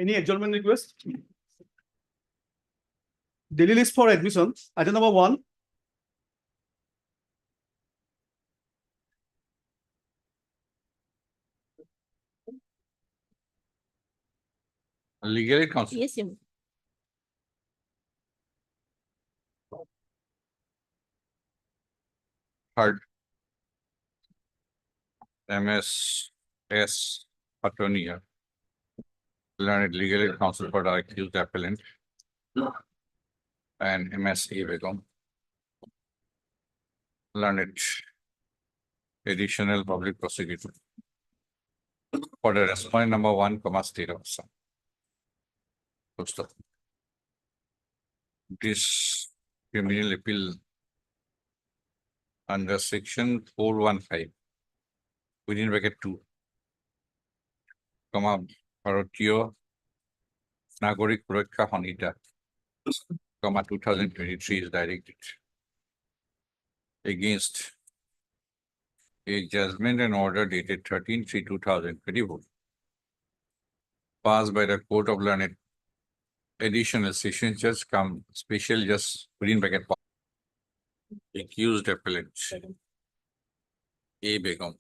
Any adjournment request? Daily list for admission. Item number 1. Legal aid counsel. Yes, Your Third. MSS attorney. Learned legal aid counsel for the accused appellant. And MSA Begum. Learned additional public prosecutor. For the respondent number 1, state of Assam. Full stop. This criminal appeal under section 415 within bracket 2, Bharatiya Nagorik Surakha Sanhita, 2023 is directed against a judgment and order dated 13/3/2024 passed by the Court of Learned Additional Session Judge cum Special Judge within bracket accused appellant A Begum.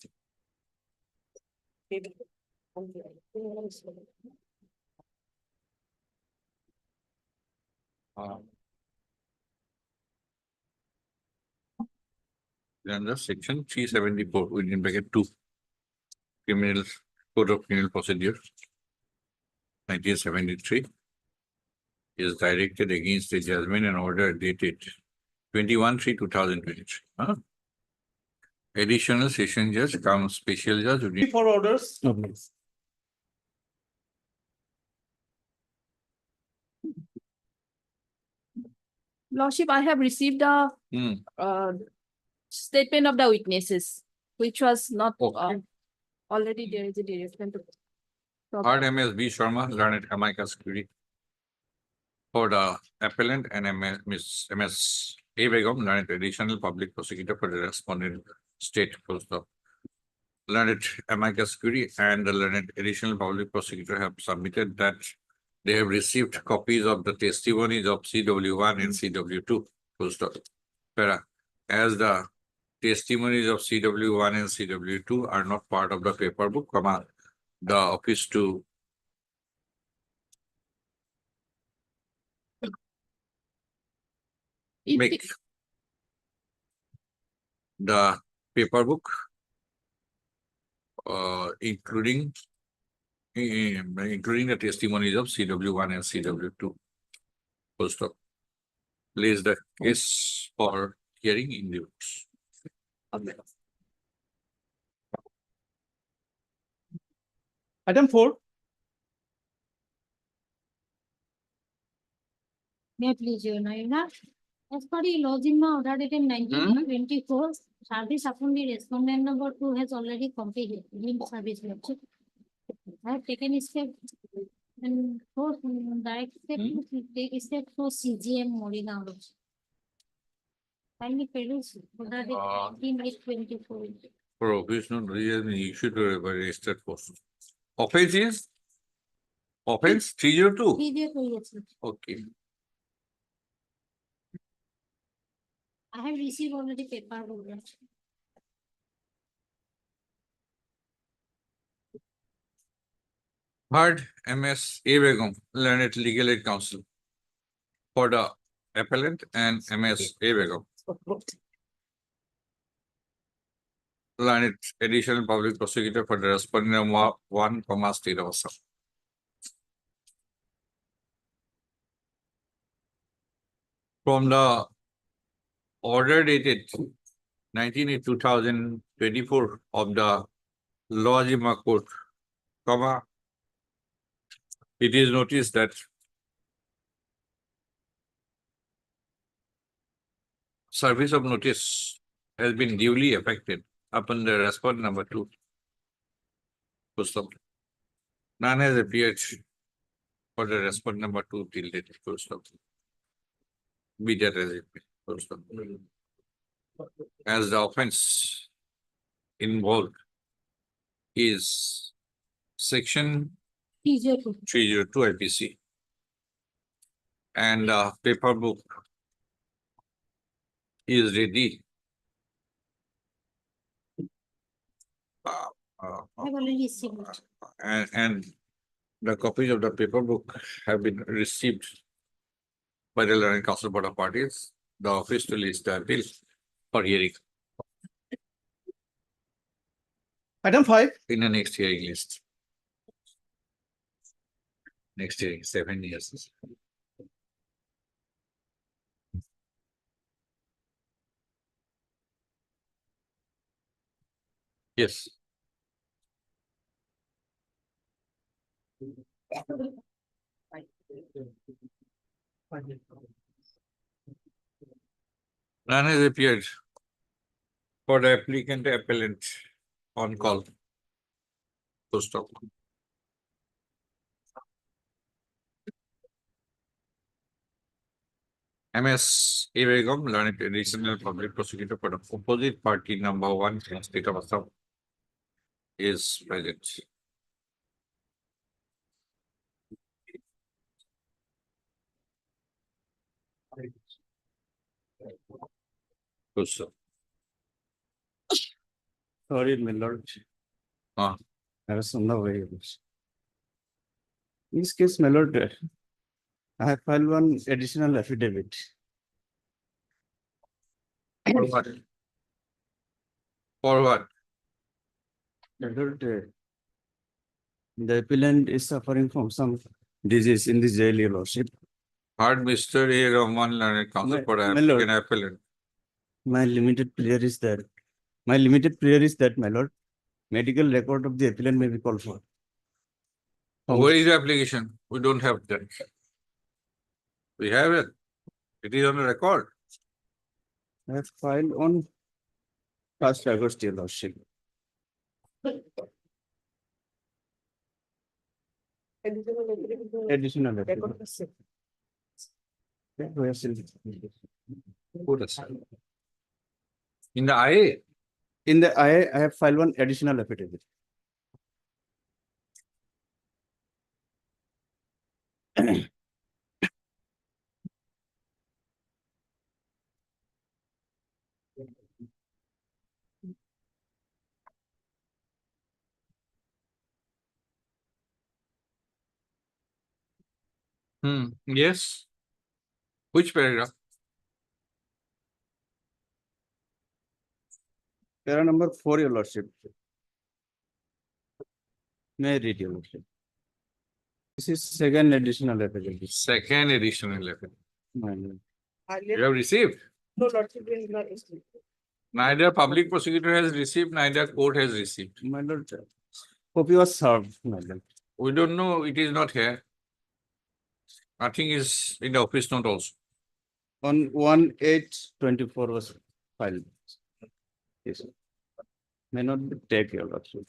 Under section 374 within bracket 2, Criminal Code of Criminal Procedure 1973 is directed against the judgment and order dated 21/3/2023. Additional Session Judge cum Special Judge within For orders. Lordship, I have received a statement of the witnesses, which was not Okay. already there is a direction to. Third MS B Sharma, learned amicus curiae for the appellant, and MS A Begum, learned additional public prosecutor for the respondent state. Full stop. Learned amicus curiae and the learned additional public prosecutor have submitted that they have received copies of the testimonies of CW1 and CW2. Full stop. As the testimonies of CW1 and CW2 are not part of the paper book, the office to make the paper book, including the testimonies of CW1 and CW2. Full stop. Place the case for hearing in the books. Item 4. May I please, Your Honor? As per the lodging order dated 19/24, service upon the respondent number 2 has already completed service. Lordship. I have taken a step and for direct step to take a step for CGM Morina. Finally, peruse order dated 19/8/24. For office note, issued by registered post. Offense is? Offense 302? 302, yes, sir. Okay. I have received already paper. Third, MS A Begum, learned legal aid counsel for the appellant, and MS A Begum, learned additional public prosecutor for the respondent number 1, state of Assam. From the order dated 19/8/2024 of the Lojima Court, it is noticed that service of notice has been duly effected upon the respondent number 2. Full stop. None has appeared for the respondent number 2 till date. Full stop. Be that as it may. Full stop. As the offense involved is section T02. 302 IPC. And paper book is ready. Uh, uh, I have already received it. and the copies of the paper book have been received by the Learning Council Board of Parties. The office to list the appeal for hearing Item 5, in the next hearing list. Next hearing, 7 years. Yes. None has appeared for the applicant appellant on call. Full stop. MS A. Begum, Learned Additional Public Prosecutor for the opposite party number 1 in state of Assam is present. Good, sir. sorry, my lord. Ah. I was on the way. In this case, my lord, I have filed one additional affidavit. For what? For what? My lord, the appellant is suffering from some disease in the jail, your lordship. Heard Mr. A. Rahman, Learned Counsel My- for the my lord. applicant appellant. My limited prayer is that, my lord, medical record of the appellant may be called for. Where is the application? We don't have that. We have it. It is on the record. I have filed on 1st August, your lordship. Additional affidavit. Okay, where is it? Put aside. In the IA, In the I have filed one additional affidavit. yes. Which paragraph? Para number 4, your lordship. May I read, your lordship? This is second additional affidavit. Second additional letter. My lord. You have received? No, Lordship, we have not received. Neither public prosecutor has received, neither court has received. My lord, copy was served, my lord. We don't know, it is not here. Nothing is in the office note also. On 1/8/24 was filed. Yes. May not be take, your lordship.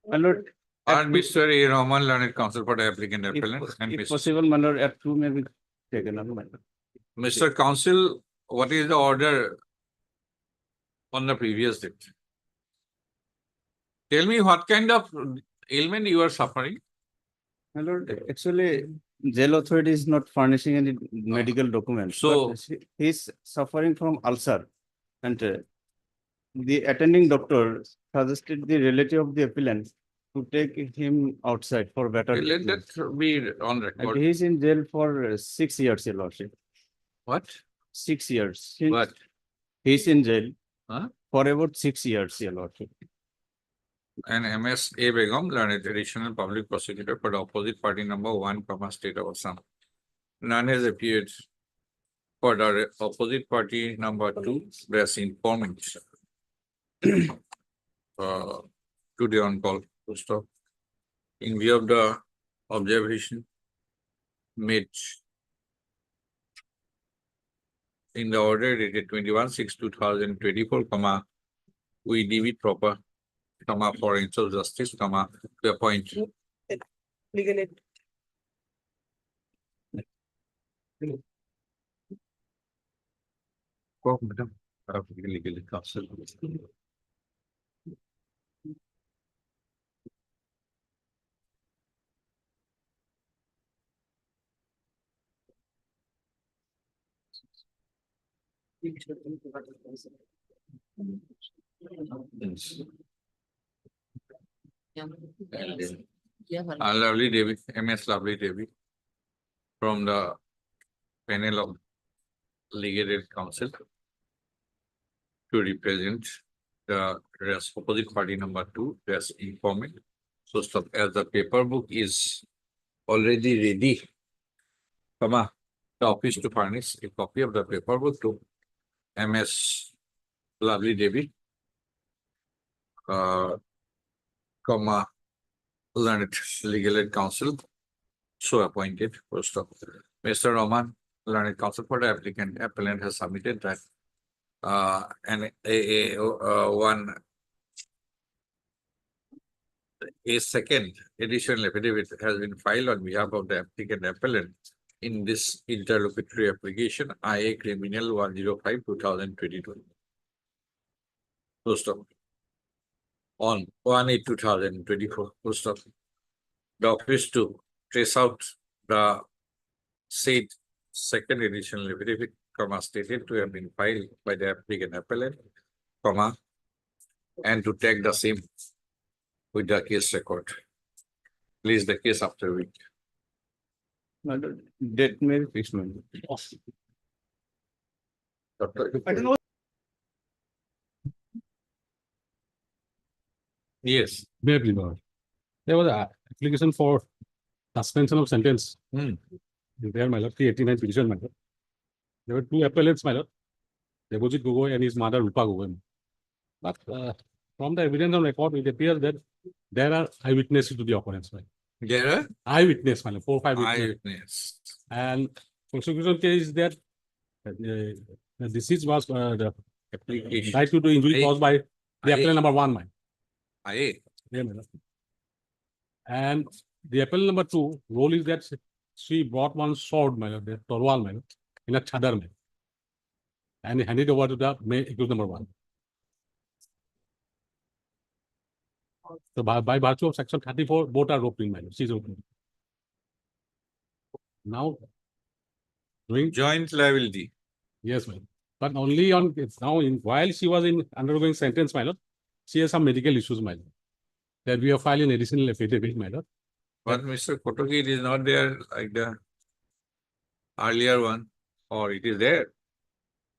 My lord, And Mr. A. Rahman, Learned Counsel for the applicant if appellant and if Mr. possible, my lord, F2 may be taken up, my lord. Mr. Counsel, what is the order on the previous date? Tell me what kind of ailment you are suffering? My lord, actually, jail authority is not furnishing any medical documents. So- but he's suffering from ulcer. And the attending doctor suggested the relative of the appellant to take him outside for better Let treatment. that be on And record. he's in jail for 6 years, your lordship. What? 6 years. Since What? he's in jail Huh? for about 6 years, your lordship. And MS A. Begum, Learned Additional Public Prosecutor for the opposite party number 1, state of Assam. None has appeared for the opposite party number 2, there's informant. Today on call to stop. In view of the observation made in the order dated 21/6/2024, we deem it proper, for ends of justice, to appoint Legal aid. Madam, legal counsel. And then Lovely Devi, MS Lovely Devi, from the panel of legated counsel to represent the opposite party number 2, that's informant. So stop, as the paper book is already ready, comma, the office to furnish a copy of the paper book to MS Lovely Devi, comma, learned legal aid counsel, so appointed, full stop. Mr. Roman, learned counsel for the applicant, appellant has submitted that a second additional affidavit has been filed on behalf of the applicant appellant in this interlocutory application, IA Criminal 105/2022. Full stop. On 1/8/2024, full stop. The office to trace out the said second additional affidavit, comma, stated to have been filed by the applicant appellant, comma, and to take the same with the case record. Please the case after week. My lord, date may be fixed, my lord. I don't know. Yes. May I please, Lord? There was an application for suspension of sentence. There, my lord, 389 petition, my lord. There were two appellants, my lord. Debojit Gogoi and his mother, Rupa Gogoi. But from the evidence on record, it appears that there are eyewitnesses to the occurrence, right? There are Eyewitness, my lord, 4 or 5 witnesses. eyewitness. And prosecution case is that the deceased was the Application. died due to injury Aye. caused by the Aye. appellant number 1, my. IA. Yeah, my lord. And the appeal number 2 role is that she brought one sword, my lord, the torwal, my lord, in a chadar, my lord, and handed over to the accused number 1. So by virtue of section 34, both are roped in, my lord. She's open. Now, doing Joint liability. yes, my lord. But only on now while she was in undergoing sentence, my lord, she has some medical issues, my lord. That we have filed an additional affidavit, my lord. But Mr. Kotogi, it is not there like the earlier one, or it is there?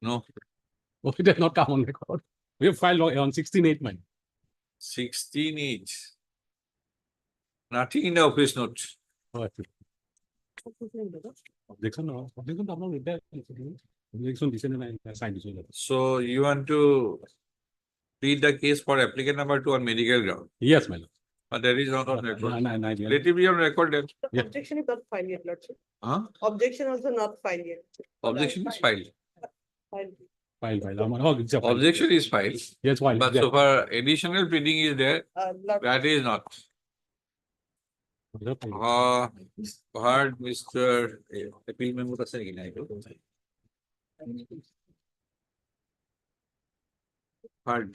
No, Oh, it has not come on record. We have filed on 16/8, my lord. 16 each. Nothing in the office note. Oh, actually. Objection, no. Objection, no, with that. Objection, descended and signed this. So you want to plead the case for applicant number 2 on medical ground, Yes, my lord. but there is not on record. Nine, yeah. Let it be on record then. Yeah. Objection is not filed yet, Lordship. Huh? Objection also not filed yet. Objection is filed. Filed. File. Oh, it's a file. Objection is filed, Yes, file. but so far additional pleading is there, Lord, that is not. Heard Mr. Appeal memo আছে নাকি না এটা? Heard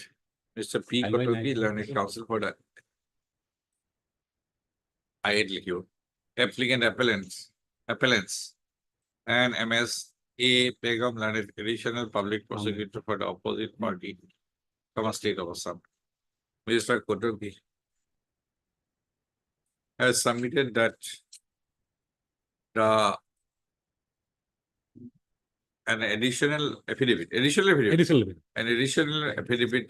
Mr. P. I'll write Kotogi, nine. learned counsel for that. I had you. Applicant appellants and MS A. Begum, learned additional public prosecutor for the opposite party from a state of Assam. Mr. Kotogi has submitted that an additional affidavit, Additional. an additional affidavit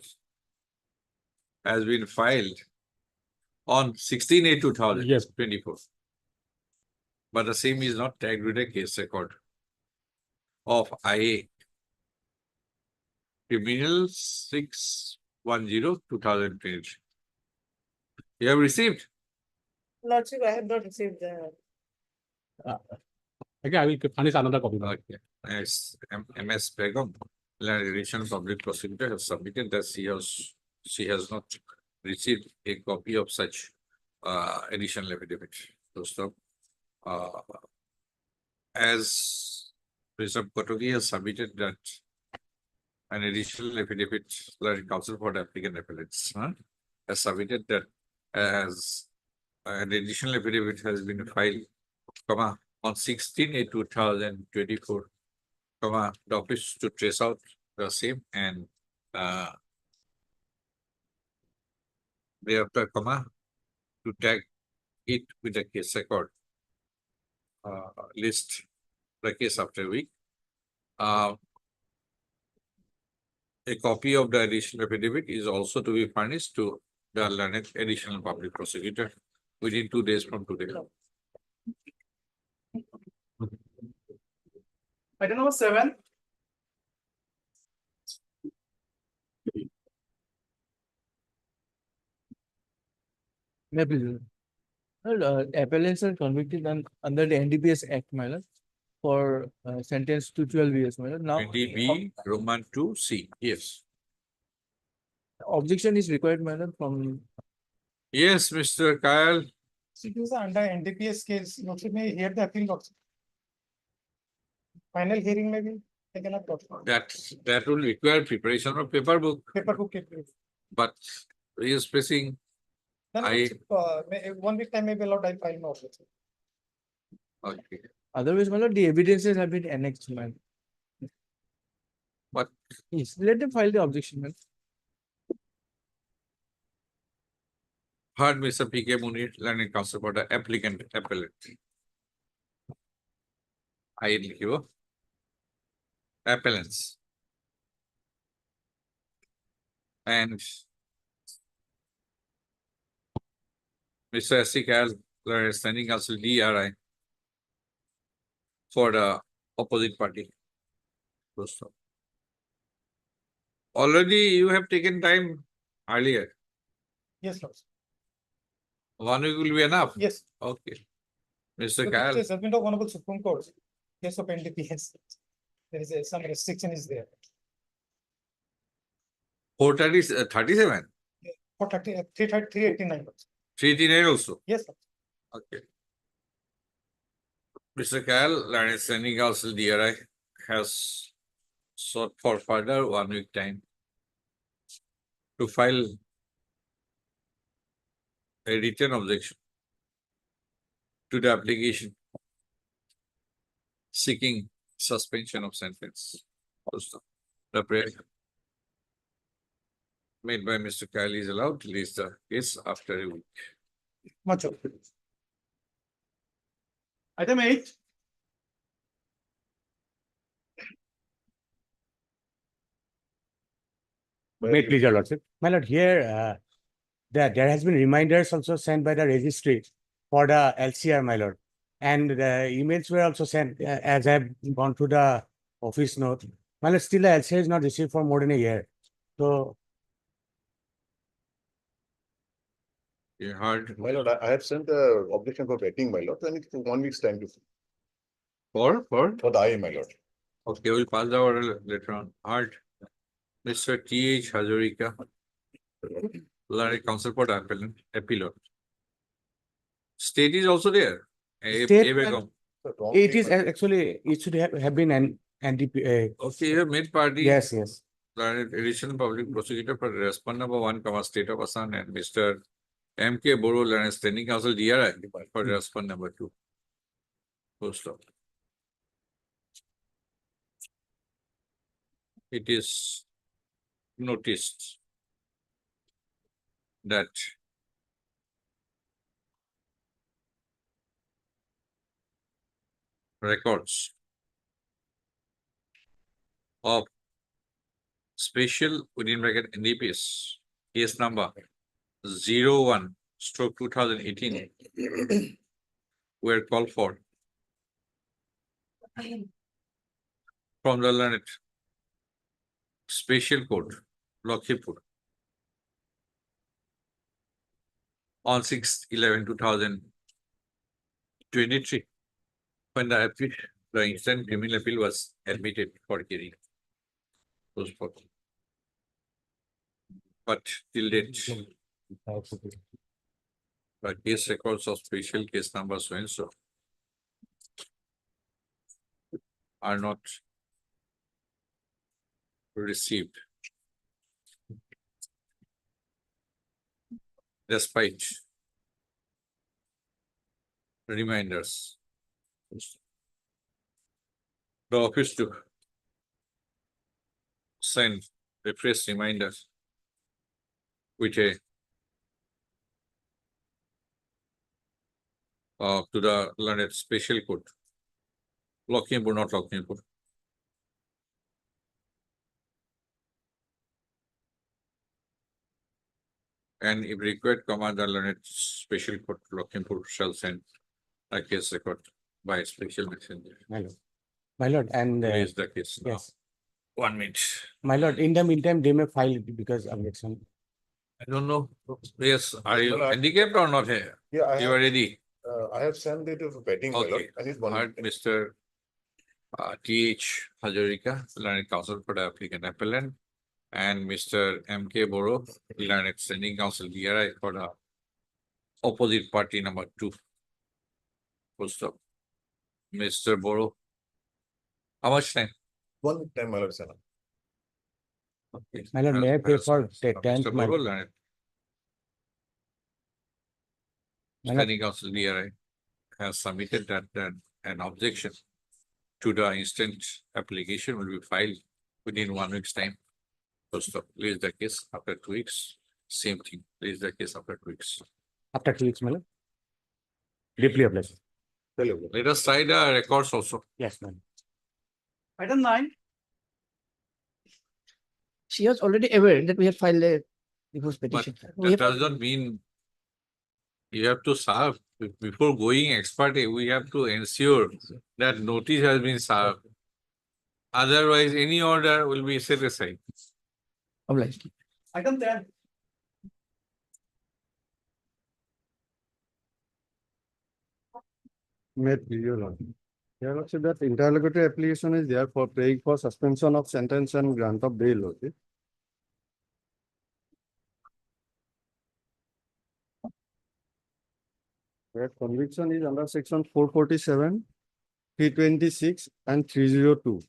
has been filed on 16/8/2024. Yes. But the same is not tagged with a case record of IA Criminal 6/10/2023. You have received? Lordship, I have not received the. Okay, I will furnish another copy. Okay. Yes, MS Begum, learned additional public prosecutor, has submitted that she has not received a copy of such additional affidavit. So stop. As Mr. Kotogi has submitted that an additional affidavit, learned counsel for the applicant appellants, has submitted that as an additional affidavit has been filed, comma, on 16/8/2024 the office to trace out the same and thereafter, to tag it with the case record. List the case after a week. A copy of the additional affidavit is also to be furnished to the learned additional public prosecutor within 2 days from today. Item number 7. Maybe. Well, appellants are convicted under the NDPS Act, my lord, for sentence to 12 years, my lord. Now, 20B Roman 2C. Yes. objection is required, my lord, from Yes, Mr. Kyle. It is under NDPS case, Lordship may hear the appeal also. Final hearing may be taken up. That will require preparation of paper book, Paper book. Then but he is facing. Lordship, 1 week time may be allowed, I'll file my objection. Okay. otherwise, my lord, the evidences have been annexed, my lord. But Yes, let them file the objection, my lord. heard Mr. P.K. Munir, learning counsel for the applicant appellate. I give appellants. And Mr. S.C. Kyle, standing counsel DRI for the opposite party. Already you have taken time earlier. Yes, Lordship. 1 week will be enough. Yes. Okay. So Mr. this Kyle, is judgment of Honorable Supreme Court. Case of NDPS. There is some restriction is there. 437, For 389. 389 also. Yes, sir. Okay. Mr. Kyle, standing counsel DRI has sought for further 1 week time to file a written objection to the application seeking suspension of sentence. The prayer made by Mr. Kyle is allowed to release the case after a week. Much of it. Item 8. May it please your lordship. My lord, here, there has been reminders also sent by the registry for the LCR, my lord. And the emails were also sent as I've gone through the office note. My lord, still the LCR is not received for more than a year. So, You heard My lord, I have sent the objection for vetting, my lord, and it's 1 week's time to for? for the IE, my lord. Okay, we'll pass the order later on. Heard Mr. T.H. Hazarika, learned counsel for the appellant. State is also there. State- Begum. it is actually, it should have been an NDP. Okay, you have made party. Yes, yes. Learned additional public prosecutor for respondent number 1, State of Assam, and Mr. M.K. Boro, learned standing counsel DRI for respondent number 2. Full stop. It is noticed that records of special within bracket NDPS case number 01/2018 were called for from the learned special court, Lakhipur, on 6/11/2023, when the instant criminal appeal was admitted for hearing. But till date, the case records of special case number so and so are not received, despite reminders. The office to send a fresh reminder with a to the learned special court. Lakhimpur, not Lakhimpur. And if required, command the learned special court, Lakhimpur shall send a case record by special messenger. My lord, and Raise the case now. yes, 1 minute. my lord, in the meantime, they may file it because objection. I don't know. Yes, are you Well, handicapped or not here? Yeah, I You are have, ready. I have sent it to betting, my lord. Okay. I need one. Heard Mr. T.H. Hazarika, learned counsel for the applicant appellant, and Mr. M.K. Boro, learned standing counsel DRI for the opposite party number 2. Full stop. Mr. Boro. How much time? 1 time, my lord, sir. Okay. My lord, may I pay for the tenth, Mr. my Boro, lord? learned My lord, standing counsel DRI has submitted that an objection to the instant application will be filed within 1 week's time. First of, place the case after 2 weeks. Same thing, place the case after 2 weeks. after 2 weeks, my lord. Deeply obliged. Tell you. Let us try the records also. Yes, ma'am. Item 9. She was already aware that we had filed a divorce But petition. that does not mean you have to serve. Before going ex parte, we have to ensure that notice has been served. Otherwise, any order will be set aside. Obliged. Item 10. Made video law. Here also that interlocutory application is there for praying for suspension of sentence and grant of bail. Okay. Where conviction is under section 447, 326 and 302.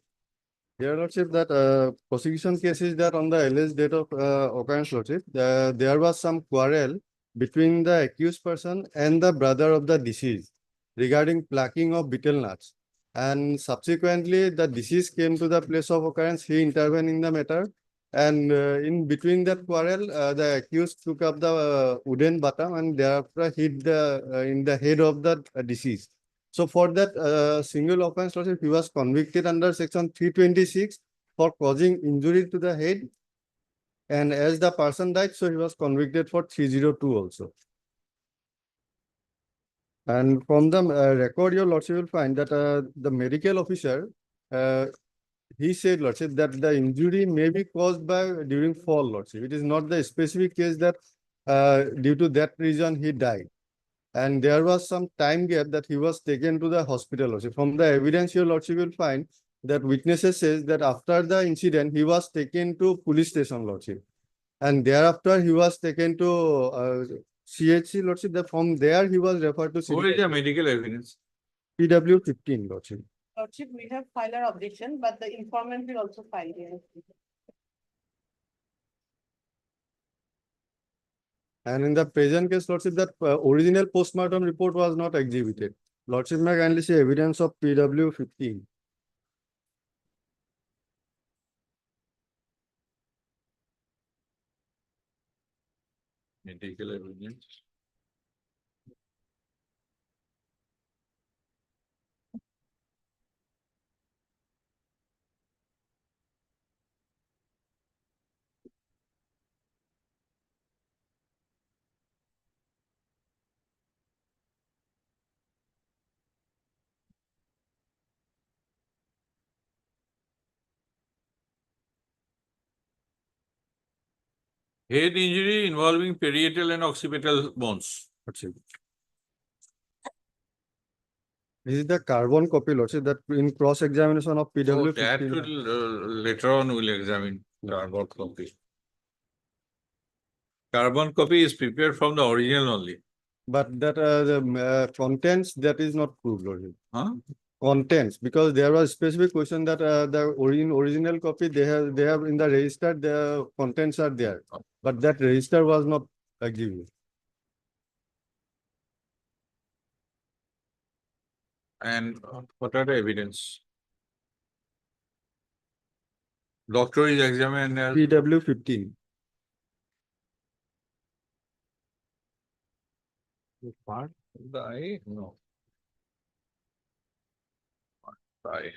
Here Lordship that prosecution case is that on the alleged date of occurrence Lordship, there was some quarrel between the accused person and the brother of the deceased regarding plucking of betel nuts. And subsequently, the deceased came to the place of occurrence, he intervened in the matter. And in between that quarrel, the accused took up the wooden bottom and thereafter hit in the head of the deceased. So for that single offense, Lordship, he was convicted under section 326 for causing injury to the head. And as the person died, so he was convicted for 302 also. And from the record, your Lordship will find that the medical officer, he said, Lordship, that the injury may be caused by during fall, Lordship. It is not the specific case that due to that reason he died. And there was some time gap that he was taken to the hospital, Lordship. From the evidence, your Lordship will find that witnesses says that after the incident, he was taken to police station, Lordship. And thereafter, he was taken to CHC, Lordship. That from there, he was referred to What is the medical evidence? PW 15, Lordship. Lordship, we have filed our objection, but the informant will also file here. And in the present case, Lordship, that original postmortem report was not exhibited. Lordship may kindly see evidence of PW 15. Medical evidence. Head injury involving parietal and occipital bones. Lordship. This is the carbon copy, Lordship, that in cross-examination of So PW that 15. will later on we'll examine carbon copy. Carbon copy is prepared from the original only. But that the contents that is not proved, Lordship. Huh? Contents, because there was specific question that the original copy they have in the register, the contents are there, but that register was not given. And what are the evidence? Doctor is examined as PW 15. part of the eye? No. Part of the eye.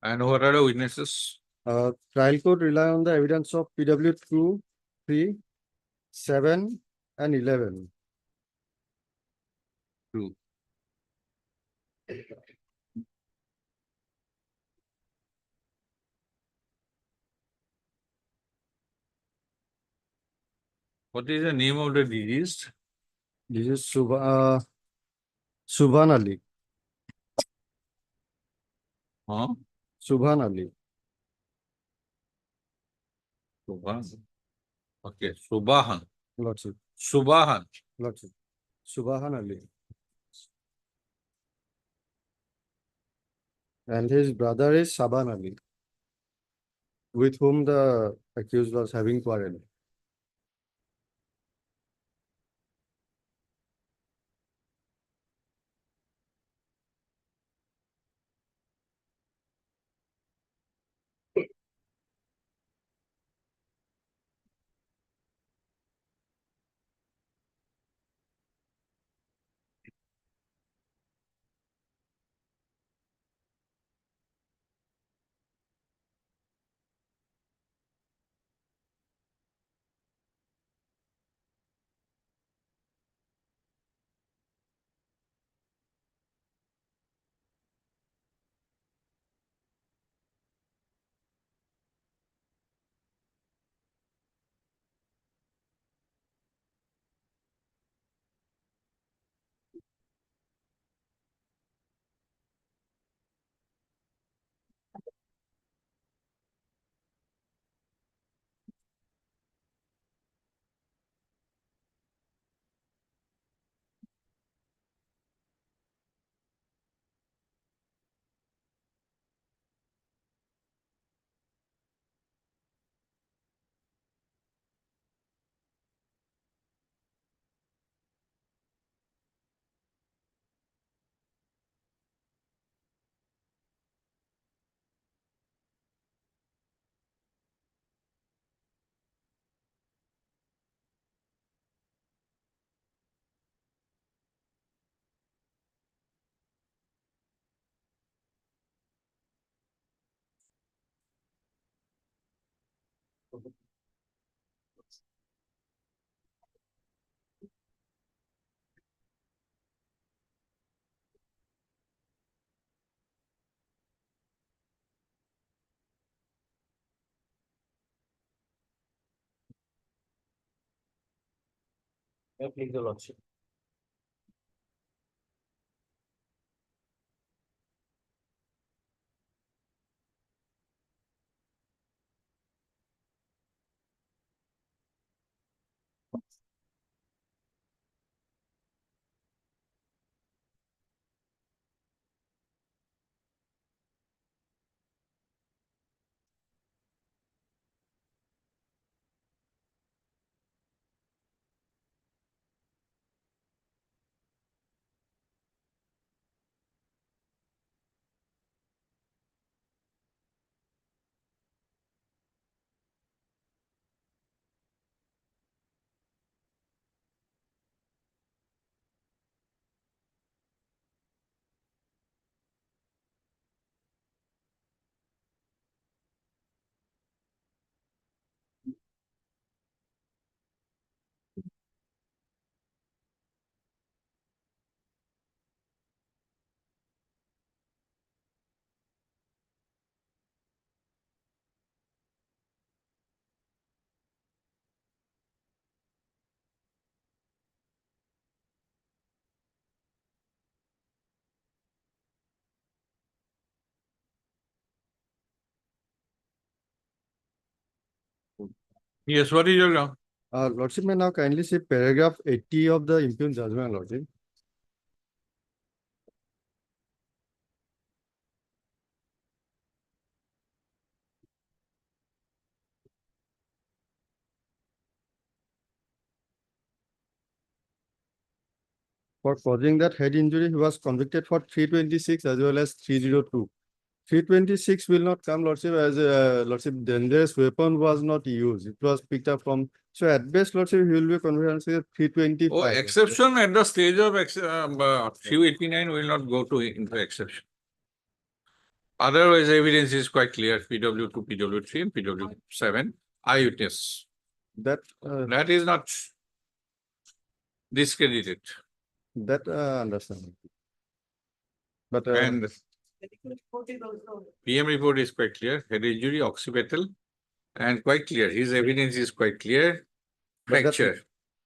And what are the witnesses? Trial court rely on the evidence of PW 2, 3, 7, and 11. Two. What is the name of the deceased? This is Subhan Ali. Huh? Subhan Ali. Subhan. Okay, Subahan. Lordship. Subahan. Lordship. Subhan Ali. And his brother is Saban Ali, with whom the accused was having quarrel. Please, your lordship. Yes, what is your ground? Lordship may now kindly see paragraph 80 of the impugned judgment, Lordship. For causing that head injury, he was convicted for 326 as well as 302. 326 will not come, Lordship, as Lordship, dangerous weapon was not used. It was picked up from, so at best, Lordship, he will be convicted of 325. Oh, exception at the stage of 389 will not go to into exception. Otherwise, evidence is quite clear. PW2, PW3, and PW7 eyewitness. That, That is not discredited. that understand. But And Medical report is also. PM report is quite clear. Head injury, occipital, and quite clear. His evidence is quite clear. But that- Fracture.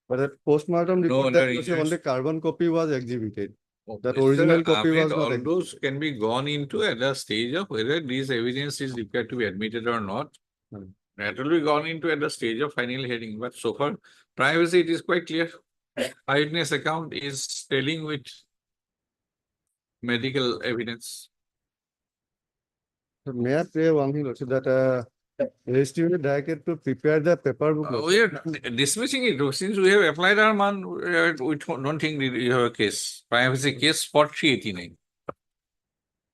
but that postmortem No report, other that Lordship, injuries. only carbon copy was exhibited. That Mr. original copy Ahmed, was not all ex- those can be gone into at the stage of whether this evidence is required to be admitted or not. Hmm. That will be gone into at the stage of final hearing. But so far, privacy, it is quite clear. Eyewitness account is telling with medical evidence. May I pray one thing, Lordship, that registry will directed to prepare the paper book. We Lordship. are dismissing it. Since we have applied our man, we don't think you have a case, privacy case for 389.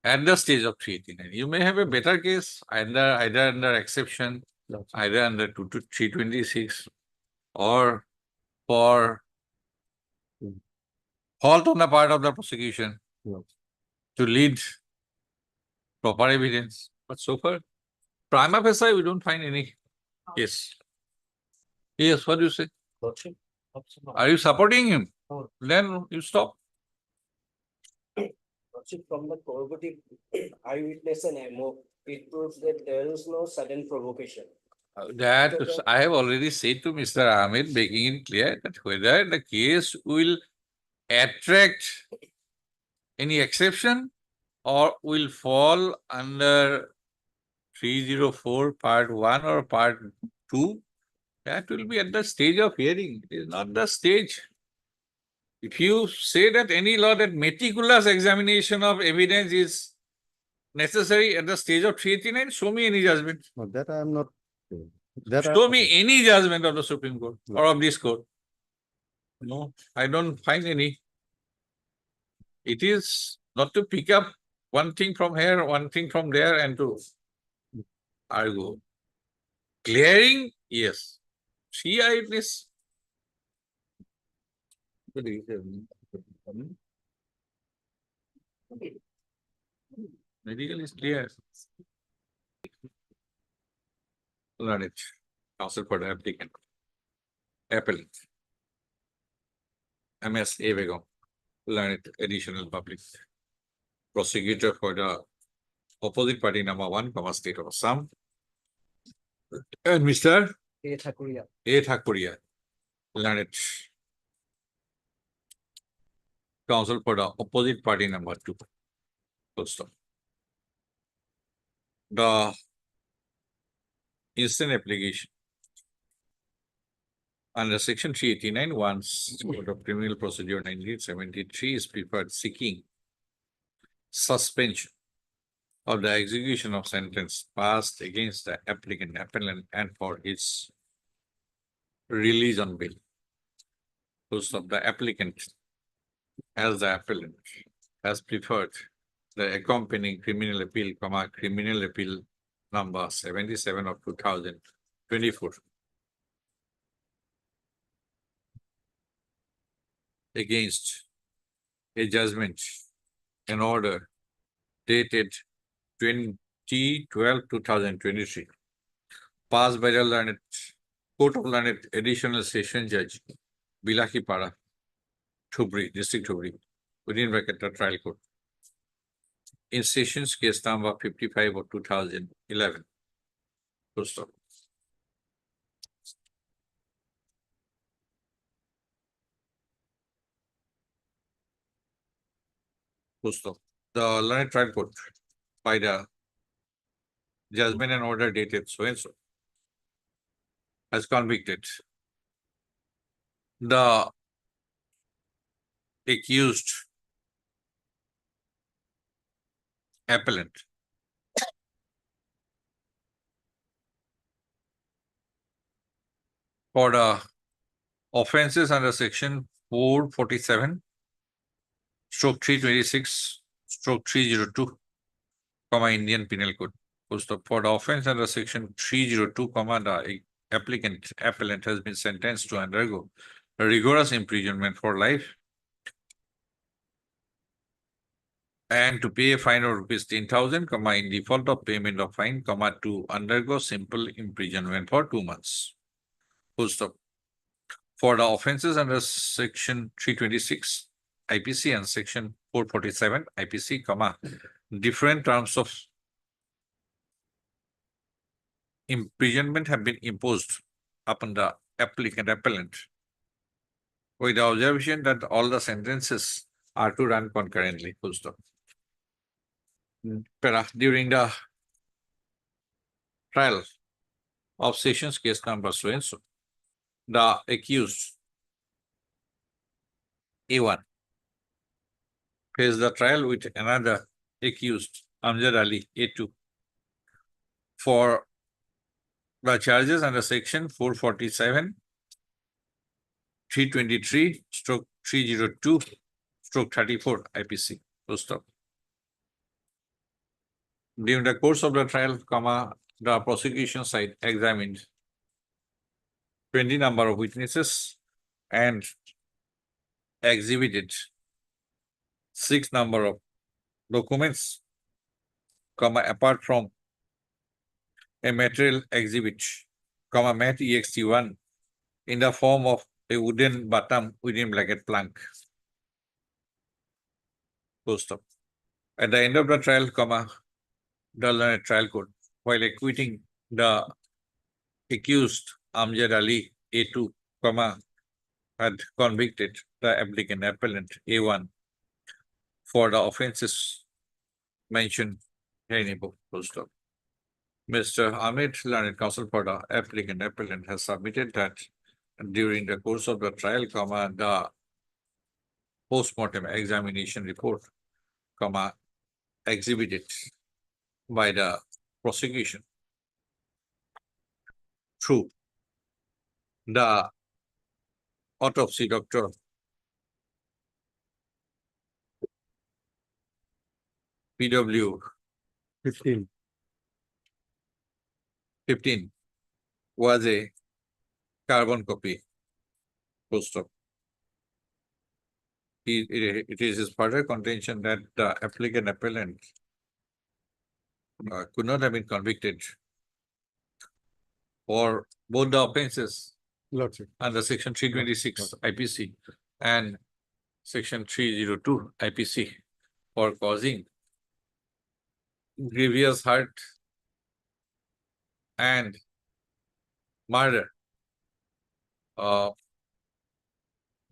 At the stage of 389, you may have a better case, either under exception, Lordship. either under 326, or for fault on the part of the prosecution Lordship. to lead proper evidence. But so far, prima facie, we don't find any case. Yes, what do you say? Lordship. Are you supporting him? No. Then you stop. Lordship, from the corroborative eyewitness and MO, it proves that there is no sudden provocation. That I have already said to Mr. Ahmed, making it clear that whether the case will attract any exception or will fall under 304 part 1 or part 2, that will be at the stage of hearing. It is not the stage. If you say that any law that meticulous examination of evidence is necessary at the stage of 389, show me any judgment. No, that I am not. That I- Show me any judgment of the Supreme Court or of this court. No, I don't find any. It is not to pick up one thing from here, one thing from there, and to argue. Clearing, yes. See eyewitness. Medical is clear. Learn it. Counsel for the applicant. Appellant. MS A. Begum. Learn it. Additional public. Prosecutor for the opposite party number 1, State of Assam. And Mr. A. Thakuria. A. Thakuria. Learn it. Counsel for the opposite party number 2. Full stop. The instant application under section 389 once Code of Criminal Procedure 1973 is preferred seeking suspension of the execution of sentence passed against the applicant and for his release on bail. First of the applicant as the appellant has preferred the accompanying criminal appeal, criminal appeal number 77 of 2024 against a judgment and order dated 2012-2023 passed by the learned Court of Learned Additional Session Judge Bilakipara, Thubri, District Thubri, within bracket the trial court. In Sessions case number 55 of 2011. Full stop. Full stop. The learned trial court by the judgment and order dated so and so has convicted the accused appellant for the offenses under section 447 stroke 326 stroke 302 Indian Penal Code. For the offense under section 302 the appellant has been sentenced to undergo rigorous imprisonment for life and to pay a fine of rupees 10,000, in default of payment of fine, to undergo simple imprisonment for 2 months. Full stop. For the offenses under section 326 IPC and section 447 IPC, different terms of imprisonment have been imposed upon the appellant with the observation that all the sentences are to run concurrently. Full stop. During the trial of Sessions case number so and so, the accused A1 faced the trial with another accused Amjad Ali A2 for the charges under section 447, 323 stroke 302 stroke 34 IPC. Full stop. During the course of the trial, the prosecution side examined 20 number of witnesses and exhibited 6 number of documents, apart from a material exhibit, mat ext1 in the form of a wooden bottom within bracket plank. Full stop. At the end of the trial, the learned trial court, while acquitting the accused Amjad Ali A2, had convicted the appellant A1 for the offenses mentioned hereinabove. Full stop. Mr. Ahmed, learned counsel for the appellant has submitted that during the course of the trial, the post-mortem examination report, exhibited by the prosecution through the autopsy doctor PW 15. 15 was a carbon copy. Full stop. It is his further contention that the appellant could not have been convicted for both the offenses Lordship. under section 326 IPC and section 302 IPC for causing grievous hurt and murder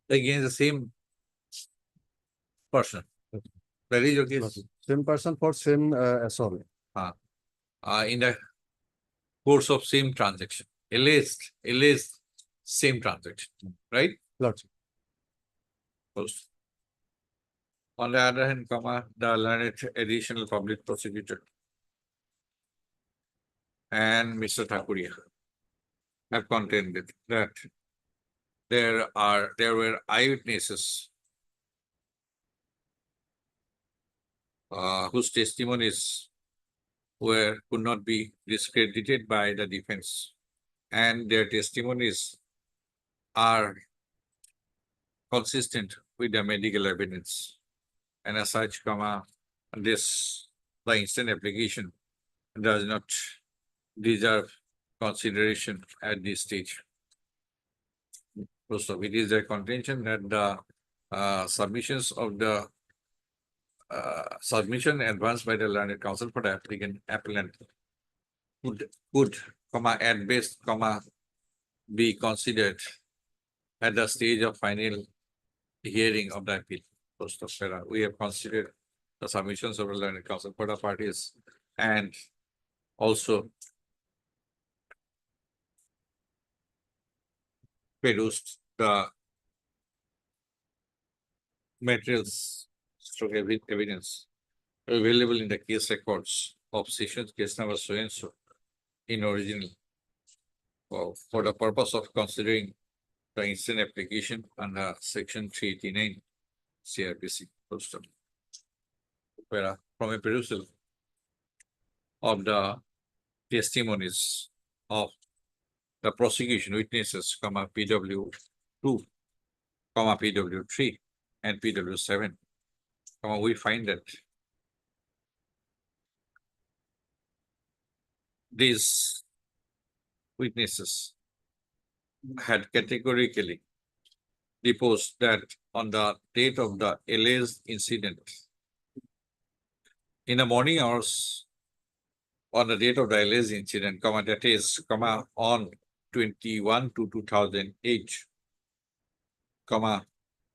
against the same person. That is your case. Lordship. Same person for same assault. In the course of same transaction, alleged same transaction, right? Lordship. First. On the other hand, the learned additional public prosecutor and Mr. Thakuria have contended that there were eyewitnesses whose testimonies could not be discredited by the defense, and their testimonies are consistent with the medical evidence, and as such, the instant application does not deserve consideration at this stage. So it is their contention that the submissions of the submission advanced by the learned counsel for the appellant could at best, be considered at the stage of final hearing of the appeal. We have considered the submissions of the learned counsel for the parties and also perused the materials, stroke evidence available in the case records of sessions case number so and so in original for the purpose of considering the instant application under section 389 CRPC. Full stop. From a perusal of the testimonies of the prosecution witnesses, PW2, PW3, and PW7, we find that these witnesses had categorically deposed that on the date of the alleged incident, in the morning hours, on the date of the alleged incident, that is, on 21/2/2008,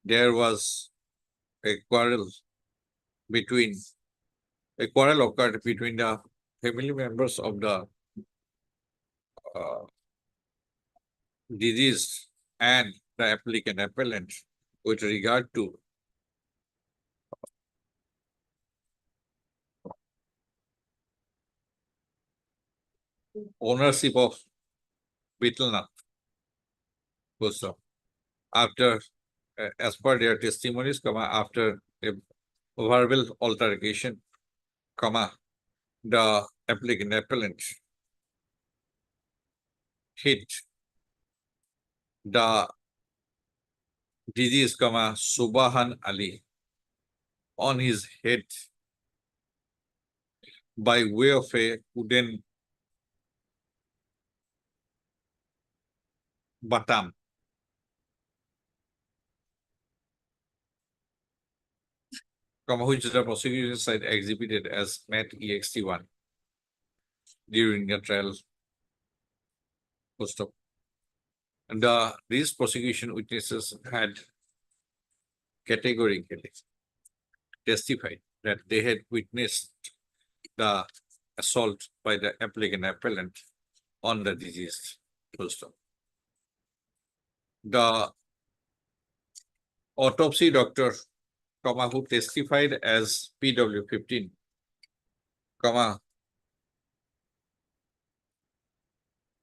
there was a quarrel occurred between the family members of the deceased and the appellant with regard to ownership of Betelnath. After, as per their testimonies, after a verbal altercation, the appellant hit the deceased, Subahan Ali, on his head by way of a wooden batam. Which the prosecution side exhibited as MAT EXT1 during the trial. And these prosecution witnesses had categorically testified that they had witnessed the assault by the appellant on the deceased. The autopsy doctor, who testified as PW15,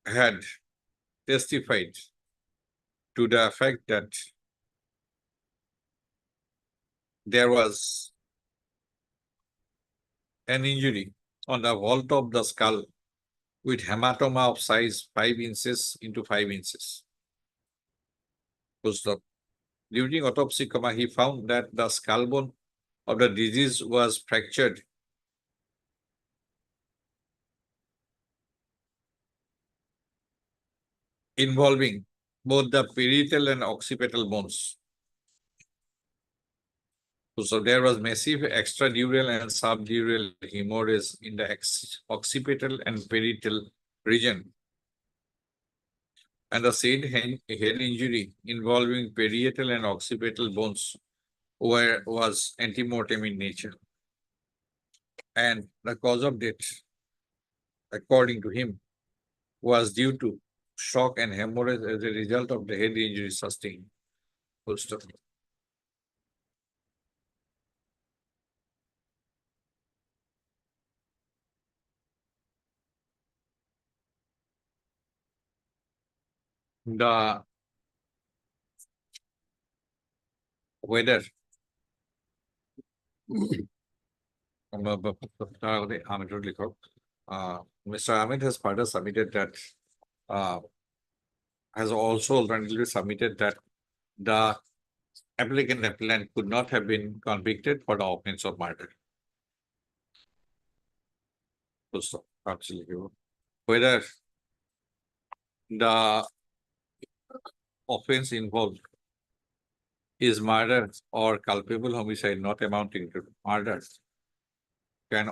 had testified to the fact that there was an injury on the vault of the skull with hematoma of size 5 inches into 5 inches. During autopsy, he found that the skull bone of the deceased was fractured involving both the parietal and occipital bones. So there was massive extradural and subdural hemorrhage in the occipital and parietal region. And the said head injury involving parietal and occipital bones was antemortem in nature. And the cause of death, according to him, was due to shock and hemorrhage as a result of the head injury sustained. Full stop. The whether Mr. Ahmed has further submitted that has also alternatively submitted that the appellant could not have been convicted for the offense of murder. So, absolutely. Whether the offense involved is murder or culpable homicide not amounting to murder can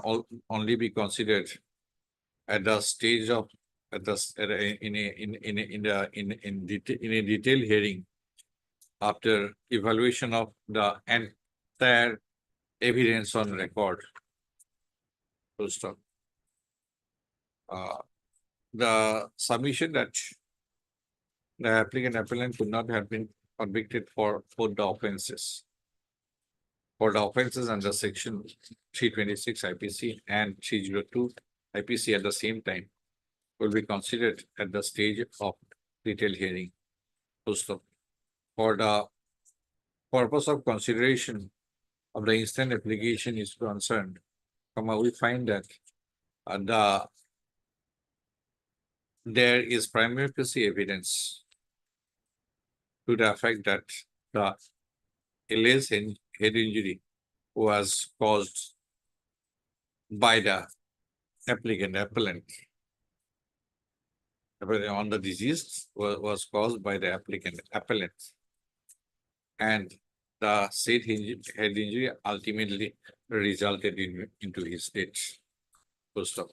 only be considered at the stage of in a detailed hearing after evaluation of the entire evidence on record. Full stop. The submission that The appellant could not have been convicted for both the offenses. For the offenses under section 326 IPC and 302 IPC at the same time will be considered at the stage of detailed hearing. Full stop. For the purpose of consideration of the instant application is concerned, we find that there is primary facie evidence to the effect that the alleged head injury was caused by the appellant. On the disease was caused by the appellant. And the said head injury ultimately resulted into his death. Full stop.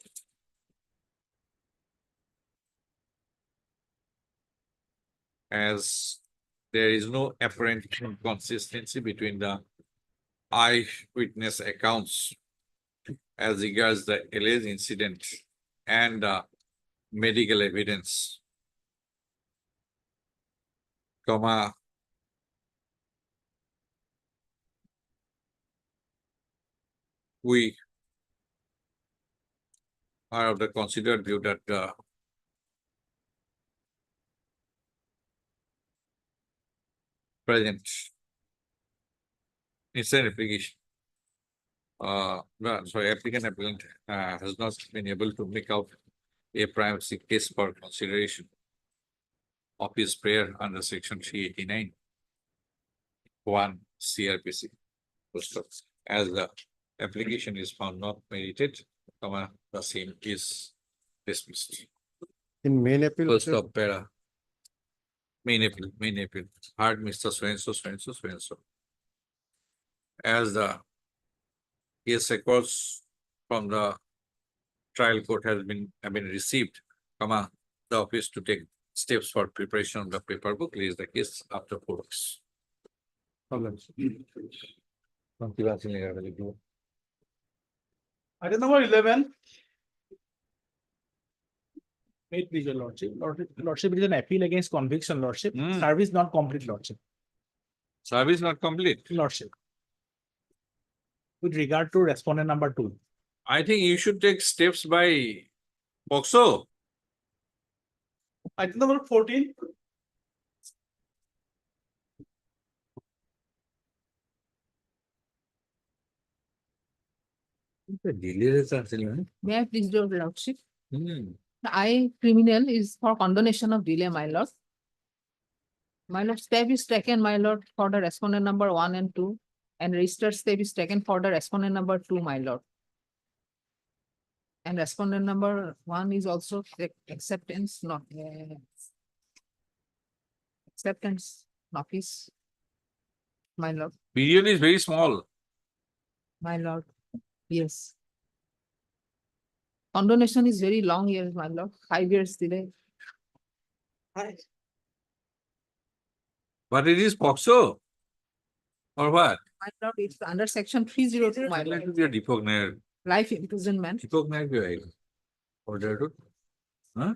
As there is no apparent inconsistency between the eyewitness accounts as regards the alleged incident and the medical evidence, we are of the considered view that the present instant application, appellant has not been able to make out a prima facie case for consideration of his prayer under section 389 1 CRPC. Full stop. As the application is found not merited, the same is dismissed. In main appeal. Full stop. Para. Main appeal. Heard Mr. So-and-so. As the case records from the trial court has been received, the office to take steps for preparation of the paper book, raise the case after 4 weeks. Item number 11. Wait, please, your lordship. Lordship, it is an appeal against conviction, lordship. Service not complete, lordship. Service not complete. Lordship. With regard to respondent number 2. I think you should take steps by POCSO. Item number 14. May I please your lordship? The I criminal is for condonation of delay, my lord. My lord, step is taken, my lord, for the respondent number 1 and 2, and registered step is taken for the respondent number 2, my lord. And respondent number 1 is also acceptance notice, my lord. Period is very small. My lord, yes. Condonation is very long years, my lord, 5 years delay. But it is POCSO. Or what? My lord, it's under section 302, my lord. Dipogner. Life imprisonment. Dipogner kyo order to? Huh?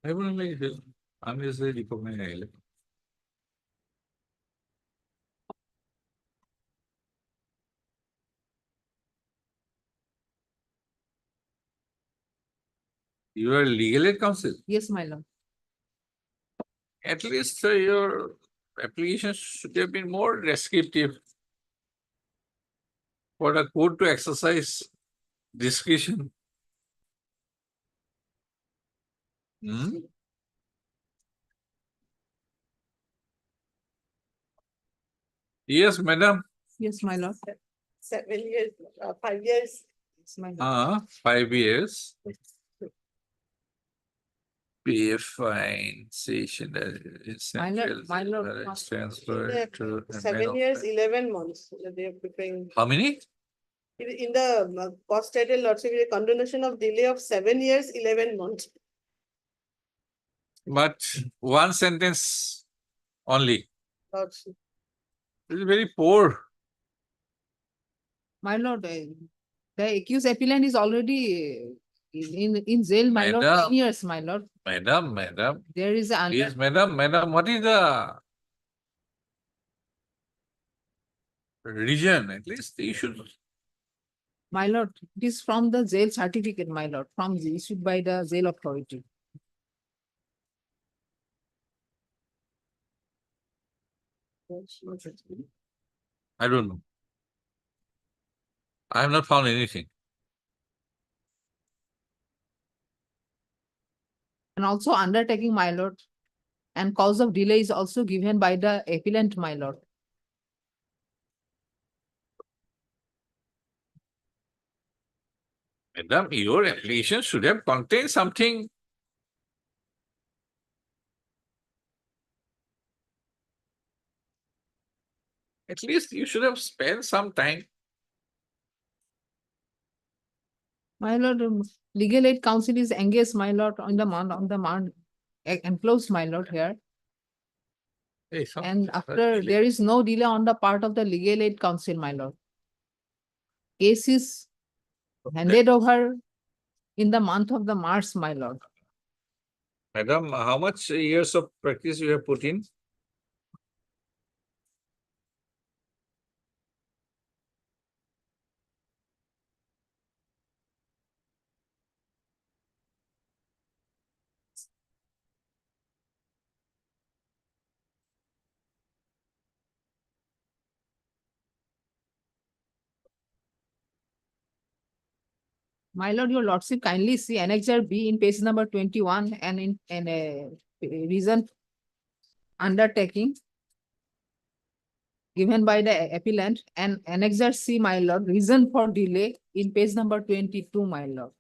I wouldn't like this. Unnecessary dipogner. You are legal aid counsel. Yes, my lord. At least your application should have been more descriptive for the court to exercise discretion. Yes, madam. Yes, my lord. 7 years, 5 years. Yes, my lord. 5 years. Be a fine session My lord, transferred to. 7 years, 11 months. They are preparing. How many? In the cost title, lordship, a condonation of delay of 7 years, 11 months. But one sentence only. Lordship. This is very poor. My lord, the accused appellant is already in jail, my lord, Madam. 10 years, my lord. Madam, There is a please, madam, what is the reason? At least you should. my lord, it is from the jail certificate, my lord, issued by the jail authority. I don't know. I have not found anything. And also undertaking, my lord, and cause of delay is also given by the appellant, my lord. Madam, your application should have contained something. At least you should have spent some time. My lord, legal aid council is engaged, my lord, enclosed, my lord, here. Hey, And after, there is no delay on the part of the legal aid council, my lord. Case is handed over in the month of the March, my lord. Madam, how much years of practice you have put in? My lord, your lordship, kindly see Annexure B in page number 21 and in a reason undertaking given by the appellant, and Annexure C, my lord, reason for delay in page number 22, my lord.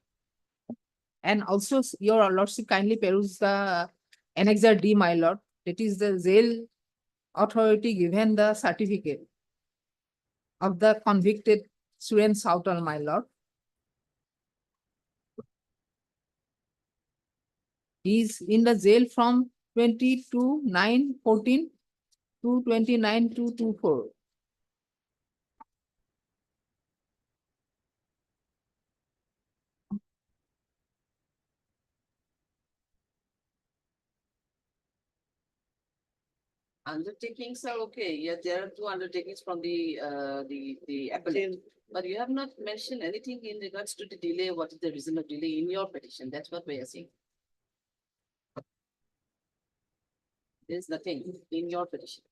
And also your lordship, kindly peruse the Annexure D, my lord. That is the jail authority given the certificate of the convicted Suren Sautal, my lord. He is in the jail from 22/9/14 to 29/2/24. Undertakings are okay. Yeah, there are two undertakings from the appellant. But you have not mentioned anything in regards to the delay. What is the reason of delay in your petition? That's what we are saying. There's nothing in your petition.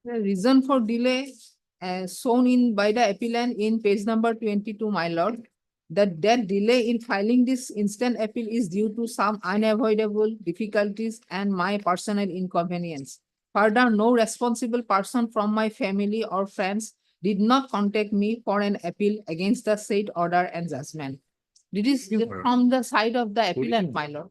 The reason for delay shown in by the appellant in page number 22, my lord, that delay in filing this instant appeal is due to some unavoidable difficulties and my personal inconvenience. Further, no responsible person from my family or friends did not contact me for an appeal against the said order and judgment. This is from the side of the appellant, my lord.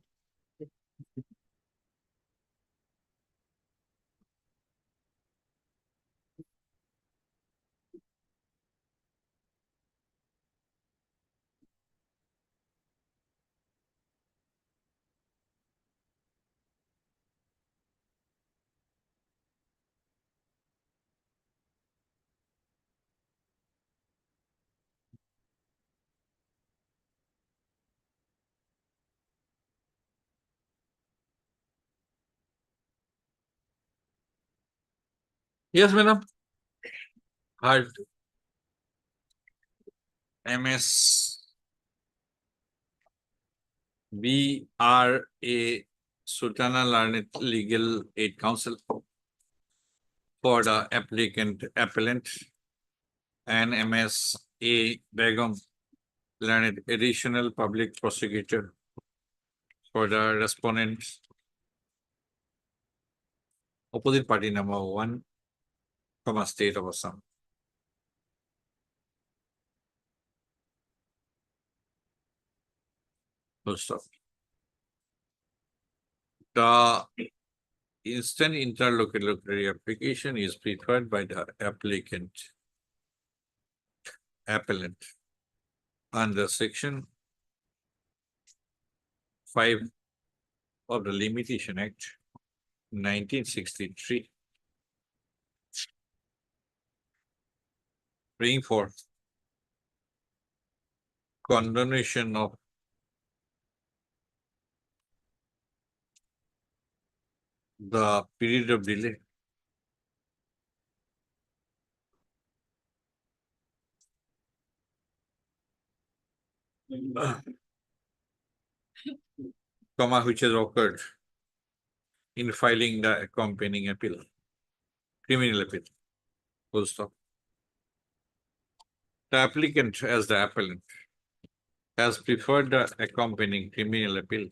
Yes, madam. Heard. MS BRA Sultana Learned Legal Aid Council for the appellant and MS A Begum Learned Additional Public Prosecutor for the respondent. Opposite party number 1 from a state of Assam. Full stop. The instant interlocutory application is preferred by the applicant appellant under section 5 of the Limitation Act 1963, praying for condonation of the period of delay which has occurred in filing the accompanying appeal, criminal appeal. Full stop. The applicant as the appellant has preferred the accompanying criminal appeal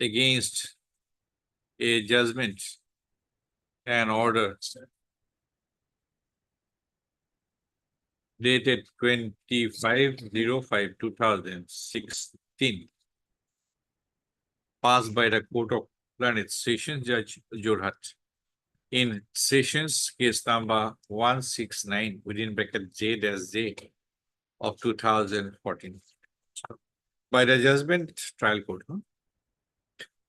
against a judgment and order dated 25/05/2016, passed by the Court of Learned Sessions Judge Jorhat in Sessions case number 169 within bracket J-J of 2014. By the judgment trial court.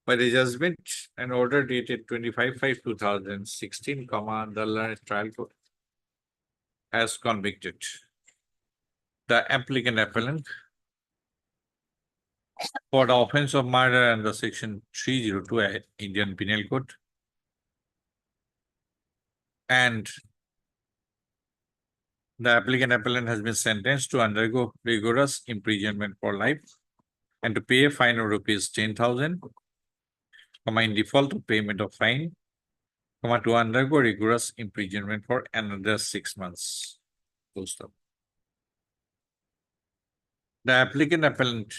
By the judgment and order dated 25/5/2016, the learned trial court has convicted the applicant appellant for the offense of murder under section 302 Indian Penal Code, and the applicant appellant has been sentenced to undergo rigorous imprisonment for life and to pay a fine of rupees 10,000, in default of payment of fine, to undergo rigorous imprisonment for another 6 months. Full stop. The applicant appellant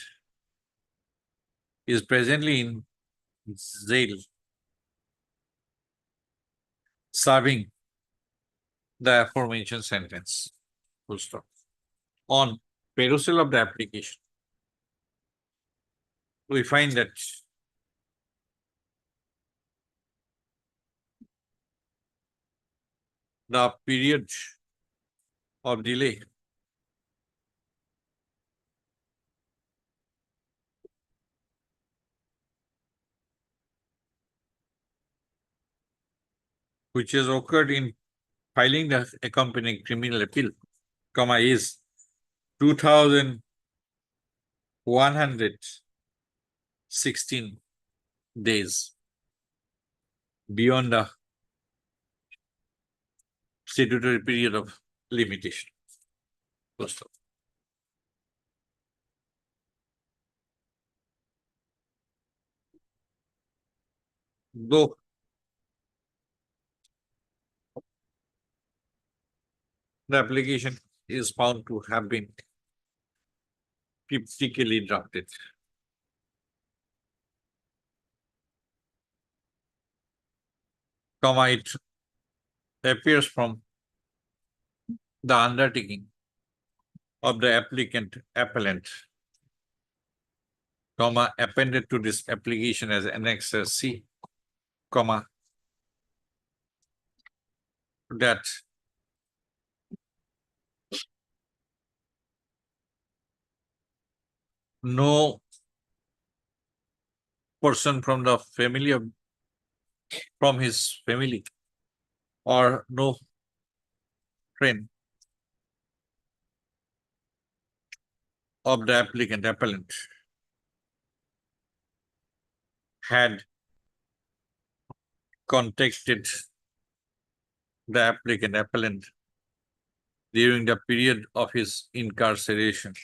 is presently in jail serving the aforementioned sentence. Full stop. On perusal of the application, we find that the period of delay which has occurred in filing the accompanying criminal appeal, is 2,116 days beyond the statutory period of limitation. First of all. Though the application is found to have been cryptically drafted, it appears from the undertaking of the applicant appellant, appended to this application as Annex C, that no person from the family of his family or no friend of the applicant appellant had contacted the applicant appellant during the period of his incarceration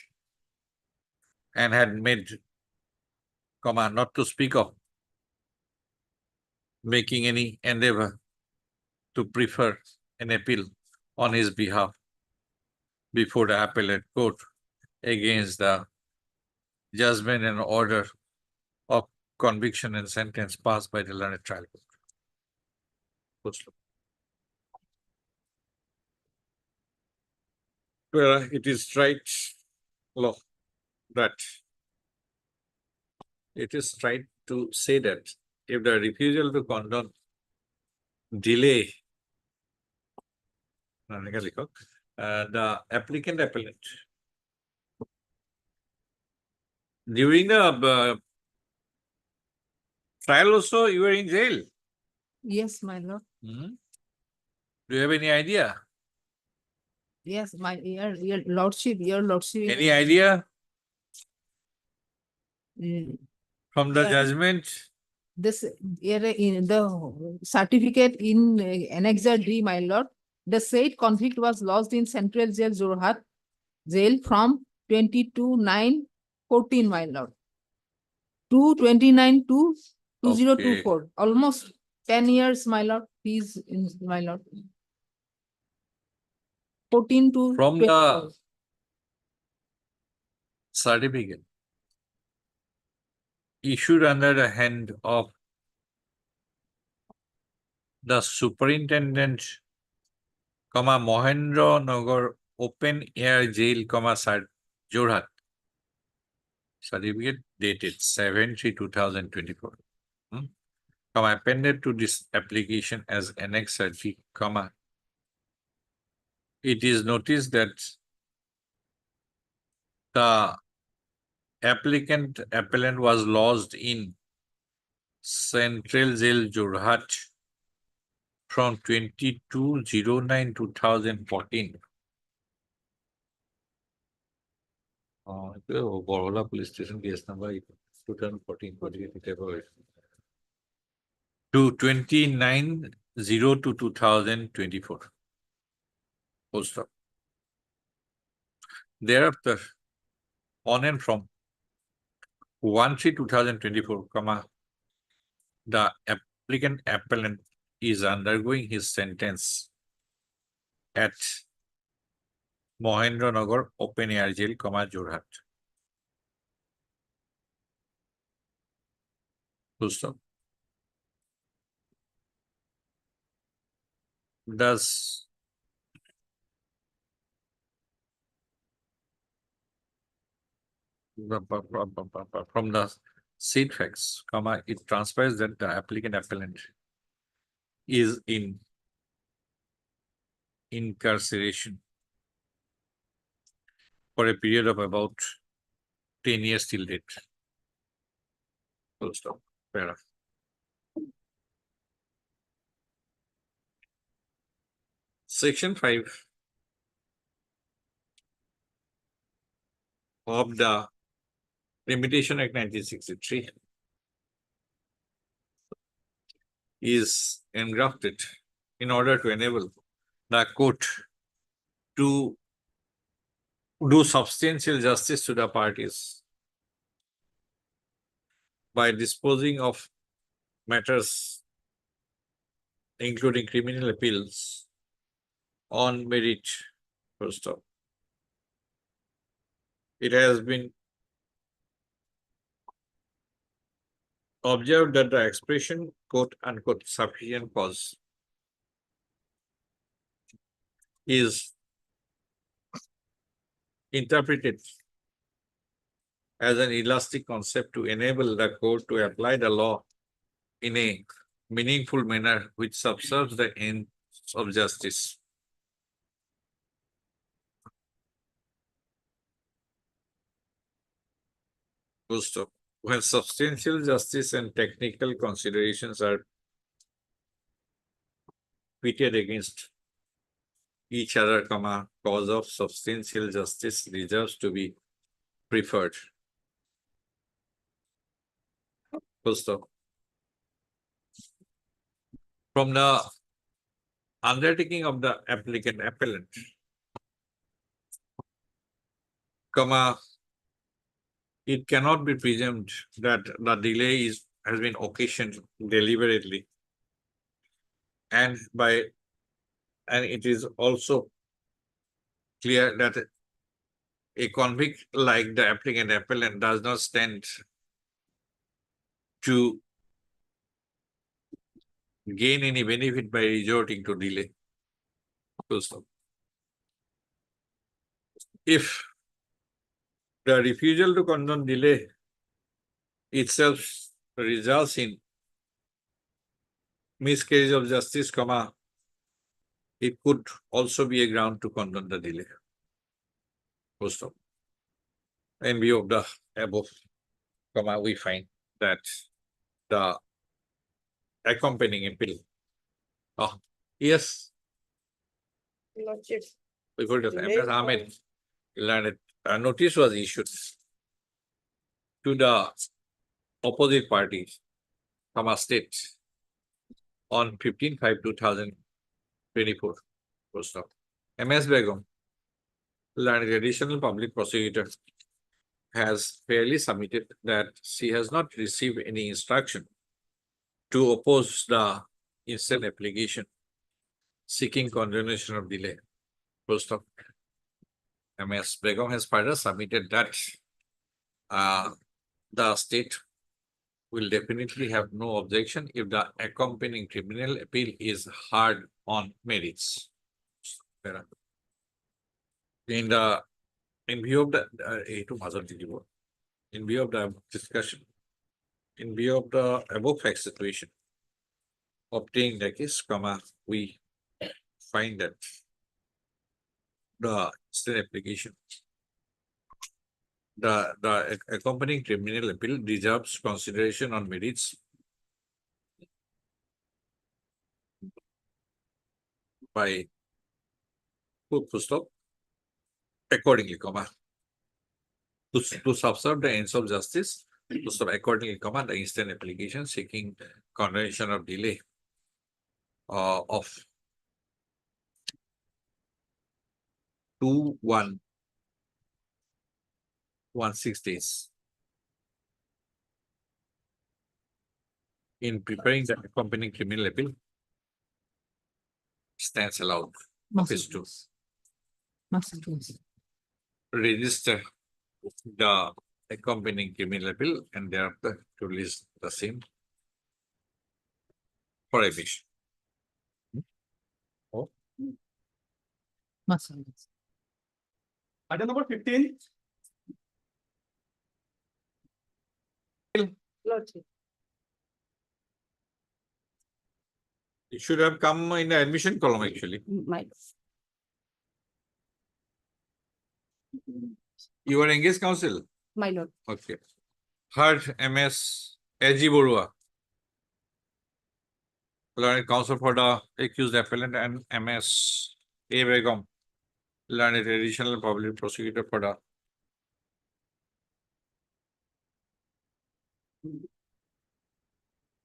and had made, not to speak of making any endeavor to prefer an appeal on his behalf before the appellate court against the judgment and order of conviction and sentence passed by the learned trial court. where it is right law that it is right to say that if the refusal to condone delay the applicant appellant during the trial also you were in jail. Yes, my lord. Do you have any idea? Yes, your lordship, your lordship. Any idea Mm, from the Yeah. judgment? This, in the certificate in Annexure D, my lord, the said convict was lodged in Central Jail, Jorhat Jail from 22/9/14, my lord. 2/29/2024, almost 10 years, my lord. He's in, my lord. 14 to From 24. the certificate issued under the hand of the superintendent, Mohendra Nagar Open Air Jail, Jorhat. Certificate dated 7/3/2024. Appended to this application as Annex C, it is noticed that the appellant was lodged in Central Jail, Jorhat from 22/09/2014. Borola Police Station case number 2014 to 29/02/2024. Full stop. Thereafter, on and from 1/3/2024, the applicant appellant is undergoing his sentence at Mohendra Nagar Open Air Jail, Jorhat. Full stop. Thus, from the said facts, it transpires that the applicant appellant is in incarceration for a period of about 10 years till date. Full stop. Paragraph. Section 5 of the Limitation Act 1963 is engrafted in order to enable the court to do substantial justice to the parties by disposing of matters including criminal appeals on merit. First off, it has been observed that the expression quote unquote sufficient cause is interpreted as an elastic concept to enable the court to apply the law in a meaningful manner which subserves the ends of justice. Full stop. When substantial justice and technical considerations are pitted against each other, cause of substantial justice deserves to be preferred. Full stop. From the undertaking of the applicant appellant, it cannot be presumed that the delay has been occasioned deliberately, and it is also clear that a convict like the applicant appellant does not stand to gain any benefit by resorting to delay. Full stop. if the refusal to condone delay itself results in miscarriage of justice, comma, it could also be a ground to condone the delay. Full stop. In view of the above, comma, we find that the accompanying appeal. Oh, yes, Lordship, before the Delay MS Ahmed for- learned a notice was issued to the opposite parties from a state on 15/5/2024. Full stop. MS Begum, learned additional public prosecutor, has fairly submitted that she has not received any instruction to oppose the instant application seeking condonation of delay. Full stop. MS Begum has further submitted that the state will definitely have no objection if the accompanying criminal appeal is heard on merits. In view of the in view of the discussion, in view of the above fact situation, obtaining the case, comma, we find that the state application, the accompanying criminal appeal deserves consideration on merits by full stop accordingly, comma, to subserve the ends of justice, to stop accordingly, comma, the instant application seeking condonation of delay of 2116 days. In preparing the accompanying criminal appeal, stands allowed office to register the accompanying criminal appeal and thereafter to release the same for emission. Item number 15. Lordship. It should have come in the admission column actually. You are engaged counsel? My lord. Okay. Heard MS A.G. Borua, learned counsel for the accused appellant, and MS A. Begum, learned additional public prosecutor for the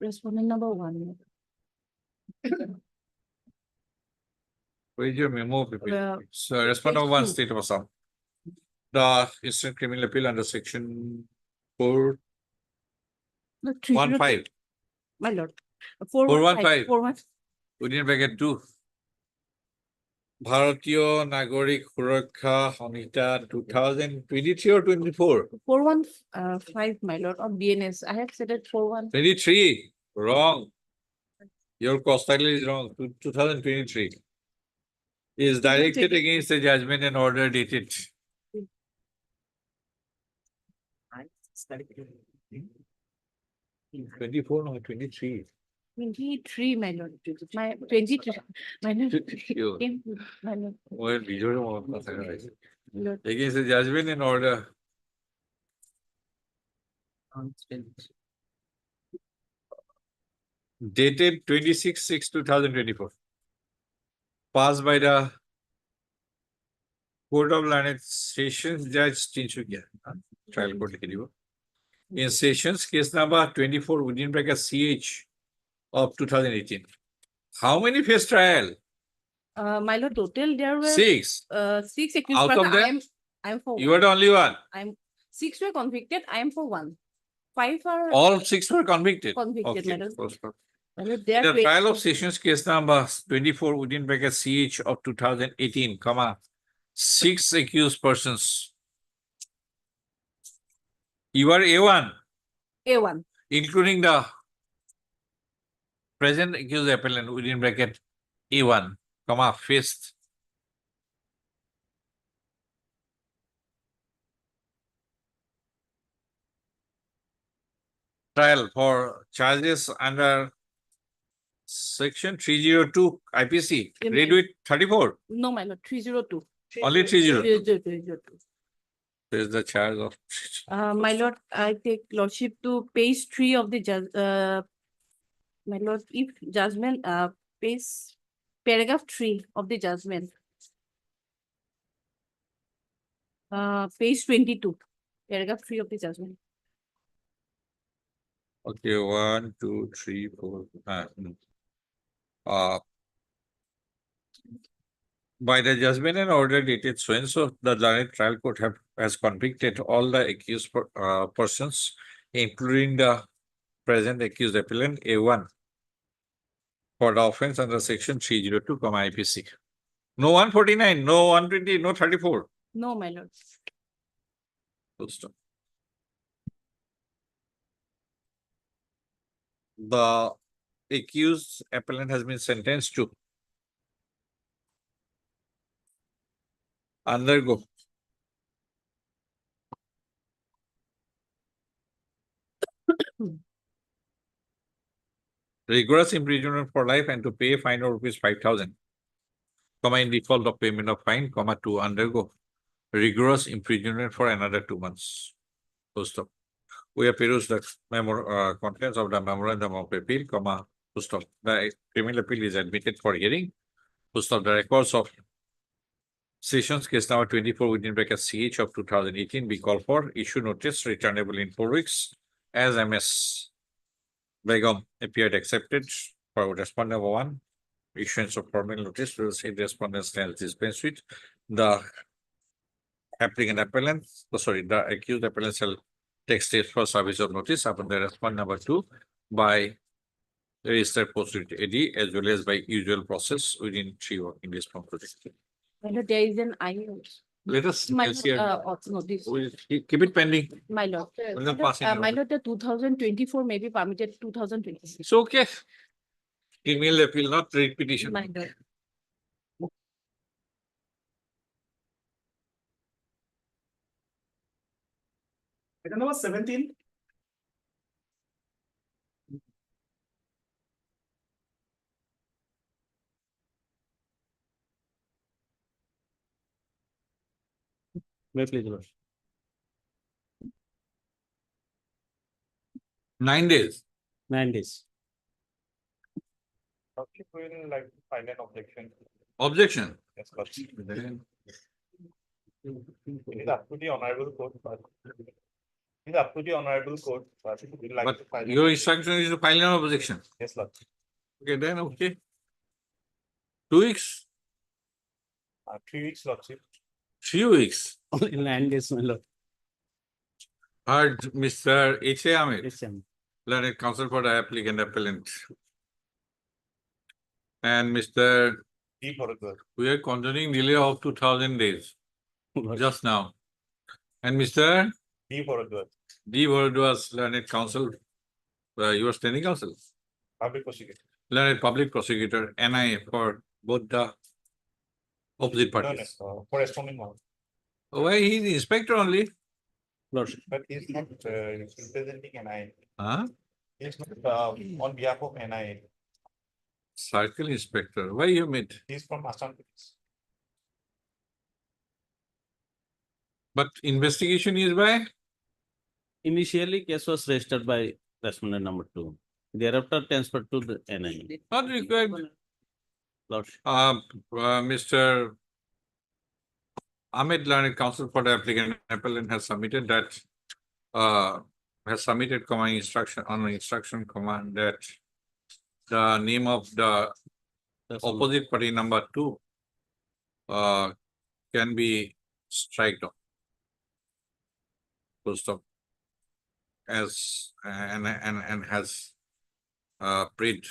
Respondent number 1. where is your memo? Well, So respondent page one 2. state of Assam. The instant criminal appeal under section 415 My lord. 415. 415. within bracket 2. Bharatiya Nagorik Surakha Samhita 2023 or 24? 415, my lord, on BNS. I have said it 41. 23. Wrong. Your cost title is wrong. 2023 is directed against the judgment and order dated. Hmm. 24 no 23. 23, my lord. My 23, my lord. Sure. My lord. Well, visual Lord. against the judgment and order. Dated 26/6/2024. Passed by the Court of Learned Sessions Judge Tinsukia. Trial court in Sessions case number 24 within bracket CH of 2018. How many face trial? My lord, total there were 6. 6 accused. Out of but them, I'm for you are the only one. 6 were convicted. I am for 1. 5 are All 6 were convicted. convicted, Okay. my lord. First part. My lord, they are The 20 trial of Sessions case number 24 within bracket CH of 2018, comma, 6 accused persons. You are A1, A1. including the present accused appellant within bracket A1, comma, faced trial for charges under section 302 IPC. Yeah, Read with 34. No, my lord, 302. Only 302. 302. There is the charge of. My lord, I take lordship to page 3 of the my lord, if judgment, page, paragraph 3 of the judgment. Page 22, paragraph 3 of the judgment. Okay, 1, 2, 3, 4. By the judgment and order dated so and so, the learned trial court has convicted all the accused persons, including the present accused appellant A1, for the offense under section 302, IPC. No 149, no 120, no 34. No, my lord. Full stop. The accused appellant has been sentenced to undergo rigorous imprisonment for life and to pay a fine of rupees 5,000, in default of payment of fine, to undergo rigorous imprisonment for another 2 months. Full stop. We have perused the contents of the memorandum of appeal, full stop. The criminal appeal is admitted for hearing. Full stop. The records of sessions case number 24 within bracket CH of 2018 be called for, issue notice returnable in 4 weeks as MS Begum appeared accepted for respondent number 1. Issuance of formal notice to the said respondent stands dispensed with. The applicant appellant, the accused appellant shall take steps for service of notice upon the respondent number 2 by registered post AD as well as by usual process within 3 working days from today. My lord, there is an I. Let us My consider- lord, also notice. we'll keep it pending. My lord. We'll not pass any My order. lord, the 2024 may be permitted 2026. It's okay. Criminal appeal, not writ petition. My lord. Item number 17. May I please, Your Lordship? 9 days. 9 days. Lordship will like to file an objection. Objection. Yes, Lordship. Then It is up to the honorable court, but it is up to the honorable court, but we would like But to file. your instruction is to file an objection. Yes, Lordship. Okay, then okay. 2 weeks, 3 weeks, Lordship. 3 weeks. Only 9 days, my lord. Heard Mr. H.A. Ahmed, Yes, sir. learned counsel for the applicant appellant. And Mr. D for a girl. We are considering delay of 2000 days Lordship. just now. And Mr. D for a girl. D. Varadwas, learned counsel, you are standing counsel, Public prosecutor. learned public prosecutor, NIA for both the opposite No, parties. no, corresponding one, Why he is the inspector only? Lordship. but he's not representing NIA. Huh? He's not on behalf of NIA. Circle inspector. Why you meet? He's from Assam Police. But investigation is by? Initially, case was registered by respondent number 2. Thereafter transferred to the NIA. Not required. Lordship. Mr. Ahmed, learned counsel for the applicant appellant has submitted that instruction on instruction command that the name of the opposite party number 2 can be striked off. Full stop. As and has prayed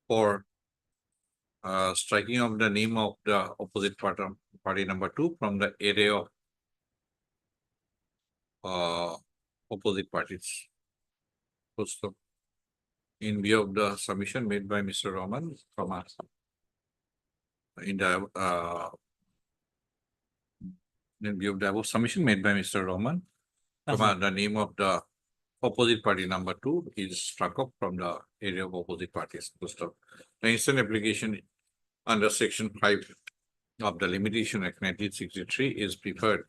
for striking of the name of the opposite party number 2 from the array of opposite parties. Full stop. In view of the submission made by Mr. Rahman, in view of the above submission made by Mr. Rahman, the name of the opposite party number 2 is struck up from the area of opposite parties. Full stop. The instant application under section 5 of the Limitation Act 1963 is preferred,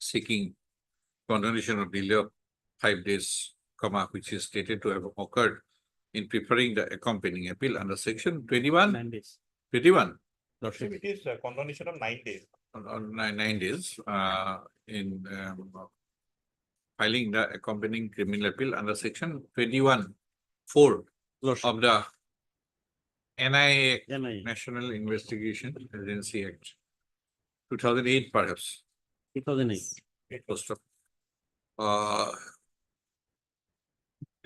seeking condonation of delay of 5 days, which is stated to have occurred in preparing the accompanying appeal under section 21. 9 days. 21. Lordship, it is a condonation of 9 days. On 9 days, in filing the accompanying criminal appeal under section 21(4) of the NIA, NIA. National Investigation Agency Act, 2008 perhaps. 2008. First of,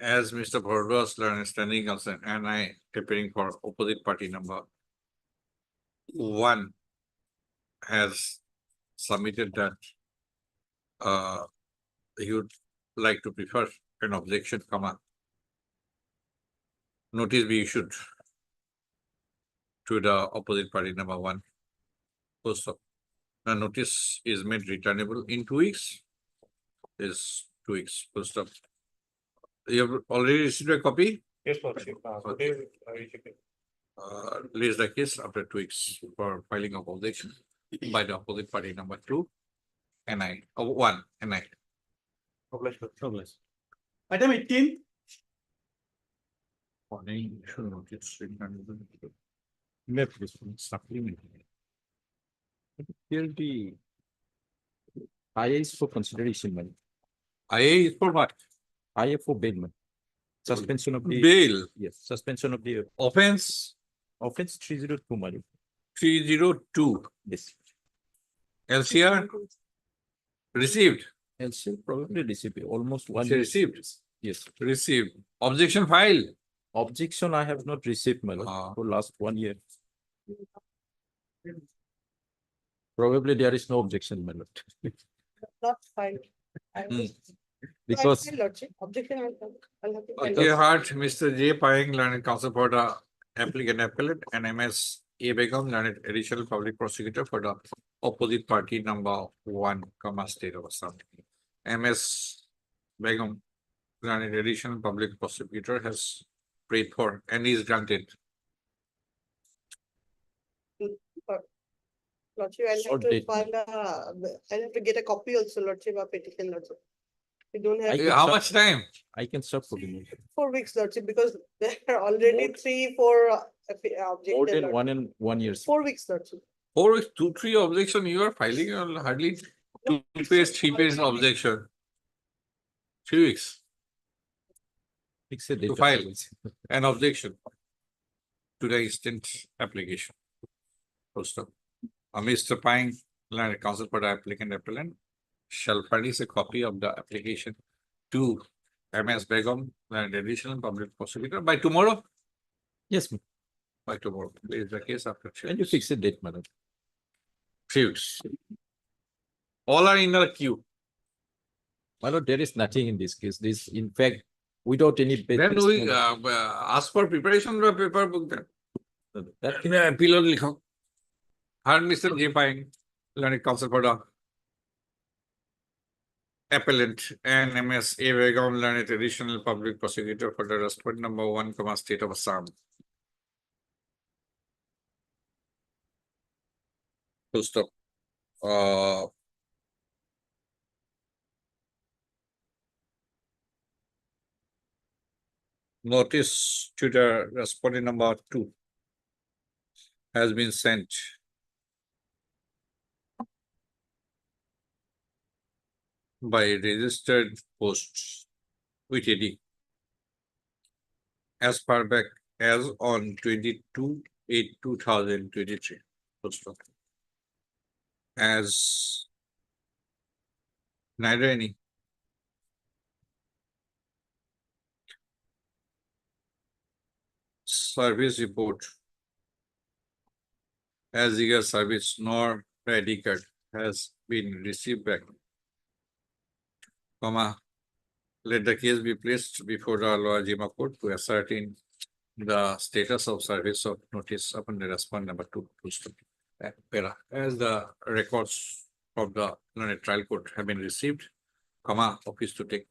as Mr. Bhardwaj learned standing consent and I preparing for opposite party number 1 has submitted that he would like to prefer an objection, notice be issued to the opposite party number 1. Post up. The notice is made returnable in 2 weeks. Is 2 weeks. Post up. You have already received a copy? Yes, Lordship. Today, I received it. Raise the case after 2 weeks for filing of objection by the opposite party number 2, NI, 1, NI. Obliged. Item 18. Warning, issue notice returnable. Left this one, supplement. Here the IA is for consideration, man. IA is for what? IA for bail, man. Suspension of the. Bail. Yes, suspension of the Offense offense 302, man. 302. Yes. LCR received. LCL probably received almost 1 She year. received. Yes. Received. Objection file. Objection I have not received, my lord, for last 1 year. Probably there is no objection, my lord. Not filed. I will- Because I will, Lordship, objection, I'll have to. file. Okay, heard Mr. J. Payeng, learned counsel for the applicant appellate, and MS A. Begum, learned additional public prosecutor for the opposite party number 1, state of Assam. MS Begum, learned additional public prosecutor, has prayed for and is granted. Lordship, I'll have Short to date. file I'll have to get a copy also, Lordship, of petition, Lordship. We don't have. How much time? I can serve for the 4 weeks, Lordship, because there are already 3, 4 objections. more than 1 and 1 year. 4 weeks, Lordship. 4 weeks, 2, 3 objection, you are filing hardly 2 page, 3 page objection. 3 weeks Fix a date to of file service. an objection to the instant application. First up, Mr. Payeng, learned counsel for the applicant appellant, shall furnish a copy of the application to MS Begum, learned additional public prosecutor by tomorrow. Yes, ma'am. By tomorrow. There is the case after 3 Can you weeks. fix a date, madam? 3 weeks. All are in the queue. My lord, there is nothing in this case. This, in fact, without any. Then basis, we my lord. ask for preparation of paper book then. That Yeah, appeal or likho. Heard Mr. J. Payeng, learned counsel for the appellant, and MS A. Begum, learned additional public prosecutor for the respondent number 1, state of Assam. Full stop. Notice to the respondent number 2 has been sent by registered post with AD as far back as on 22/8/2023. Full stop. As neither any service report as eager service nor the ID card has been received back, let the case be placed before the Lower Jima Court to ascertain the status of service of notice upon the respondent number 2. Full stop. As the records of the learned trial court have been received, office to take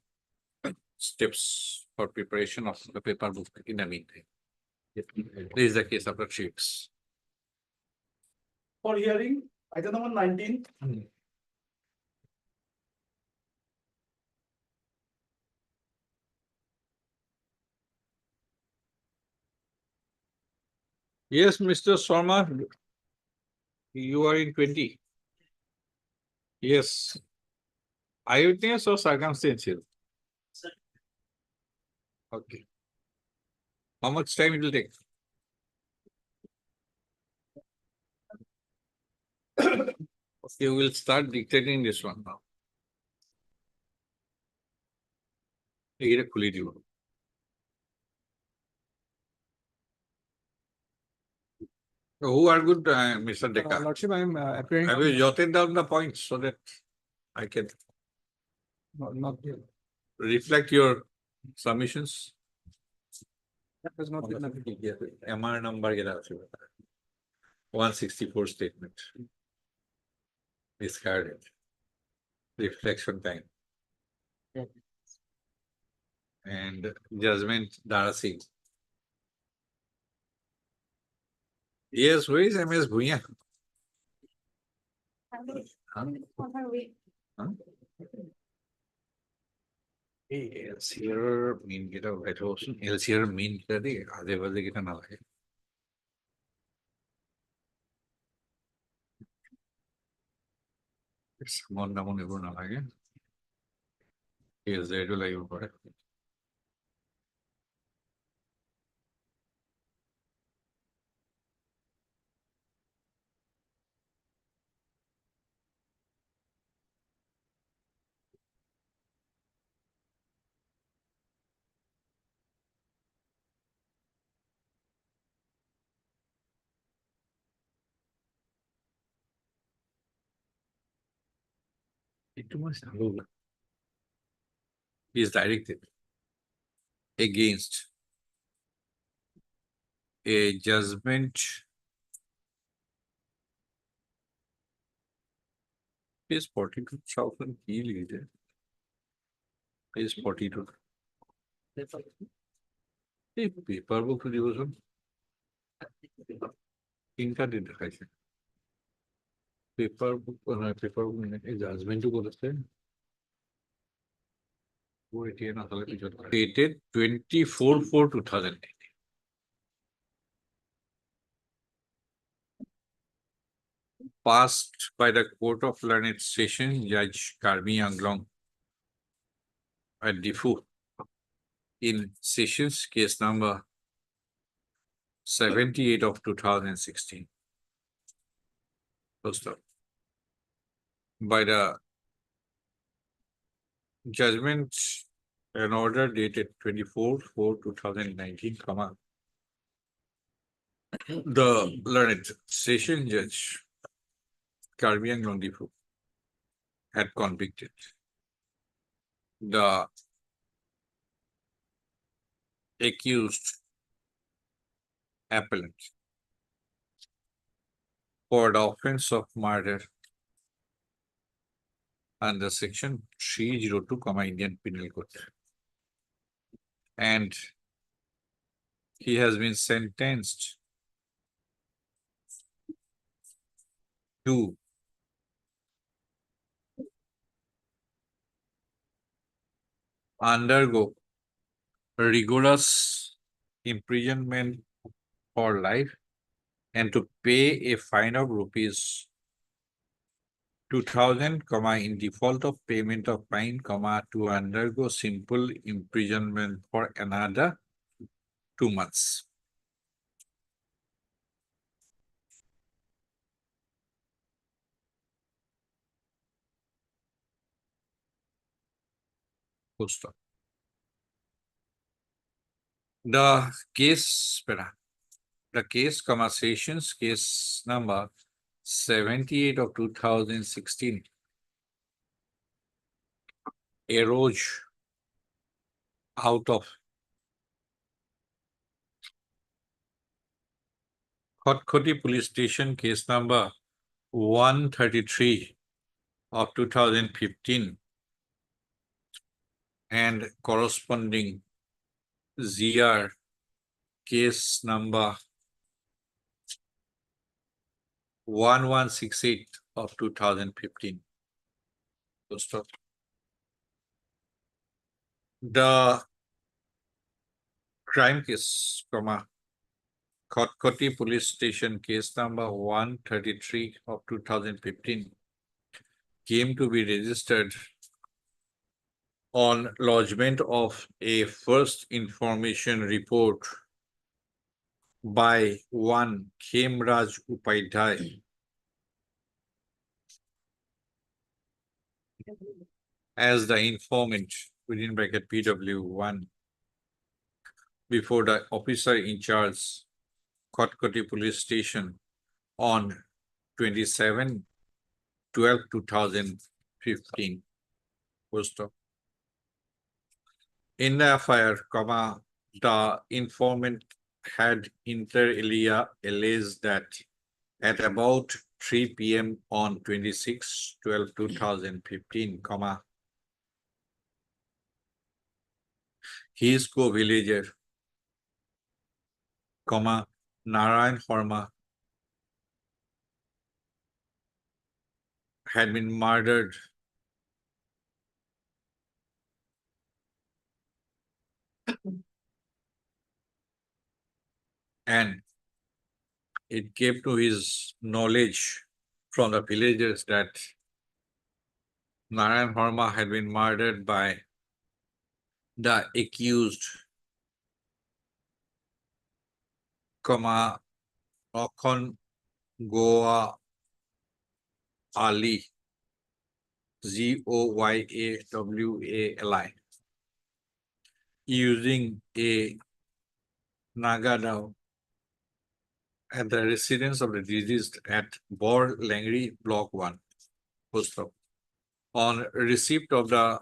steps for preparation of the paper book in the meantime. This is the case after 3 weeks. For hearing, item number 19. Yes, Mr. Sharma, you are in 20. Yes. Eyewitness or circumstantial? Okay. How much time it will take? Okay, we will start dictating this one now. এটা খুলে দিব। Who are good, Mr. Deka? Lordship, I am appearing. Have you jotted down the points so that I can Not here. reflect your submissions? That was not enough. MR number get out. 164 statement. Discarded. Reflection time. And judgment Darasi. Yes, where is MS Bhuya? LCR mean get a white horse. LCR mean get a other was get another. It's one down even again. Yes, they do like you for it. It must is directed against a judgment is 42,000 key leader is 42. A paper book division inka did the paper book judgment to go the same. Dated 24/4/2019. Passed by the Court of Learned Session, Judge Karmi Anglong at Difu in Sessions case number 78 of 2016. First up. By the judgment and order dated 24/4/2019, the learned session judge Karmi Anglong Difu had convicted the accused appellant for the offense of murder under section 302, Indian Penal Code. And he has been sentenced to undergo rigorous imprisonment for life and to pay a fine of rupees 2,000, in default of payment of fine, to undergo simple imprisonment for another 2 months. Full stop. The case, conversations, case number 78 of 2016 arose out of Khotkhoti Police Station case number 133 of 2015, and corresponding ZR case number 1168 of 2015. Full stop. The crime case, Kotkoti Police Station case number 133 of 2015 came to be registered on lodgement of a first information report by one Khemraj Upadhyay as the informant within bracket PW1 before the officer in charge Kotkoti Police Station on 27/12/2015. Full stop. In the affair, the informant had inter alia alleged that at about 3 p.m. on 26/12/2015, his co-villager, Narayan Sharma, had been murdered and it came to his knowledge from the villagers that Narayan Sharma had been murdered by the accused, Okon Goa Ali, Goyawali, using a Nagadao at the residence of the deceased at Bor Langri Block 1. Full stop. On receipt of the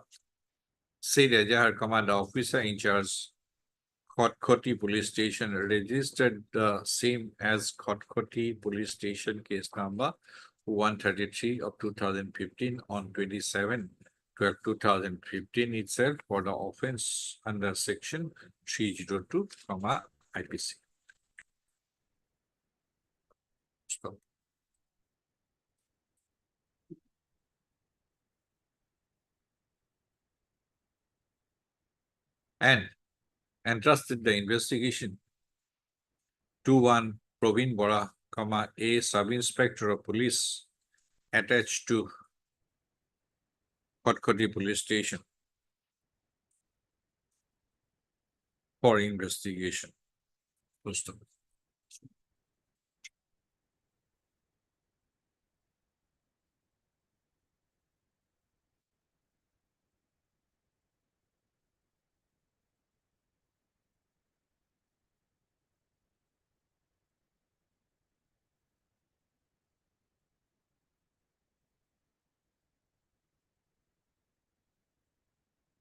said Ejahar, the officer in charge Kotkoti Police Station registered the same as Kotkoti Police Station case number 133 of 2015 on 27/12/2015 itself for the offense under section 302, IPC. Stop. And entrusted the investigation to one Proveen Bora, a sub-inspector of police attached to Kotkoti Police Station for investigation. Full stop.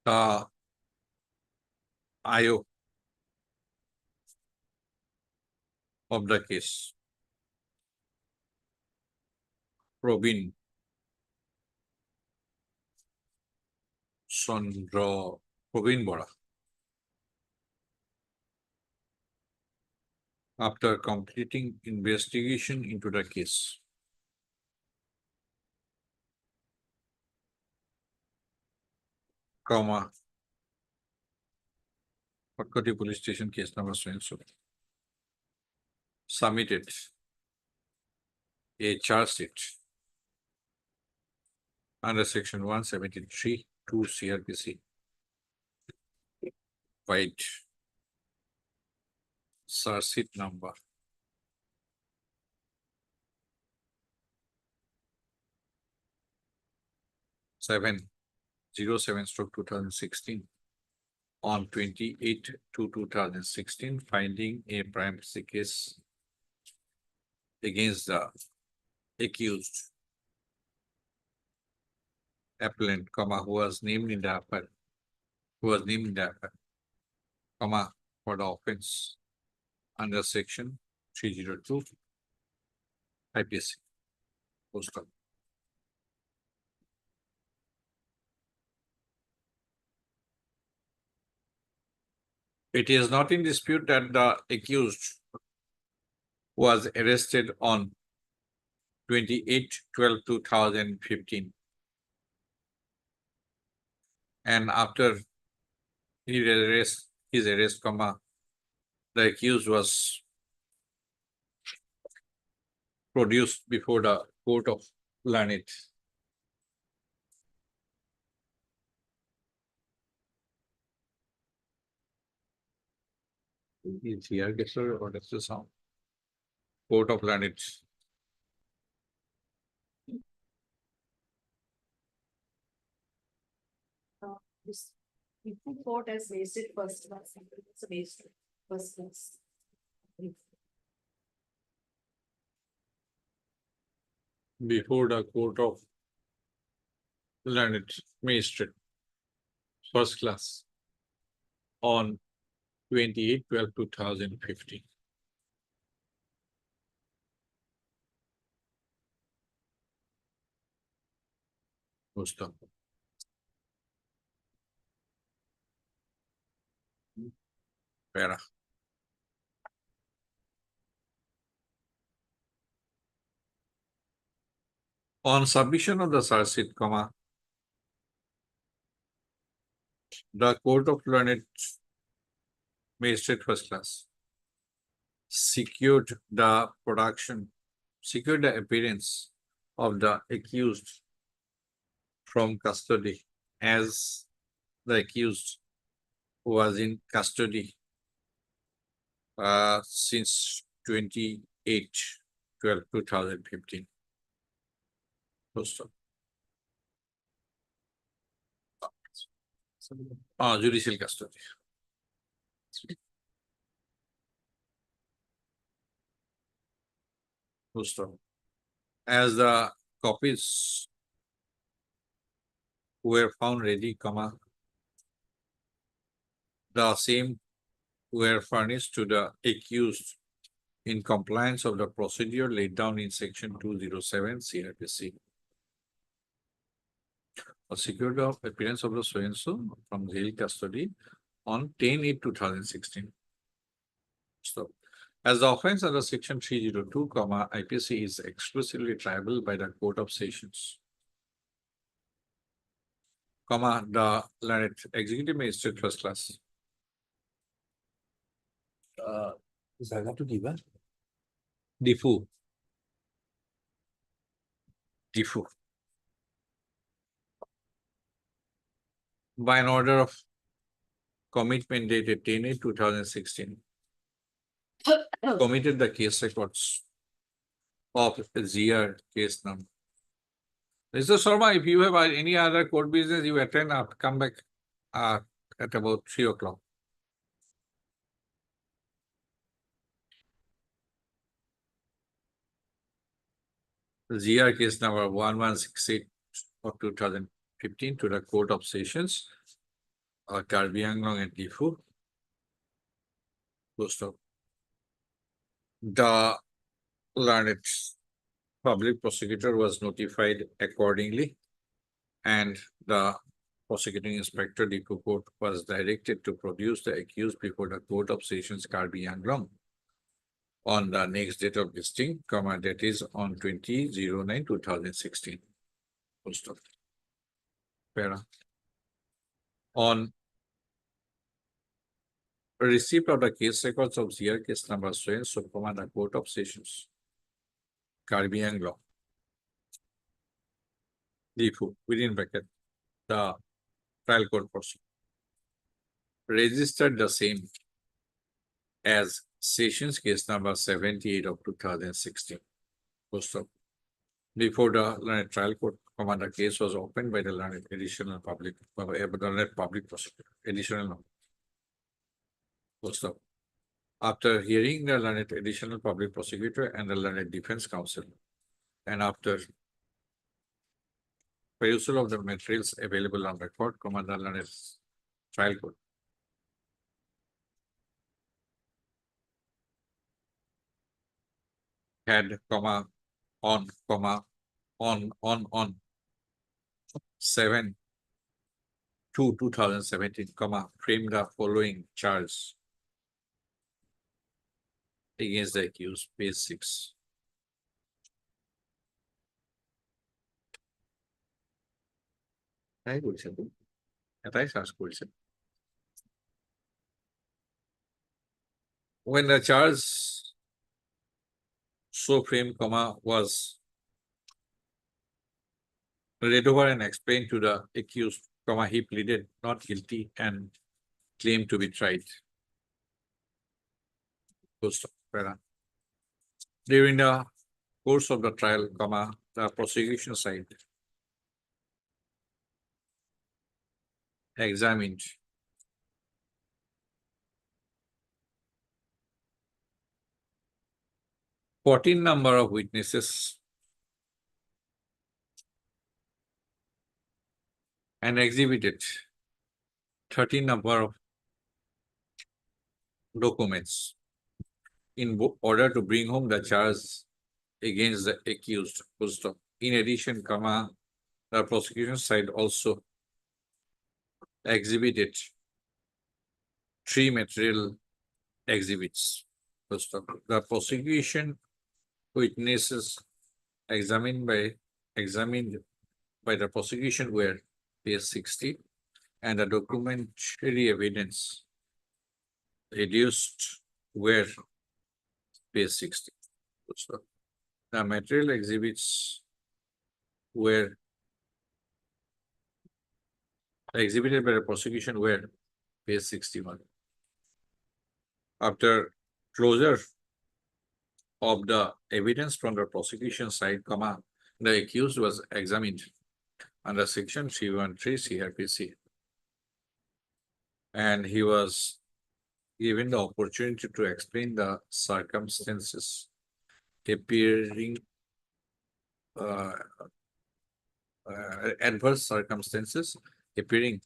The IO of the case, Proveen Bora, after completing investigation into the case, Kotkoti Police Station case number so submitted a charge sheet under section 173 2 CRPC white charge sheet number 707/2016 on 28/2/2016, finding a prime facie case against the accused appellant, who was named in the affair, for the offense under section 302 IPC. Full stop. It is not in dispute that the accused was arrested on 28/12/2015. And after his arrest, the accused was produced before the court of learned. Is here, sir, or that's the sound? Court of learned. This court has raised it first class. It's raised first class. Before the court of learned magistrate, first class, on 28/12/2015. Gustav. Para. On submission of the charge sheet, the court of learned magistrate first class secured the appearance of the accused from custody, as the accused was in custody since 28/12/2015. Judicial custody. As the copies were found ready, the same were furnished to the accused in compliance of the procedure laid down in section 207 CRPC. Secured the appearance of the so-and-so from jail custody on 10/8/2016. So, as the offense under section 302, IPC is exclusively triable by the Court of Sessions, the learned executive magistrate first class. Difu. By an order of commitment dated 10/8/2016, committed the case records of ZR case number. Mr. Sharma, if you have any other court business, you attend, come back at about 3 o'clock. ZR case number 1168 of 2015 to the Court of Sessions, Karbi Anglong and Difu. The learned public prosecutor was notified accordingly, and the prosecuting inspector Difu Court was directed to produce the accused before the Court of Sessions Karbi Anglong on the next date of listing, that is on 20/09/2016. On receipt of the case records of ZR case number so-and-so, the Court of Sessions, Karbi Anglong, Difu, within bracket, the trial court person, registered the same as Sessions case number 78 of 2016. Before the learned trial court, the case was opened by the learned additional public prosecutor, additional. After hearing the learned additional public prosecutor and the learned defense counsel, and after perusal of the materials available on record, the learned trial court had on 7/2/2017, framed the following charge against the accused, page 6. এটাই বলছেন তো? এটাই search করেছেন। When the charge so frame, was read over and explained to the accused, he pleaded not guilty and claimed to be tried. During the course of the trial, the prosecution side examined number of witnesses and exhibited 13 number of documents in order to bring home the charge against the accused. In addition, the prosecution side also exhibited 3 material exhibits. The prosecution witnesses examined by the prosecution were page 60, and the documentary evidence reduced were page 60. The material exhibits were exhibited by the prosecution were page 61. After closure of the evidence from the prosecution side, the accused was examined under section 313 CRPC, and he was given the opportunity to explain the circumstances appearing adverse circumstances appearing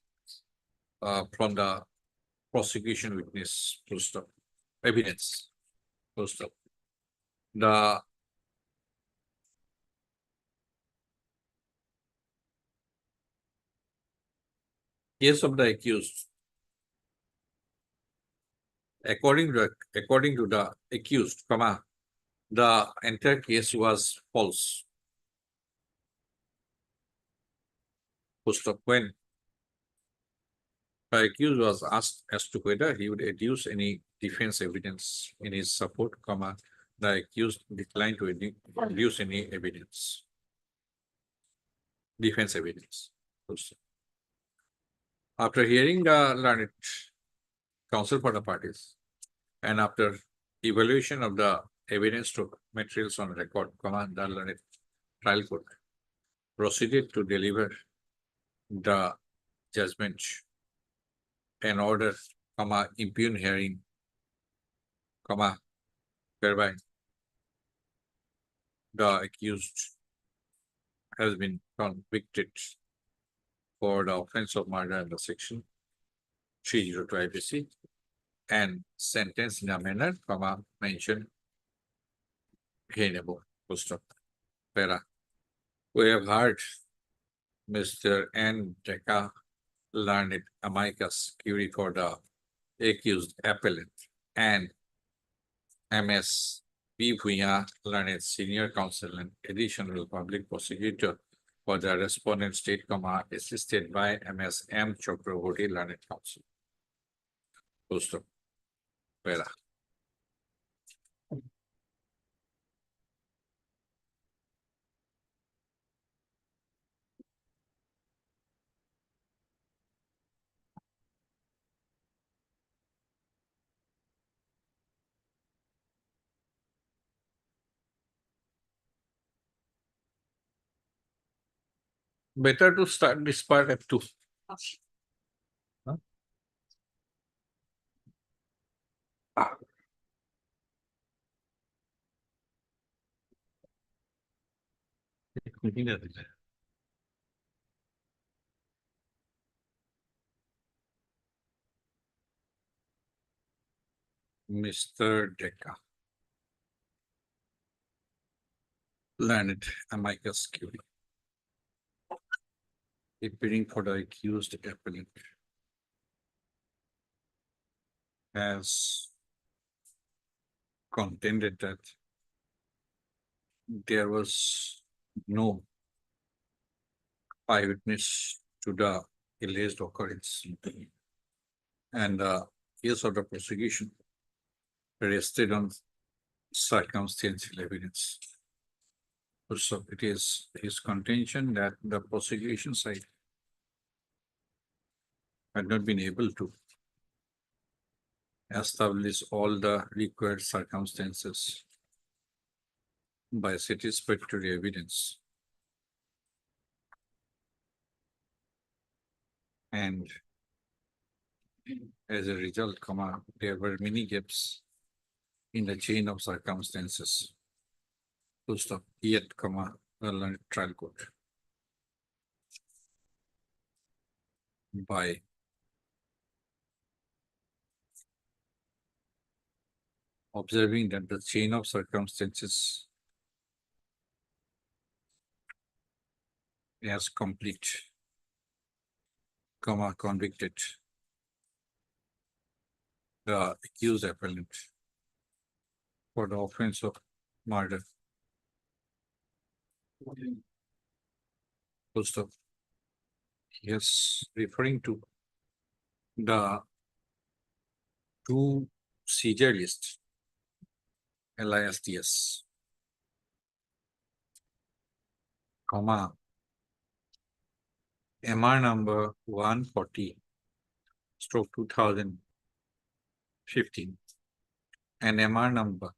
from the prosecution witness evidence. The case of the accused, according to the accused, the entire case was false. When the accused was asked as to whether he would adduce any defense evidence in his support, the accused declined to adduce any defense evidence. After hearing the learned counsel for the parties, and after evaluation of the evidence to materials on record, the learned trial court proceeded to deliver the judgment and order, impugn hearing, whereby the accused has been convicted for the offense of murder under section 302 IPC and sentenced in a manner, mentioned hereinabove. We have heard Mr. N. Deca, learned amicus curiae for the accused appellant, and MS B. Bhuya, learned senior counsel and additional public prosecutor for the respondent state, assisted by MS M. Chakraborty, learned counsel. Better to start this part F2. Huh? Mr. Deca, learned amicus curiae, appearing for the accused appellant, has contended that there was no eyewitness to the alleged occurrence. And the case of the prosecution rested on circumstantial evidence. So it is his contention that the prosecution side had not been able to establish all the required circumstances by satisfactory evidence. And as a result, there were many gaps in the chain of circumstances. Full stop. Yet, the learned trial court by observing that the chain of circumstances is complete, convicted the accused appellant for the offense of murder. Full stop. Yes, referring to the two seizure lists, LISTS, MR number 140/2015 and MR number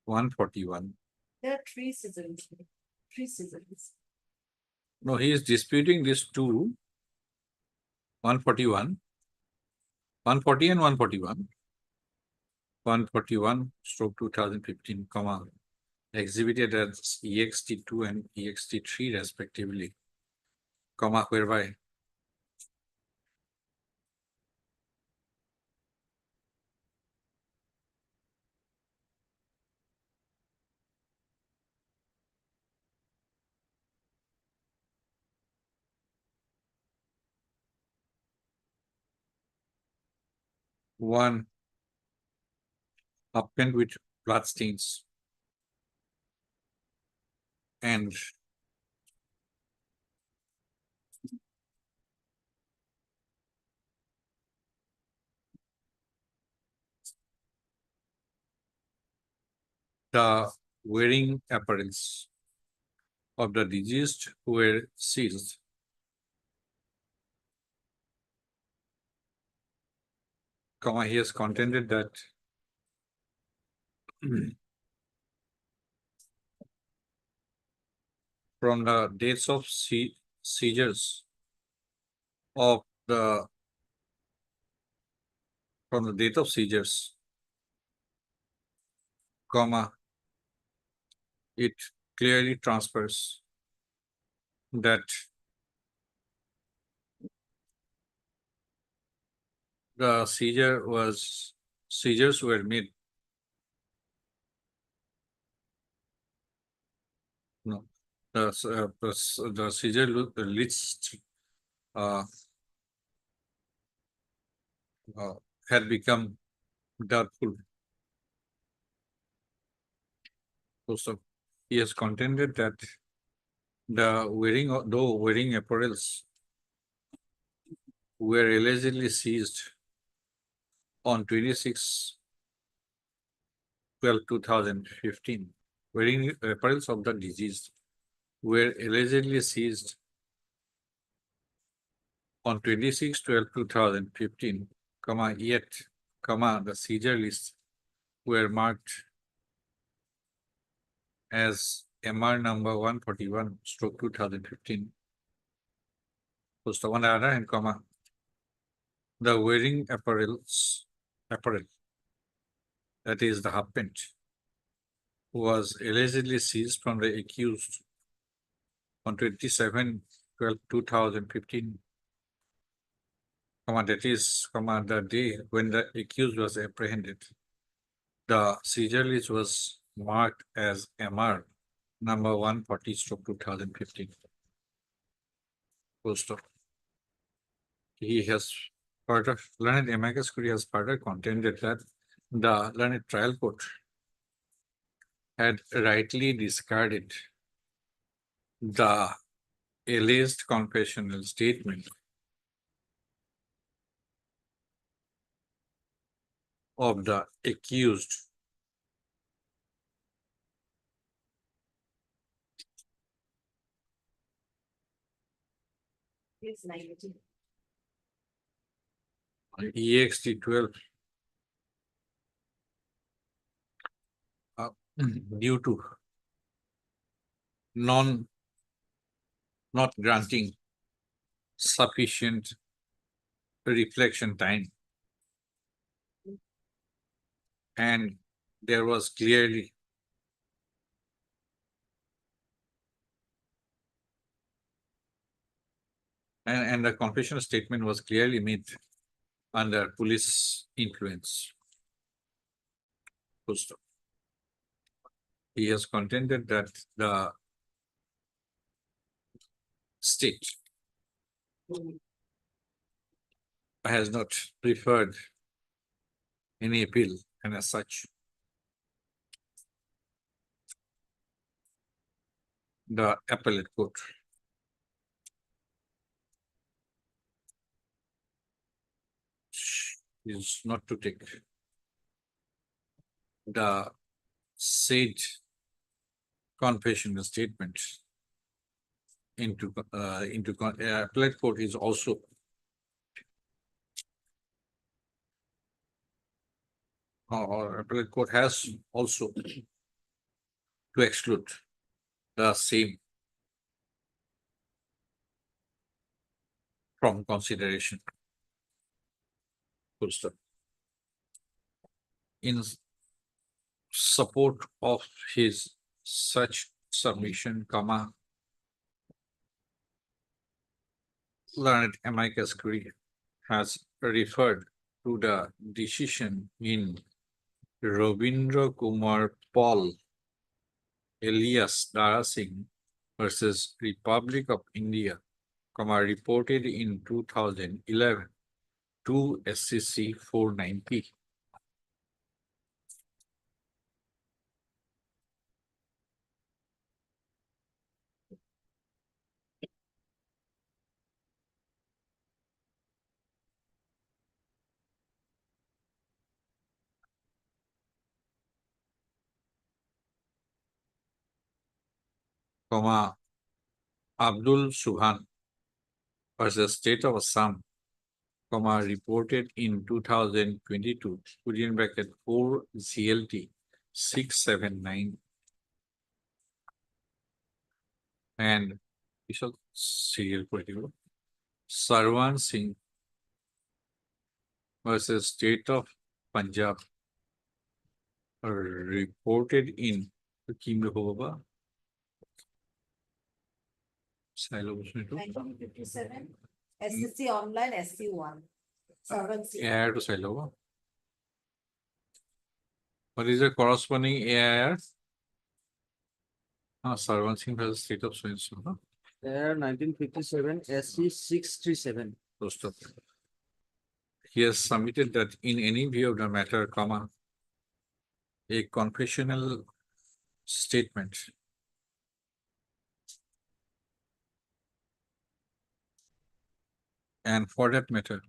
141. There are three seasons. Three seasons. No, he is disputing these two, 141, 140 and 141. 141/2015, exhibited as EXT2 and EXT3 respectively, whereby one append with blood stains and the wearing apparels of the deceased were seized. He has contended that from the dates of seizures of the from the date of seizures, it clearly transfers that the seizures were made. No, the seizure list had become doubtful. So he has contended that the wearing apparels were allegedly seized on 26/12/2015. Wearing apparels of the deceased were allegedly seized on 26/12/2015, yet, the seizure lists were marked as MR number 141/2015. So on the other hand, the wearing apparel, that is the half pant, was allegedly seized from the accused on 27/12/2015. That is, the day when the accused was apprehended. The seizure list was marked as MR number 140/2015. Full stop. He has further, learned amicus curiae has further contended that the learned trial court had rightly discarded the alleged confessional statement of the accused EXT 12 due to not granting sufficient reflection time. And there was clearly and the confession statement was clearly made under police influence. Full stop. He has contended that the state has not preferred any appeal, and as such, the appellate court is not to take the said confessional statement into appellate court is also or appellate court has also to exclude the same from consideration. Full stop. In support of his such submission, learned amicus curiae has referred to the decision in Ravindra Kumar Paul alias Dara Singh versus Republic of India, reported in 2011 to SCC 490. Abdul Suhan versus State of Assam, reported in 2022, within bracket 4 ZLT 679. And serial critical Sarwan Singh versus State of Punjab, reported in Kimbaba. 1957, SCC online, SC1. Sarwan Singh. AIR to Sailova. What is the corresponding AIR? Sarwan Singh versus State of Swinson. There 1957 SC 637. Stop. He has submitted that in any view of the matter, a confessional statement and for that matter,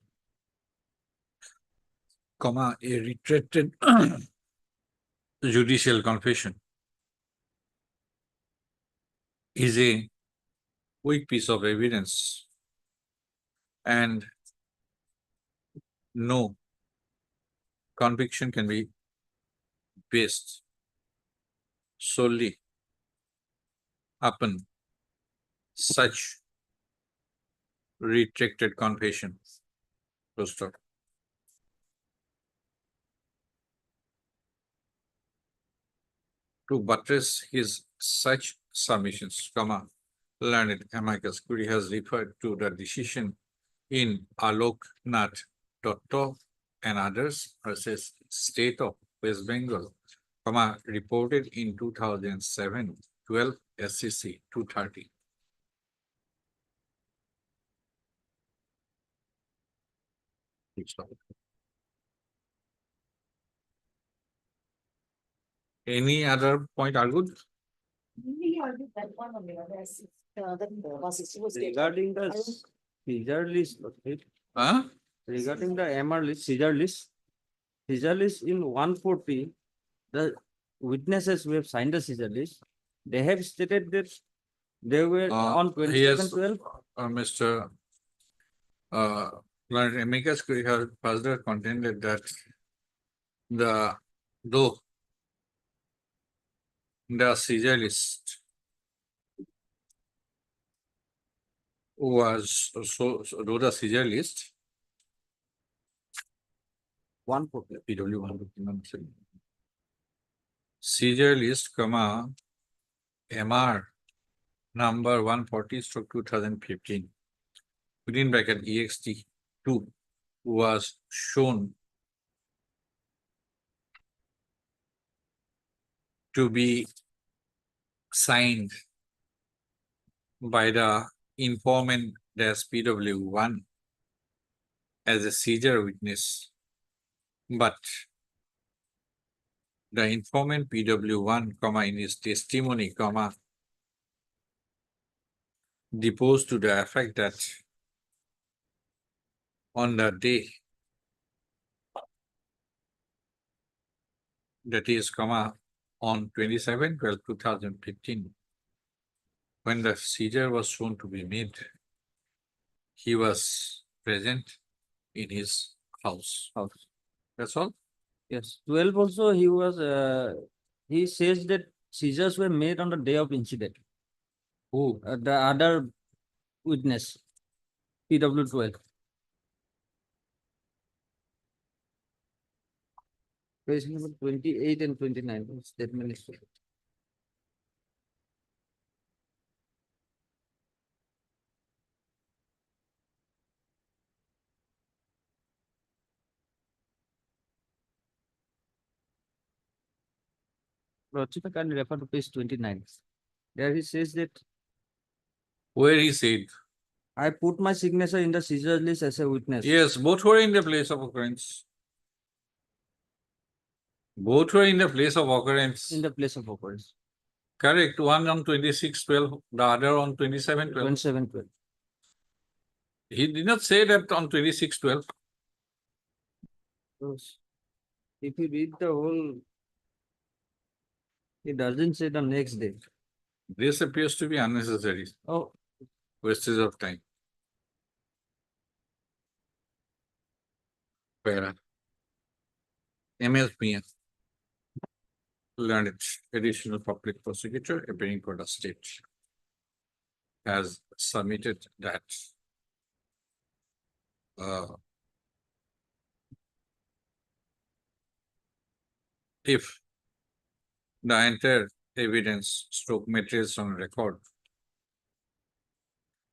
a retracted judicial confession is a weak piece of evidence and no conviction can be based solely upon such retracted confession. Stop. To buttress his such submissions, learned amicus curiae has referred to the decision in Alok Nath Dutta and others versus State of West Bengal, reported in 2007, 12 SCC 230. Stop. Any other point argued? Regarding the Caesar list, okay, Huh? regarding the MR list, Caesar list in 140, the witnesses who have signed the Caesar list, they have stated that they were on Yes, 27/12. Mr. Learned amicus curiae has further contended that though the Caesar list was though the Caesar list 140. PW 150 Caesar list, comma, MR number 140/2015 within bracket EXT2 was shown to be signed by the informant dash PW1 as a seizure witness, but the informant PW1, comma, in his testimony, comma, deposed to the effect that on the day, that is, comma, on 27/12/2015, when the seizure was shown to be made, he was present in his house. That's all? Yes, 12 also he was, he says that seizures were made on the day of incident. Who? The other witness, PW12. Page number 28 and 29, statement is. Lordship, can refer to page 29. There he says that. Where he said? I put my signature in the seizure list as a witness. Yes, both were in the place of occurrence. Both were in the place of occurrence. In the place of occurrence. Correct. One on 26/12, the other on 27/12. 27/12. He did not say that on 26/12. If you read the whole, it doesn't say the next day. This appears to be unnecessary. Oh. Wastage of time. Para. MSP, learned additional public prosecutor appearing for the state, has submitted that if the entire evidence stroke materials on record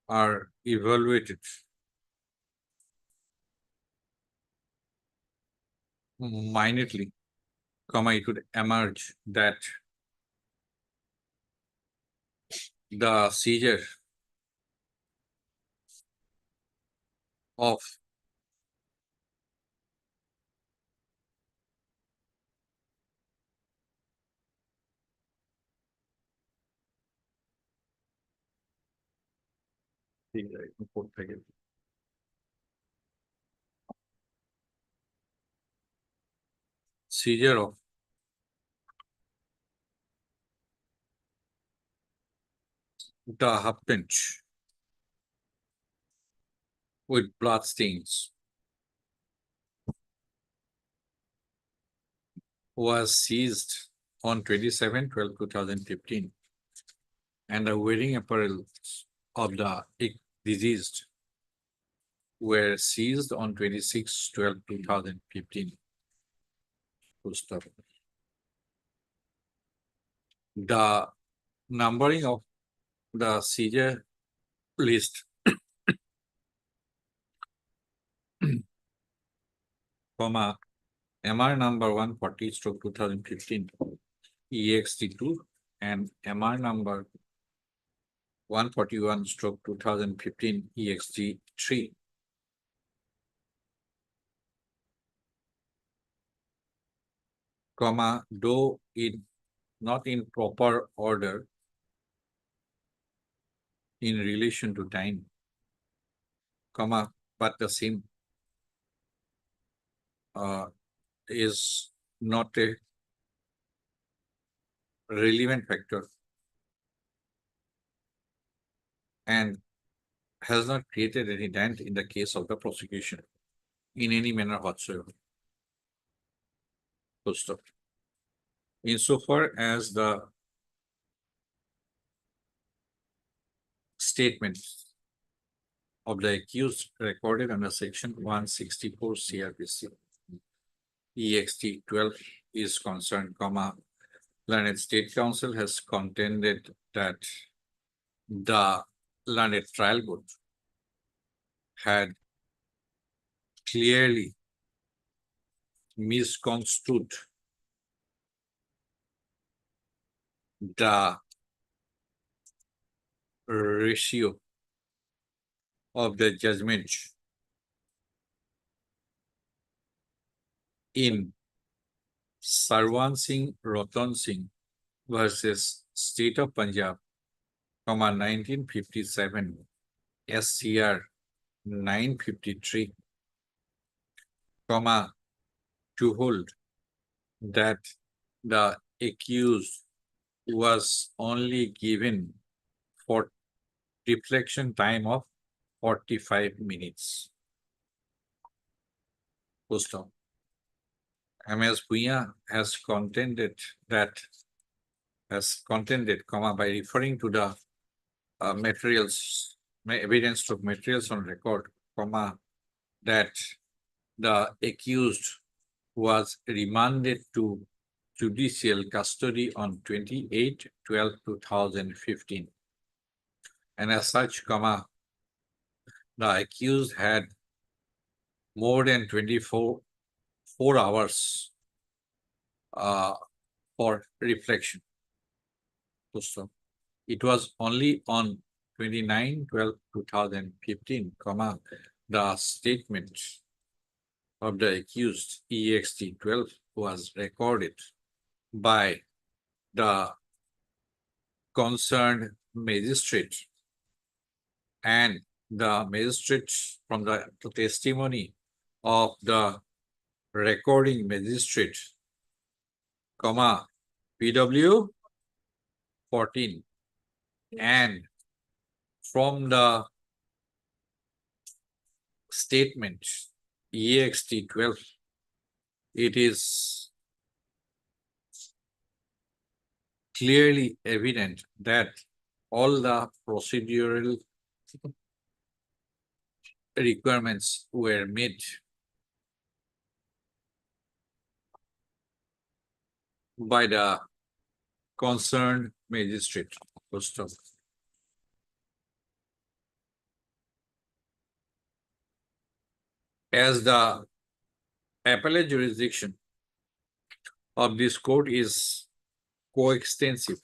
are evaluated minutely, comma, it would emerge that the seizure of seizure of the half pinch with blood stains was seized on 27/12/2015, and the wearing apparel of the deceased were seized on 26/12/2015. Full stop. The numbering of the seizure list comma MR number 140/2015 EXT2 and MR number 141/2015 EXT3 comma though in not in proper order in relation to time, comma, but the same is not a relevant factor and has not created any dent in the case of the prosecution in any manner whatsoever. Full stop. Insofar as the statement of the accused recorded under section 164 CRPC EXT 12 is concerned, comma, learned State Council has contended that the learned trial court had clearly misconstrued the ratio of the judgment in Sarwan Singh Ratan Singh versus State of Punjab, 1957, SCR 953, to hold that the accused was only given for reflection time of 45 minutes. Full stop. MS Bhuiyan has contended, by referring to the evidence of materials on record, that the accused was remanded to judicial custody on 28/12/2015. And as such, the accused had more than 24 hours for reflection. So it was only on 29/12/2015, the statement of the accused EXT 12 was recorded by the concerned magistrate, and the magistrate, from the testimony of the recording magistrate, PW 14, and from the statement EXT 12, it is clearly evident that all the procedural requirements were met by the concerned magistrate. First of all, as the appellate jurisdiction of this court is coextensive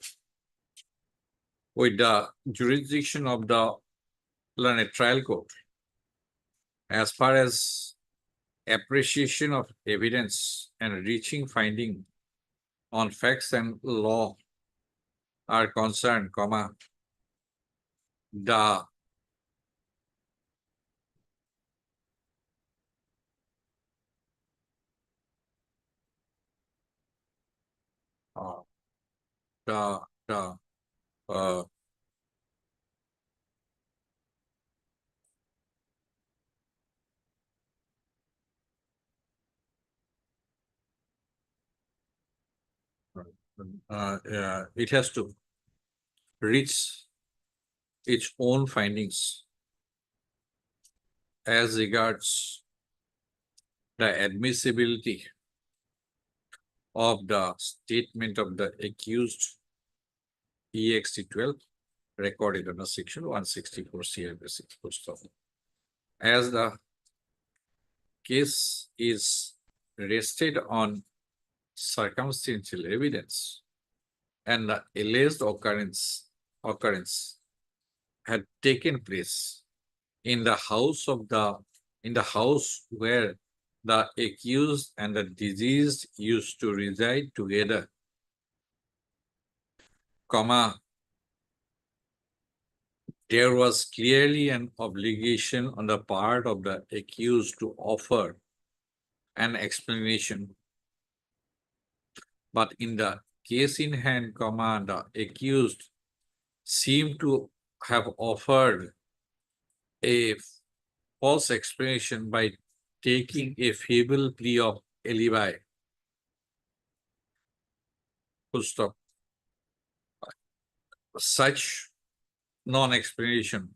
with the jurisdiction of the learned trial court, as far as appreciation of evidence and reaching finding on facts and law are concerned, the it has to reach its own findings as regards the admissibility of the statement of the accused EXT 12 recorded under section 164 CRPC. As the case is rested on circumstantial evidence and the alleged occurrence had taken place in the house where the accused and the deceased used to reside together comma, there was clearly an obligation on the part of the accused to offer an explanation. But in the case in hand, comma, the accused seemed to have offered a false explanation by taking a feeble plea of alibi. Full stop. Such non-explanation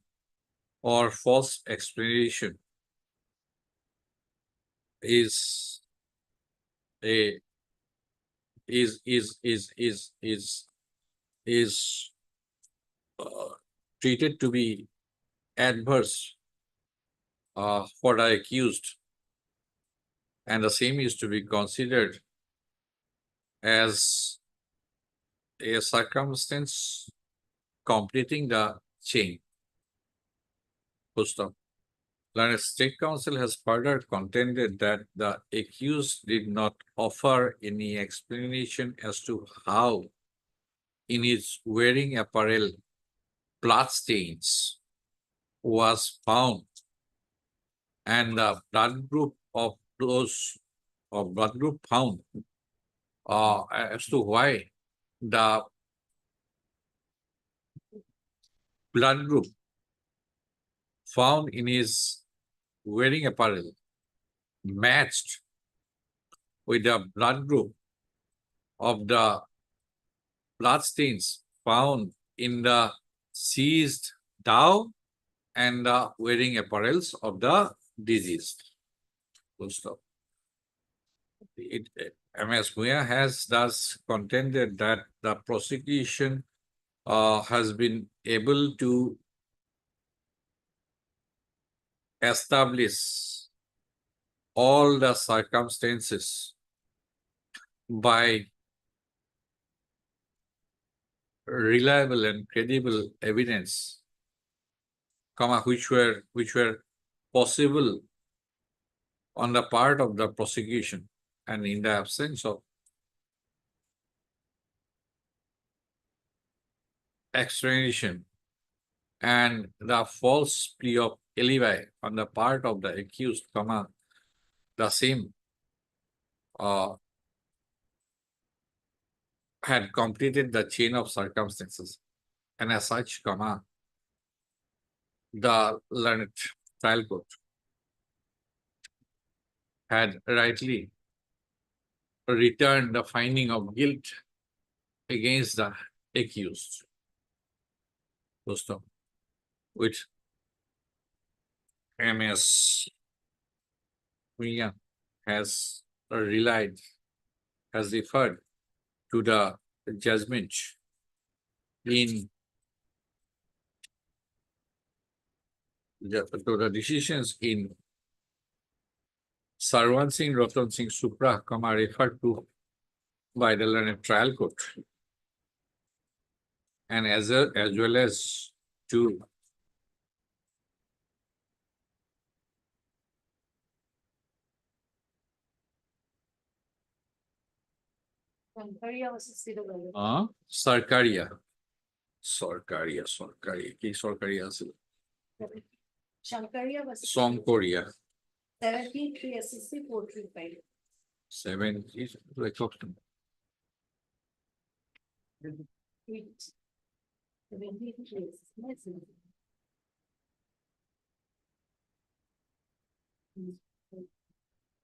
or false explanation is a treated to be adverse for the accused, and the same is to be considered as a circumstance completing the chain. Full stop. Learned State Council has further contended that the accused did not offer any explanation as to how, in his wearing apparel, blood stains was found, and the blood group of those blood group found as to why the blood group found in his wearing apparel matched with the blood group of the blood stains found in the seized dhow and the wearing apparels of the deceased. Full stop. MS Bhuiyan has thus contended that the prosecution has been able to establish all the circumstances by reliable and credible evidence, which were possible on the part of the prosecution, and in the absence of explanation and the false plea of alibi on the part of the accused, the same had completed the chain of circumstances, and as such, the learned trial court had rightly returned the finding of guilt against the accused. Which MS Bhuiyan has referred to the judgment to the decisions in Sarwan Singh, Ratan Singh Supra, referred to by the learned trial court, and as well as to Shankaria versus CW. Sarkaria. কি সরকারি আছে? Shankaria versus Songkoria. 17 SCC 435. 70, like often.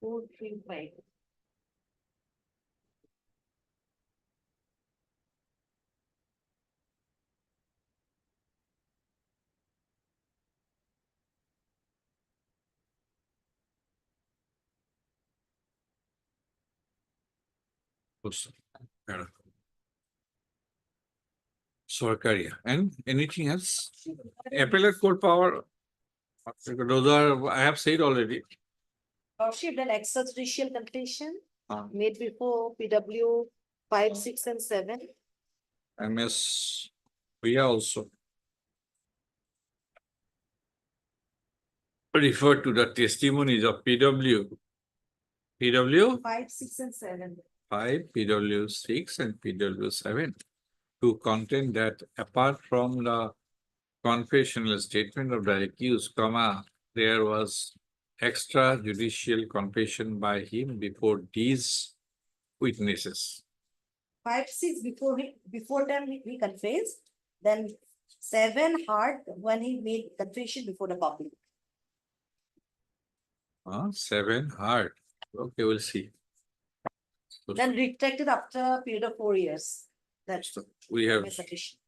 435. Sarkaria. And anything else? Appellate court power. Those are, I have said already. Lordship, an extrajudicial confession made before PW 5, 6, and 7. MS Bhuiyan also referred to the testimonies of PW 5, 6, and 7. 5, PW 6, and PW 7. to contend that apart from the confessional statement of the accused, comma, there was extrajudicial confession by him before these witnesses. 5, 6 before them he confessed, then 7 hard when he made confession before the public. 7 hard. Okay, we'll see. Then retracted after a period of 4 years. That's We have sufficient.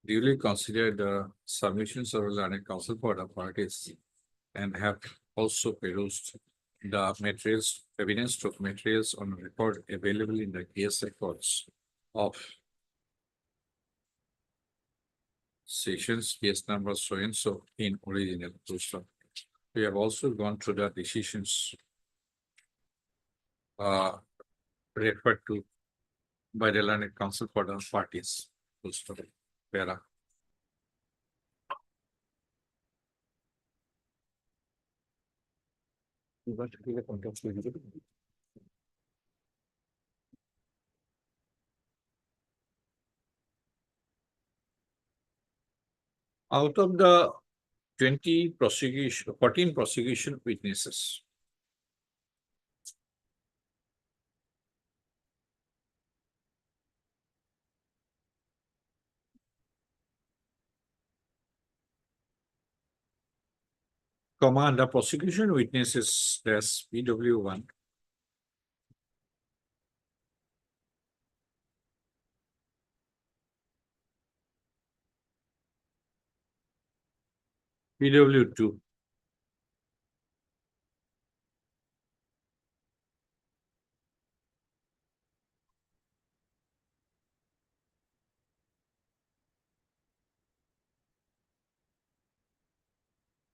duly considered the submissions of the learned counsel for the parties and have also perused the materials, evidence of materials on record available in the case records of sessions, case number so and so in original. We have also gone through the decisions referred to by the learned counsel for the parties. Para. Out of the 14 prosecution witnesses, the prosecution witnesses, that's PW1, PW2,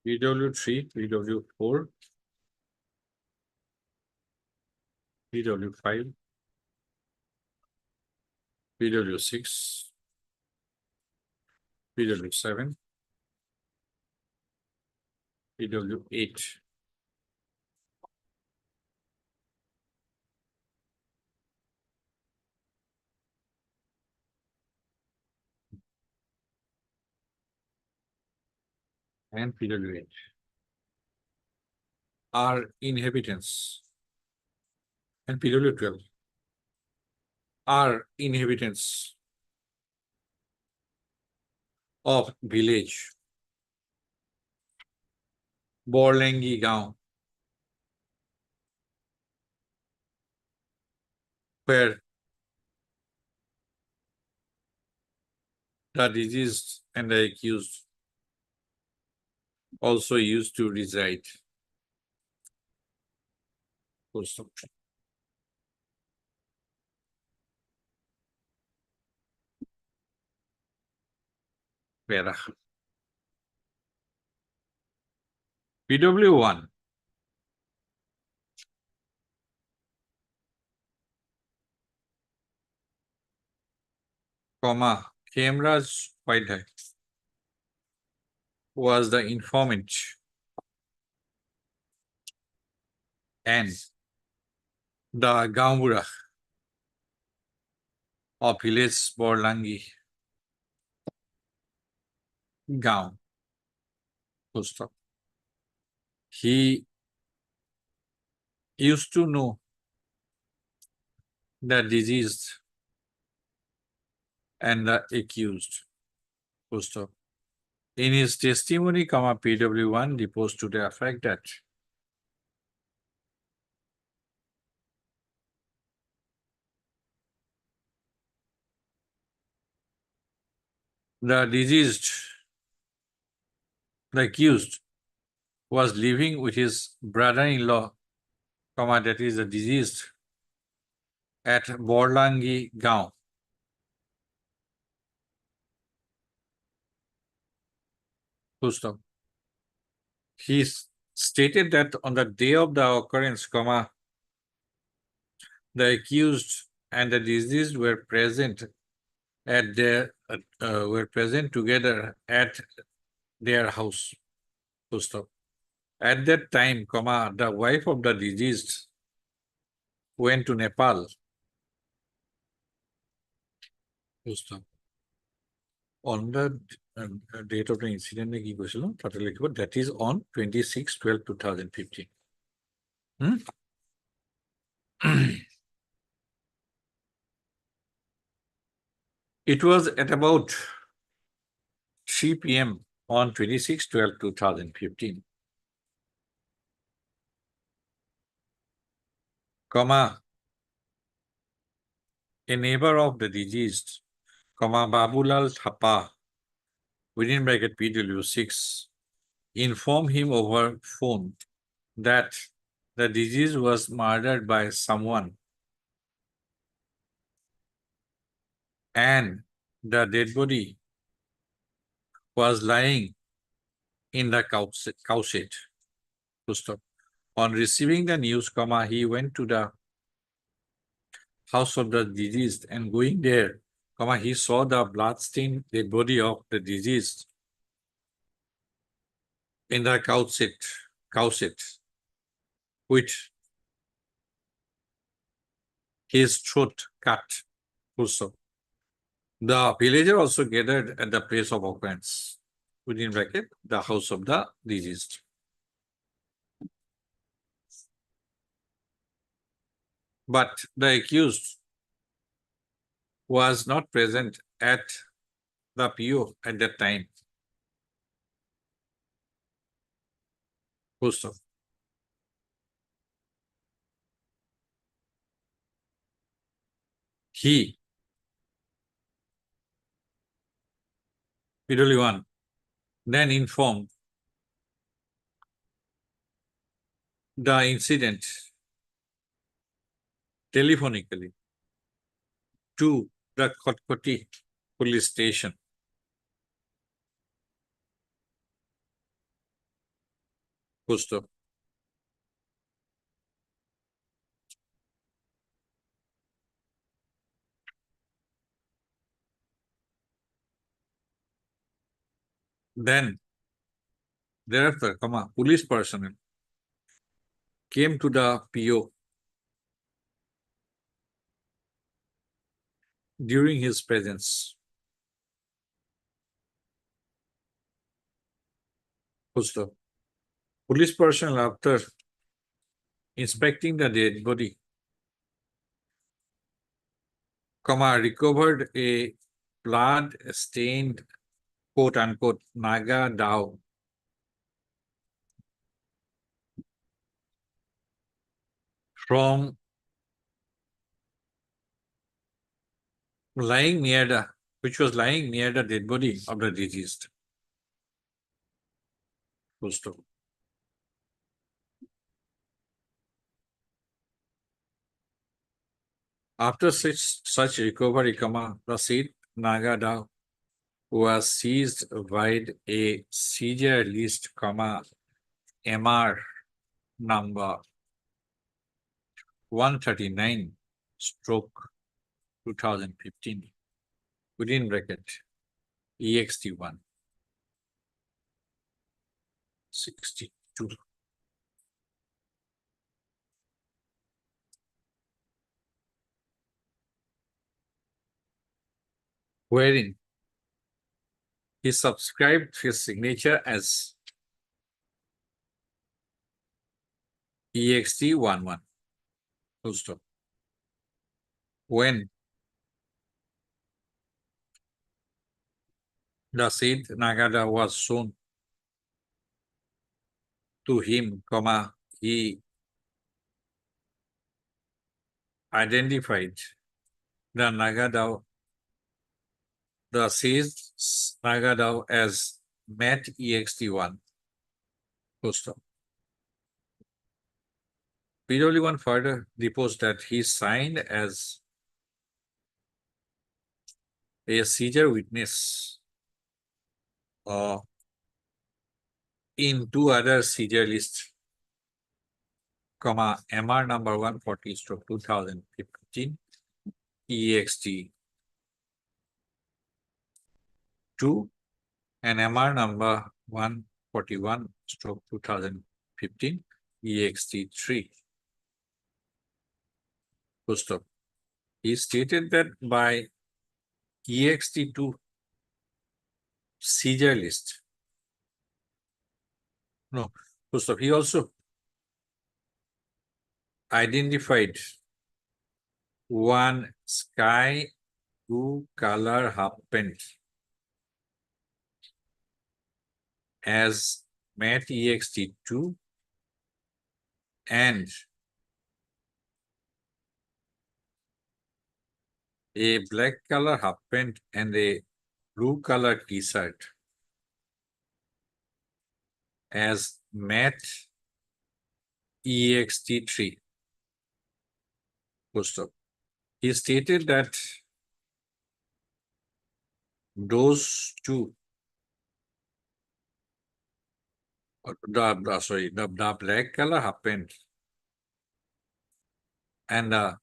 PW3, PW4, PW5, PW6, PW7, PW8. And PW8 are inhabitants, and PW12 are inhabitants of village Borlangi Gaon, where the deceased and the accused also used to reside. Para. PW1 comma Khemraj Waidhai was the informant and the Gambura of village Borlangi Gaon. He used to know the deceased and the accused. In his testimony, PW1 deposed to the effect that the deceased, the accused, was living with his brother-in-law, that is the deceased, at Borlangi Gaon. He stated that on the day of the occurrence, the accused and the deceased were present at their together at their house. At that time, the wife of the deceased went to Nepal Full stop. On the date of the incident, কি কৈছিল তাতে লিখিব that is on 26/12/2015. It was at about 3 p.m. on 26/12/2015. A neighbor of the deceased, Babulal Thapa, within bracket PW6, informed him over phone that the deceased was murdered by someone and the dead body was lying in the cow shed. On receiving the news, he went to the house of the deceased and going there, he saw the blood-stained dead body of the deceased in the cow shed with his throat cut. The villager also gathered at the place of occurrence, within bracket, the house of the deceased. But the accused was not present at the PO at that time. He, PW1, then informed the incident telephonically to the Kotkoti police station. Then, thereafter, police personnel came to the PO during his presence. Police personnel, after inspecting the dead body, recovered a blood-stained, quote-unquote, Naga dao from lying near the, which was lying near the dead body of the deceased. After such recovery, the said Naga dao was seized by a seizure list, MR number 139/2015, within bracket EXT1 62. Wherein he subscribed his signature as EXT11. Full stop. When the said Nagada was shown to him, he identified the Nagadao, the seized Nagadao as Matt EXT1. Full stop. PW1 further deposed that he signed as a seizure witness in two other seizure lists, MR number 140/2015 EXT2 and MR number 141/2015 EXT3. He stated that by EXT2 seizure list. No, first of he also identified one sky blue color half pant as MAT EXT2 and a black color half pant and a blue color t-shirt as MAT EXT3. Post op. He stated that those two, the black color half pant and the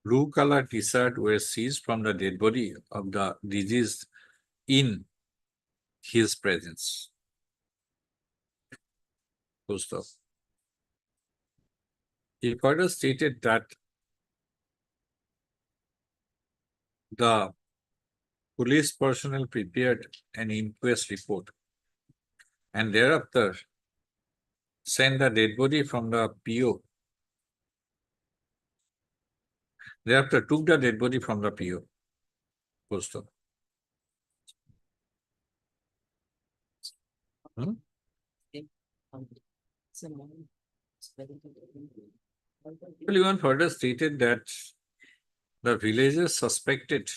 blue color t-shirt were seized from the dead body of the deceased in his presence. Full stop. He further stated that the police personnel prepared an inquest report and thereafter sent the dead body from the PO. Thereafter took the dead body from the PO. Full stop. Even further stated that the villagers suspected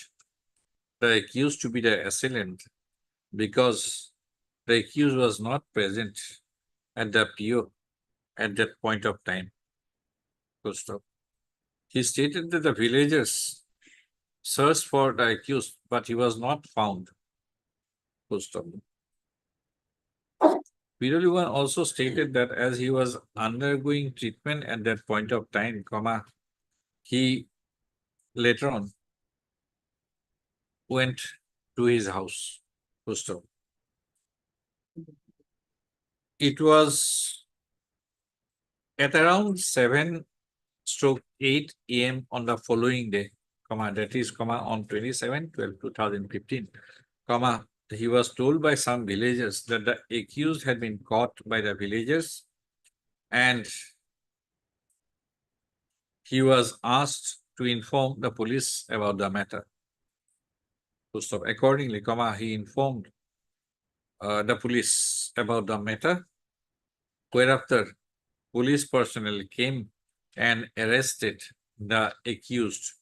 the accused to be the assailant because the accused was not present at the PO at that point of time. Full stop. He stated that the villagers searched for the accused, but he was not found. Full stop. PW1 also stated that as he was undergoing treatment at that point of time, he later on went to his house. Full stop. It was at around 7/8 AM on the following day, that is, on 27/12/2015, he was told by some villagers that the accused had been caught by the villagers and he was asked to inform the police about the matter. Accordingly, he informed the police about the matter, whereafter police personnel came and arrested the accused.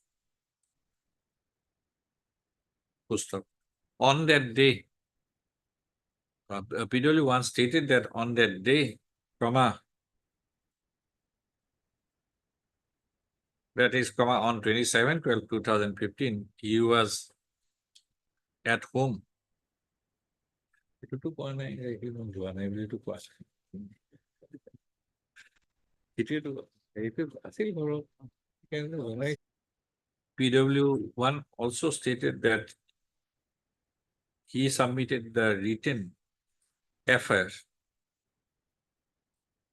On that day, PW1 stated that on that day, that is, on 27/12/2015, he was at home. PW1 also stated that he submitted the written FIR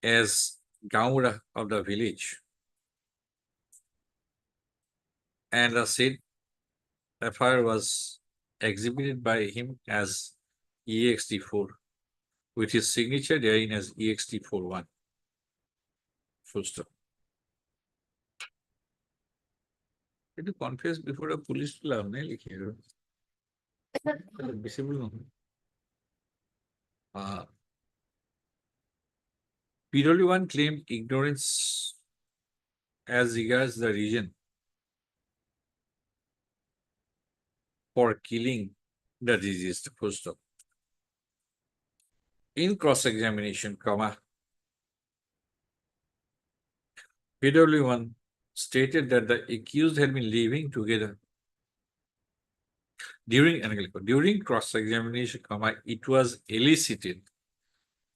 as Gaura of the village, and the said FIR was exhibited by him as EXT4 with his signature therein as EXT41. Full stop. To confess before a police to love, visible. PW1 claimed ignorance as regards the reason for killing the deceased. Full stop. In cross-examination, PW1 stated that the accused had been living together. During cross-examination, it was elicited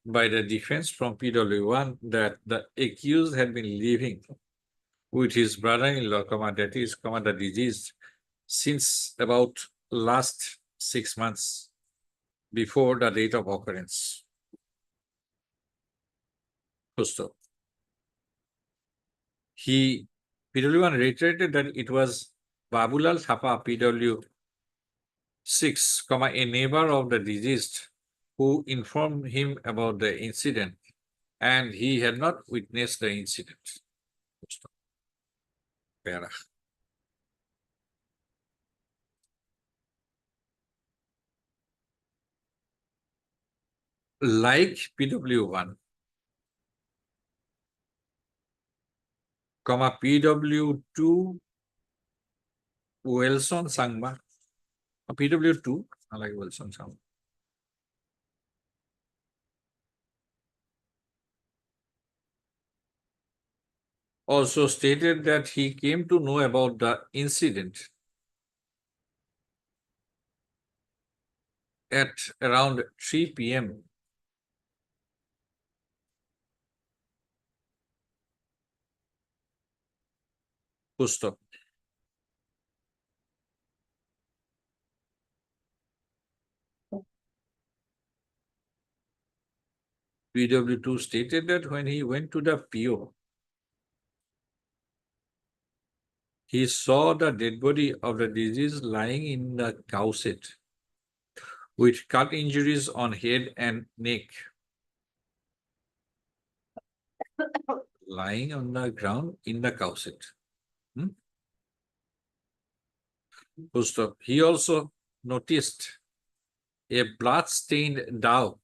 by the defense from PW1 that the accused had been living with his brother-in-law, that is, the deceased, since about last 6 months before the date of occurrence. PW1 reiterated that it was Babulal Thapa, PW, 6, a neighbor of the deceased who informed him about the incident and he had not witnessed the incident. Para. Like PW1, PW2 Wilson Sangma, PW2, I like Wilson Sangma. Also stated that he came to know about the incident at around 3 p.m. Full stop. PW2 stated that when he went to the PO, he saw the dead body of the deceased lying in the cow shed with cut injuries on head and neck. Lying on the ground in the cow shed. Full stop. He also noticed a blood-stained dog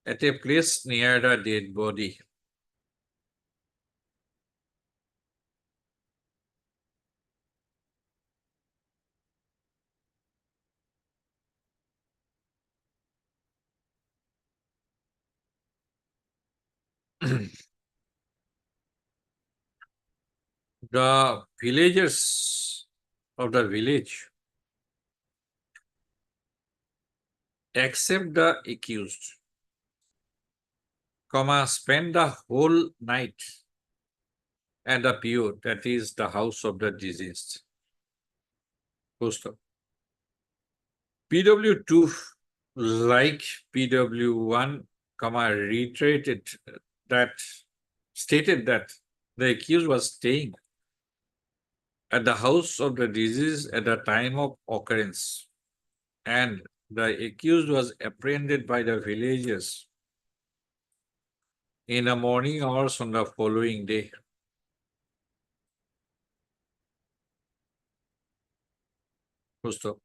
at a place near the dead body. The villagers of the village accept the accused, spend the whole night at the PO, that is the house of the deceased. Post up. PW2, like PW1, reiterated that, stated that the accused was staying at the house of the deceased at the time of occurrence, and the accused was apprehended by the villagers in the morning hours on the following day. Stop.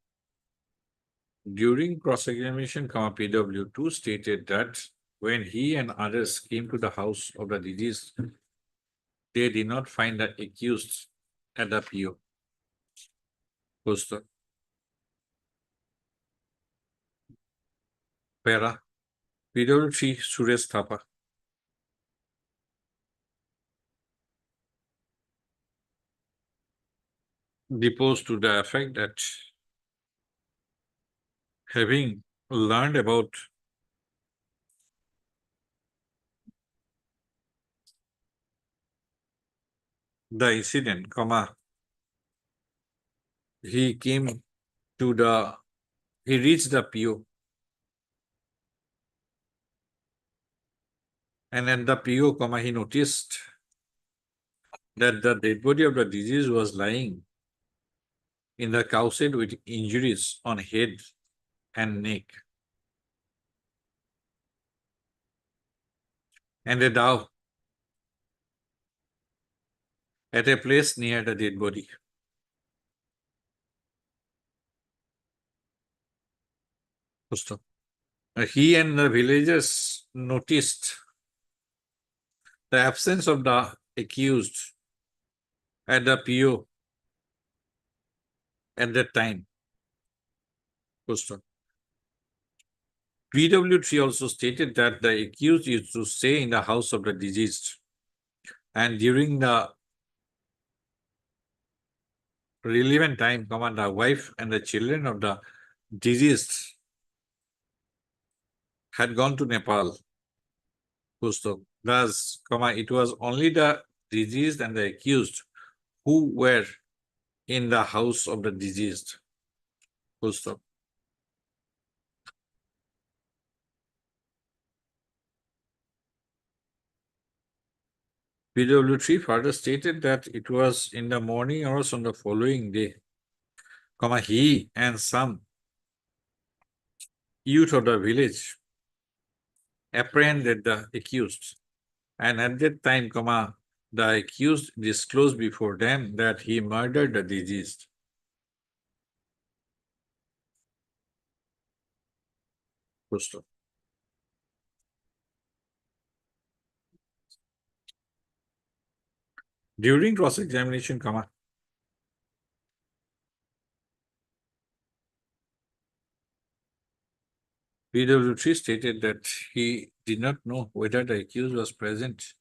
During cross-examination, PW2 stated that when he and others came to the house of the deceased, they did not find the accused at the PO. Stop. Para. PW3 Suresh Thapa. Deposed to the effect that having learned about the incident, he came to the, he reached the PO. And at the PO, he noticed that the dead body of the deceased was lying in the cow shed with injuries on head and neck. And a dog at a place near the dead body. He and the villagers noticed the absence of the accused at the PO at that time. PW3 also stated that the accused used to stay in the house of the deceased, and during the relevant time, the wife and the children of the deceased had gone to Nepal. Thus, it was only the deceased and the accused who were in the house of the deceased. PW3 further stated that it was in the morning hours on the following day, he and some youth of the village apprehended the accused. And at that time, the accused disclosed before them that he murdered the deceased. Full stop. During cross-examination, PW3 stated that he did not know whether the accused was present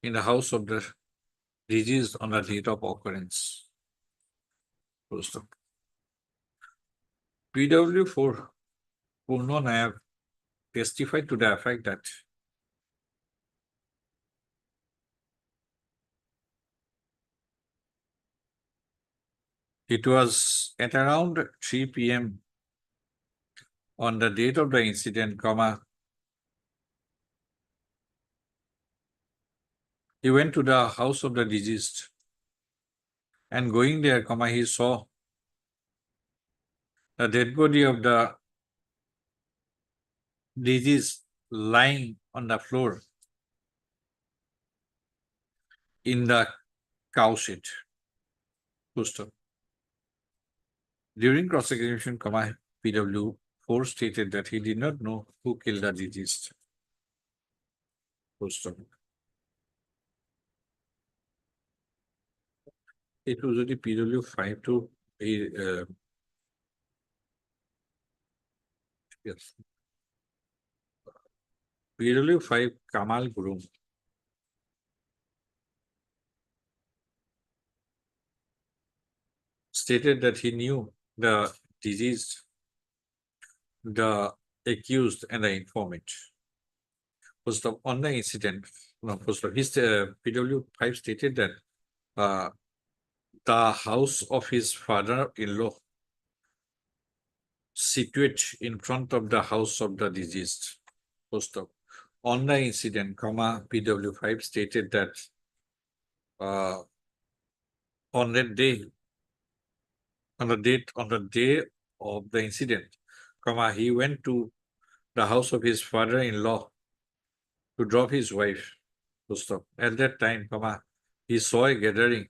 in the house of the deceased on the date of occurrence. Full stop. PW4 Purno Nayak testified to the effect that it was at around 3 p.m. on the date of the incident, he went to the house of the deceased, and going there, he saw the dead body of the deceased lying on the floor in the cow shed. Full stop. During cross-examination, PW4 stated that he did not know who killed the deceased. Full stop. It was the PW5 to yes. PW5 Kamal Guru stated that he knew the deceased, the accused, and the informant. First of on the incident, no, first of his PW5 stated that the house of his father-in-law situate in front of the house of the deceased. First of on the incident, PW5 stated that on that day, on the day of the incident, he went to the house of his father-in-law to drop his wife. At that time, he saw a gathering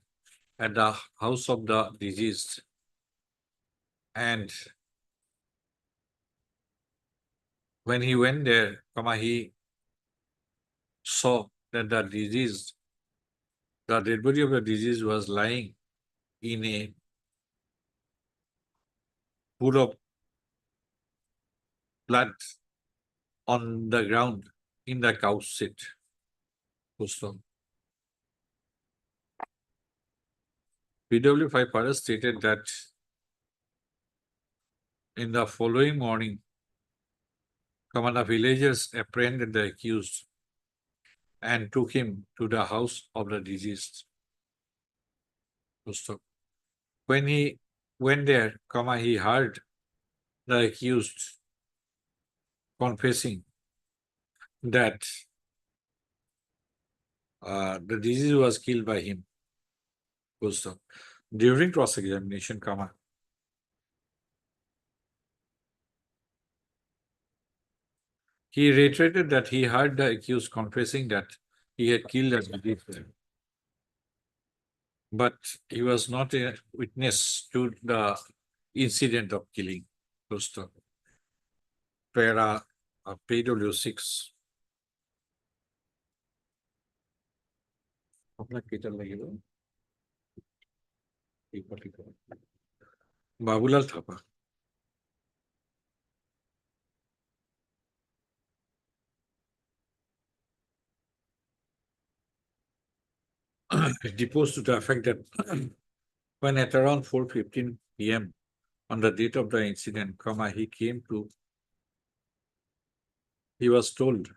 at the house of the deceased, and when he went there, he saw that the dead body of the deceased was lying in a pool of blood on the ground in the cow shed. PW5 further stated that in the following morning, the villagers apprehended the accused and took him to the house of the deceased. When he went there, he heard the accused confessing that the deceased was killed by him. During cross-examination, he reiterated that he heard the accused confessing that he had killed the deceased, but he was not a witness to the incident of killing. Para PW6. Babulal Thapa. Deposed to the effect that when at around 4:15 p.m. on the date of the incident, he was told,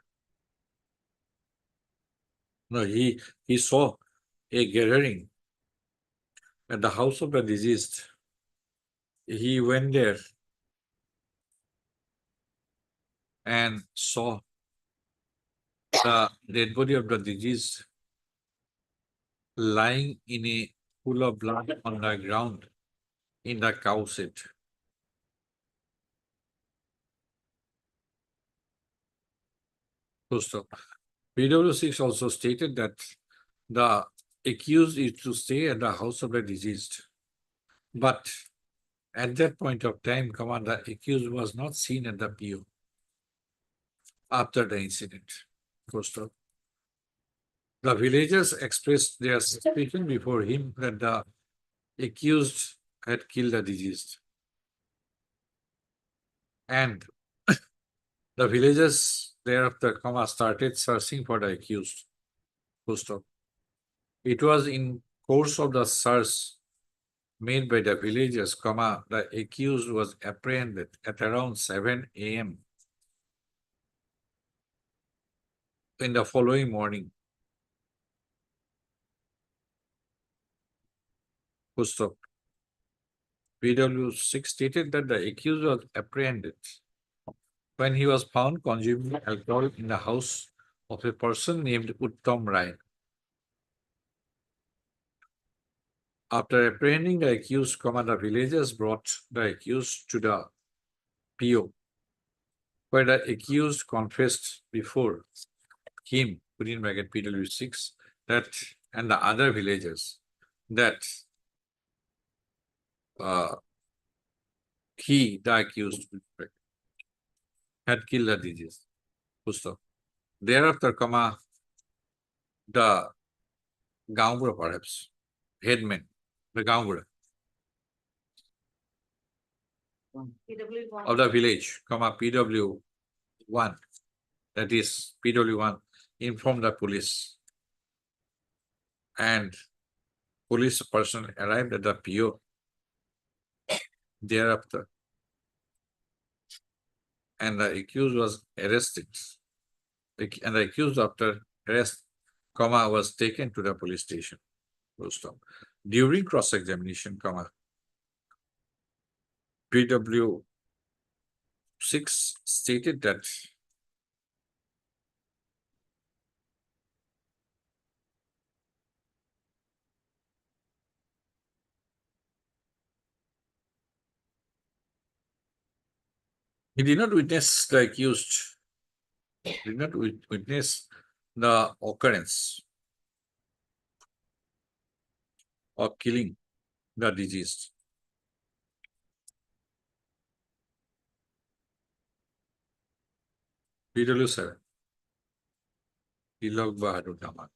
no, he saw a gathering at the house of the deceased. He went there and saw the dead body of the deceased lying in a pool of blood on the ground in the cow seat. Full stop. PW6 also stated that the accused is to stay at the house of the deceased. But at that point of time, the accused was not seen at the PO after the incident. Full stop. The villagers expressed their suspicion before him that the accused had killed the deceased. And the villagers thereafter, started searching for the accused. Full stop. It was in course of the search made by the villagers, the accused was apprehended at around 7 a.m. in the following morning. Full stop. PW6 stated that the accused was apprehended when he was found consuming alcohol in the house of a person named Uttam Rai. After apprehending the accused, the villagers brought the accused to the PO, where the accused confessed before him, within bracket PW6, that and the other villagers that he, the accused, had killed the deceased. Full stop. Thereafter, the Gaungbura perhaps, headman, the Gaungbura of the village, PW1, that is PW1, informed the police. And police person arrived at the PO thereafter. And the accused was arrested. And the accused after arrest, was taken to the police station. Full stop. During cross-examination, PW6 stated that he did not witness the accused, did not witness the occurrence of killing the deceased. PW7, Tilak Bahadur Daman.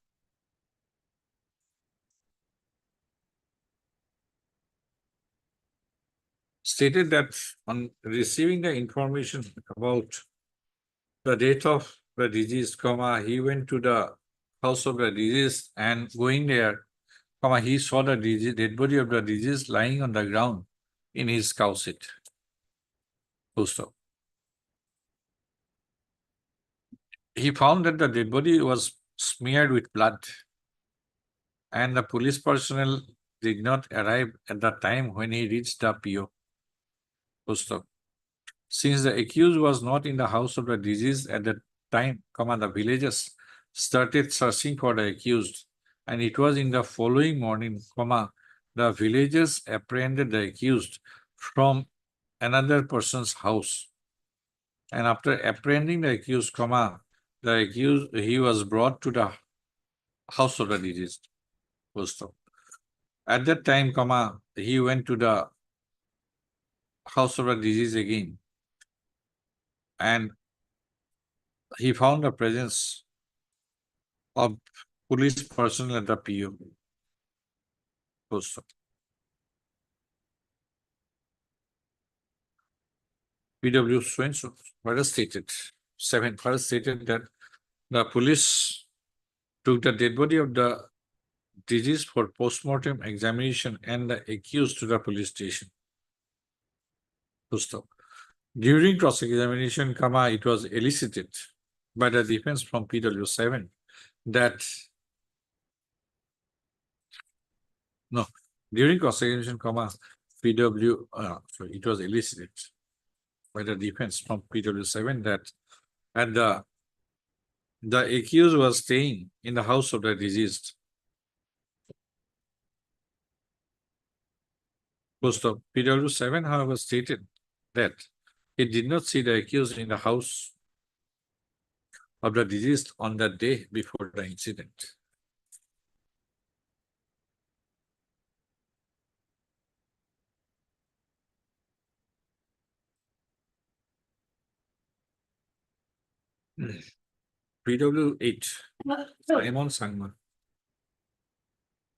Stated that on receiving the information about the death of the deceased, he went to the house of the deceased, and going there, he saw the dead body of the deceased lying on the ground in his cow seat. Full stop. He found that the dead body was smeared with blood, and the police personnel did not arrive at the time when he reached the PO. Full stop. Since the accused was not in the house of the deceased at the time, the villagers started searching for the accused, and it was in the following morning, the villagers apprehended the accused from another person's house. And after apprehending the accused, he was brought to the house of the deceased. Full stop. At that time, he went to the house of the deceased again, and he found the presence of police personnel at the PO. Full stop. PW Swenson further stated, 7 further stated that the police took the dead body of the deceased for post-mortem examination and the accused to the police station. Full stop. During cross-examination, it was elicited by the defense from PW7 that during cross-examination, it was elicited by the defense from PW7 that and the accused was staying in the house of the deceased. Post of PW7, however, stated that he did not see the accused in the house of the deceased on the day before the incident. PW8, Simon Sangma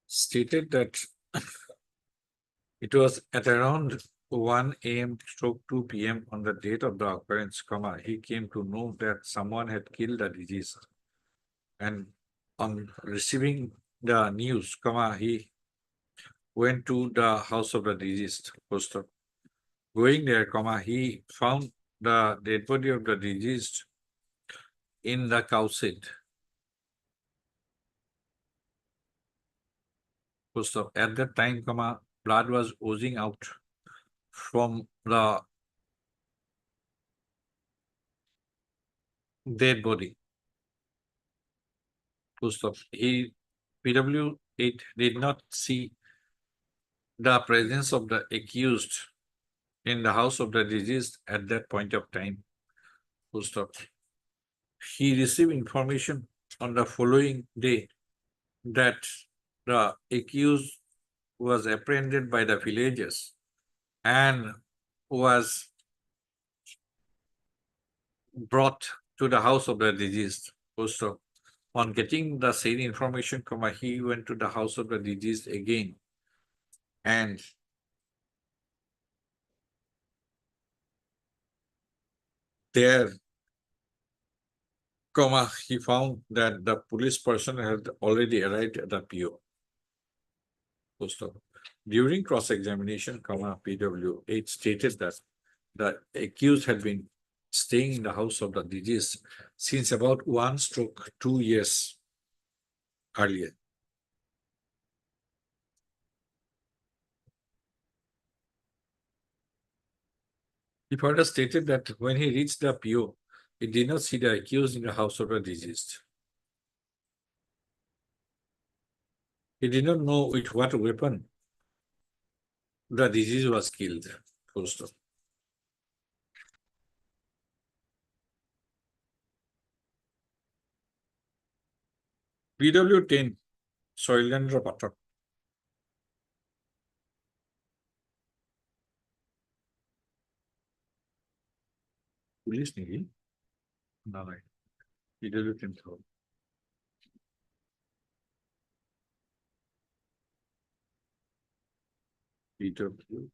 stated that it was at around 1 a.m. stroke 2 p.m. on the date of the occurrence, he came to know that someone had killed the deceased. And on receiving the news, he went to the house of the deceased. Poster. Going there, he found the dead body of the deceased in the cow shed. Poster. At that time, blood was oozing out from the dead body. Poster. PW8 did not see the presence of the accused in the house of the deceased at that point of time. He received information on the following day that the accused was apprehended by the villagers and was brought to the house of the deceased. On getting the same information, he went to the house of the deceased again, and there, he found that the police person had already arrived at the PO. During cross-examination, PW8 stated that the accused had been staying in the house of the deceased since about 1-2 years earlier. He further stated that when he reached the PO, he did not see the accused in the house of the deceased. He did not know with what weapon the deceased was killed. PW10, Soilendra Pathak. Police Navy? No, right. PW10. PW12.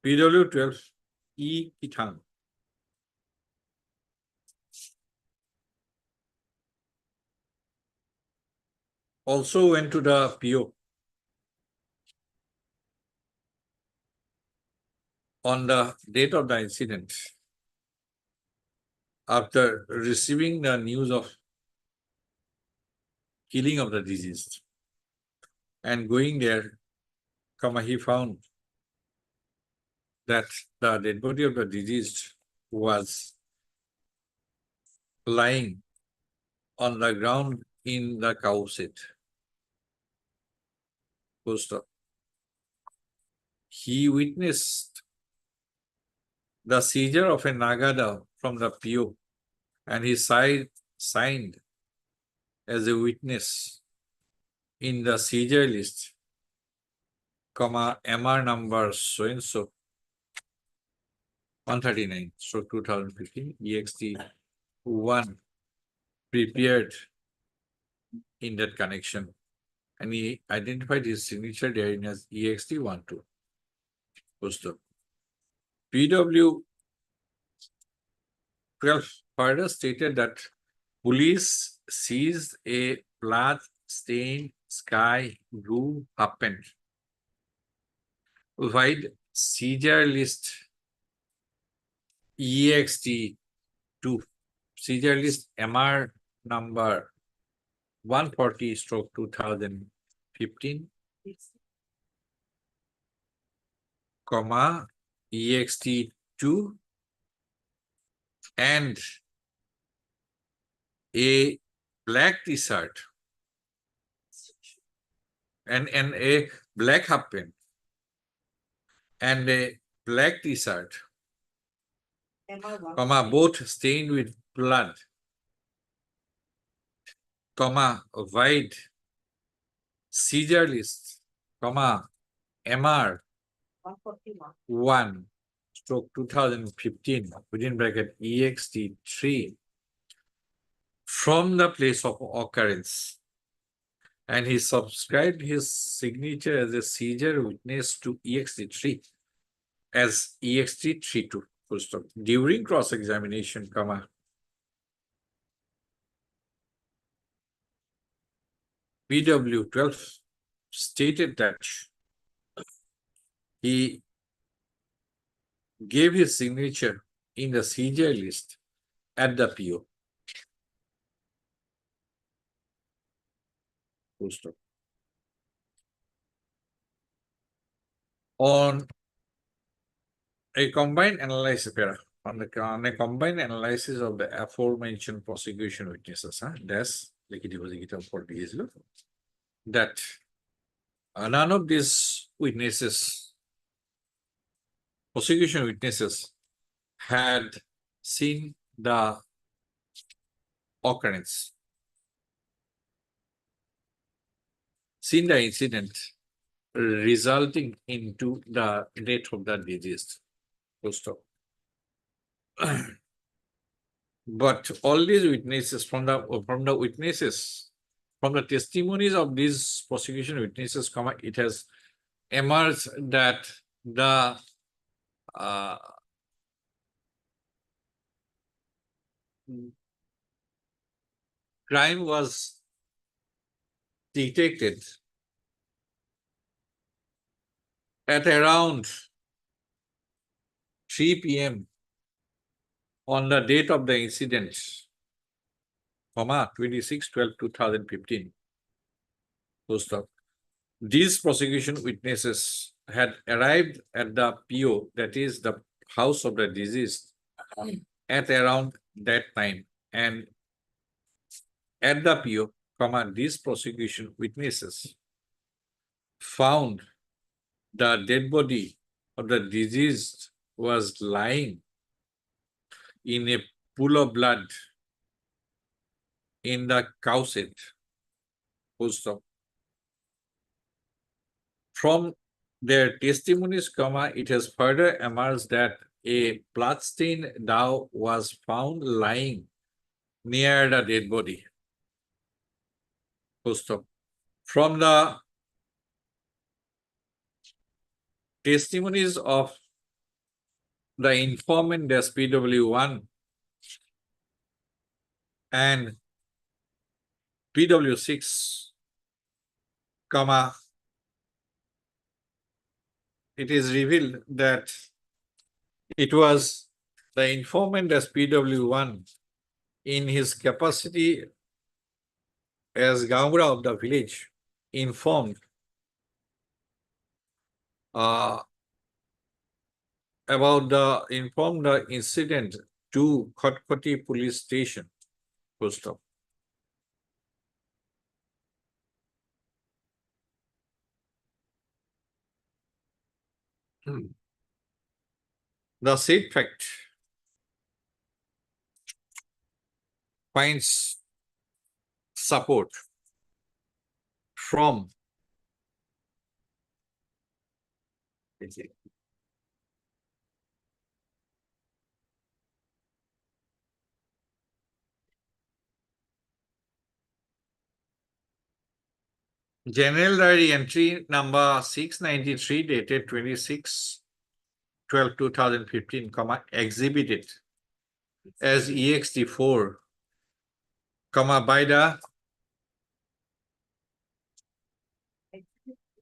PW12, E. Kitang. Also went to the PO on the date of the incident after receiving the news of killing of the deceased, and going there, he found that the dead body of the deceased was lying on the ground in the cow shed. He witnessed the seizure of a Nagada from the PO, and he signed as a witness in the seizure list, MR number so and so 139, so 2015 EXT 1 prepared in that connection, and he identified his signature therein as EXT 12. PW 12 further stated that police seized a blood-stained sky blue half pant with seizure list EXT 2, seizure list MR number 140/2015, EXT 2, and a black t-shirt and a black half pant and a black t-shirt, MR1. both stained with blood, white seizure list, MR 141. 1/2015 within bracket EXT3 from the place of occurrence, and he subscribed his signature as a seizure witness to EXT3 as EXT32 full stop. During cross-examination, PW12 stated that he gave his signature in the seizure list at the PO. Full stop. On a combined analysis, on a combined analysis of the aforementioned prosecution witnesses, that none of these witnesses, prosecution witnesses, had seen the occurrence, seen the incident resulting into the death of the deceased. Full stop. But all these witnesses from the witnesses, from the testimonies of these prosecution witnesses, it has emerged that the crime was detected at around 3 p.m. on the date of the incident, 26/12/2015. Full stop. These prosecution witnesses had arrived at the PO, that is the house of the deceased, at around that time, and at the PO, these prosecution witnesses found the dead body of the deceased was lying in a pool of blood in the cow shed. Full stop. From their testimonies, it has further emerged that a blood-stained dog was found lying near the dead body. Full stop. From the testimonies of the informant as PW1 and PW6, it is revealed that it was the informant as PW1 in his capacity as Gaura of the village informed about the incident to Khatkoti police station. Full stop. The said fact finds support from General Diary entry number 693 dated 26/12/2015, exhibited as EXT4, by the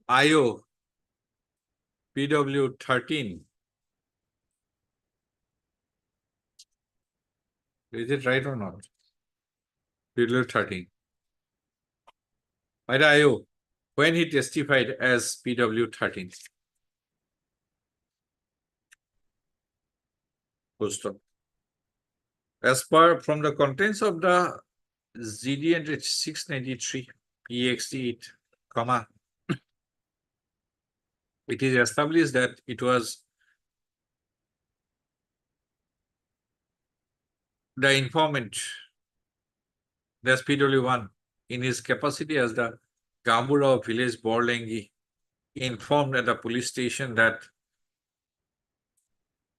IO PW13. Is it right or not? PW13. By the IO, when he testified as PW13. Full stop. As per from the contents of the ZD 693 EXT8, it is established that it was the informant, that's PW1, in his capacity as the Gambura of village Borlengi, informed at the police station that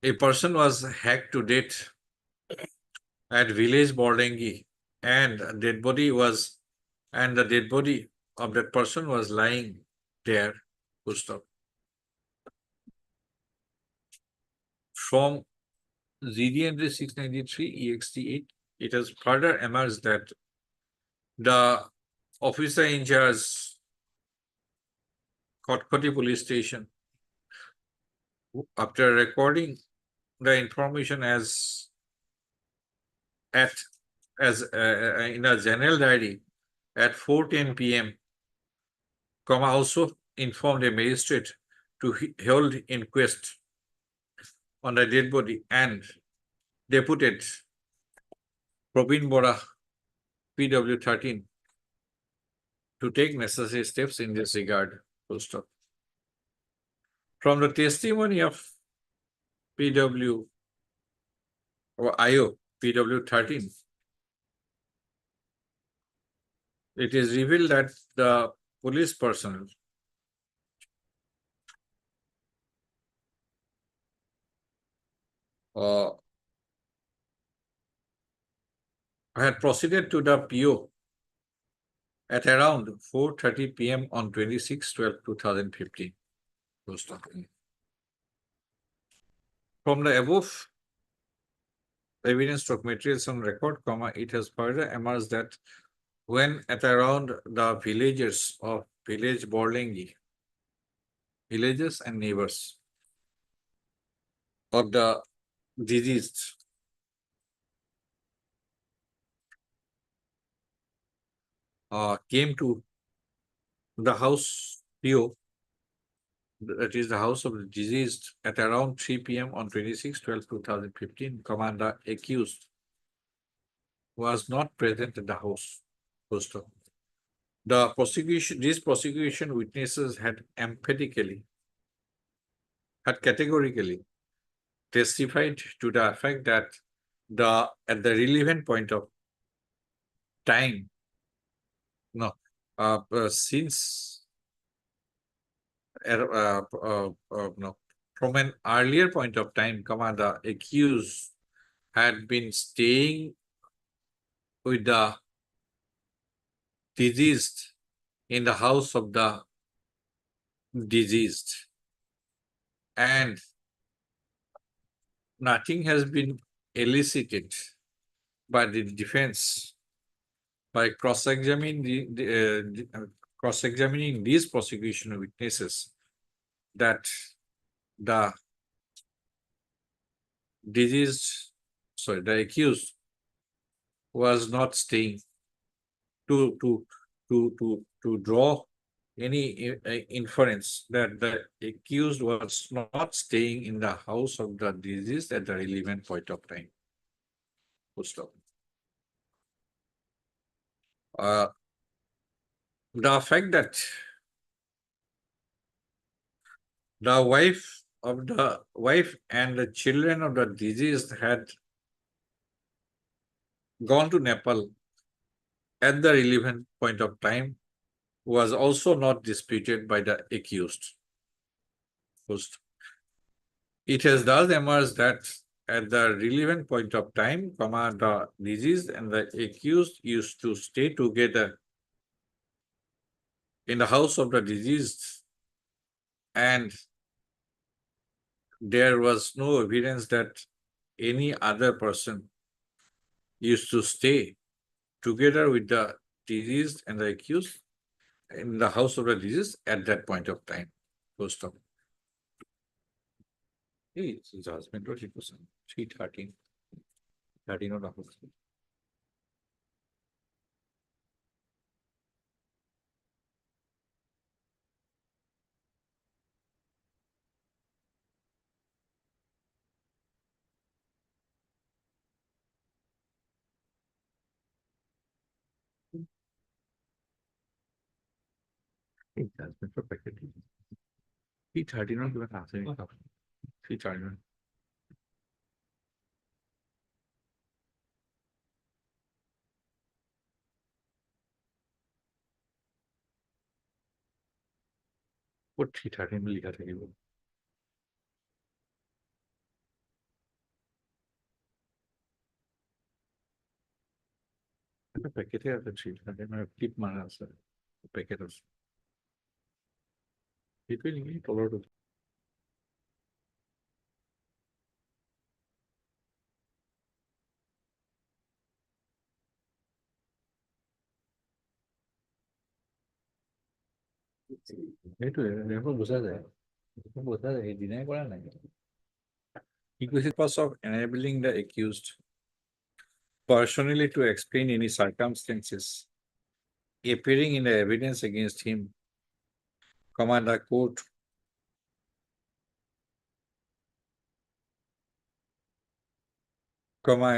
a person was hacked to death at village Borlengi, and the dead body of that person was lying there. Full stop. From ZDND 693 EXT8, it has further emerged that the officer in charge, Kotkoti police station, after recording the information as in a general diary at 4:10 p.m., also informed a magistrate to hold inquest on the dead body and deputed Probin Bora, PW13, to take necessary steps in this regard. Full stop. From the testimony of PW or IO, PW13, it is revealed that the police personnel had proceeded to the PO at around 4:30 p.m. on 26/12/2015. From the above evidence of materials on record, it has further emerged that when at around the villagers of village Borlengi, villagers and neighbors of the deceased came to the house PO, that is the house of the deceased, at around 3 p.m. on 26/12/2015, the accused was not present at the house. These prosecution witnesses had categorically testified to the fact that at the relevant point of time, from an earlier point of time, the accused had been staying with the deceased in the house of the deceased, and nothing has been elicited by the defense by cross-examining these prosecution witnesses that the accused was not staying to draw any inference that the accused was not staying in the house of the deceased at the relevant point of time. Full stop. The fact that the wife and the children of the deceased had gone to Nepal at the relevant point of time was also not disputed by the accused. First, it has thus emerged that at the relevant point of time, the deceased and the accused used to stay together in the house of the deceased, and there was no evidence that any other person used to stay together with the deceased and the accused in the house of the deceased at that point of time. Full stop. It's his husband, 20%. 313. 13 or not. It has been perfected. 313 কিবা এটা আছে নেকি? 313 ক'ত 313 বুলি লিখা থাকিব? এটা পেকেটে আছে 313 মানে ক্লিপ মাৰা আছে পেকেট আছে সেইটোৱে নেকি তলৰটো সেইটোৱে এইবোৰ বুজা যায় এই দিনাই কৰা নাই Purpose of enabling the accused personally to explain any circumstances appearing in the evidence against him, the court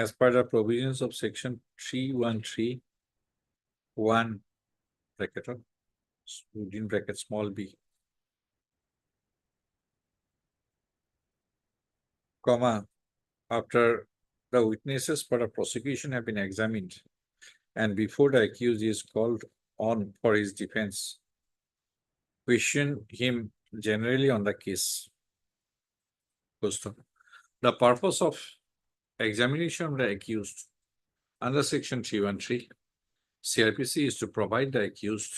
as per the provisions of section 313(1) bracket within bracket small b, after the witnesses for the prosecution have been examined and before the accused is called on for his defense, question him generally on the case. The purpose of examination of the accused under section 313 CRPC is to provide the accused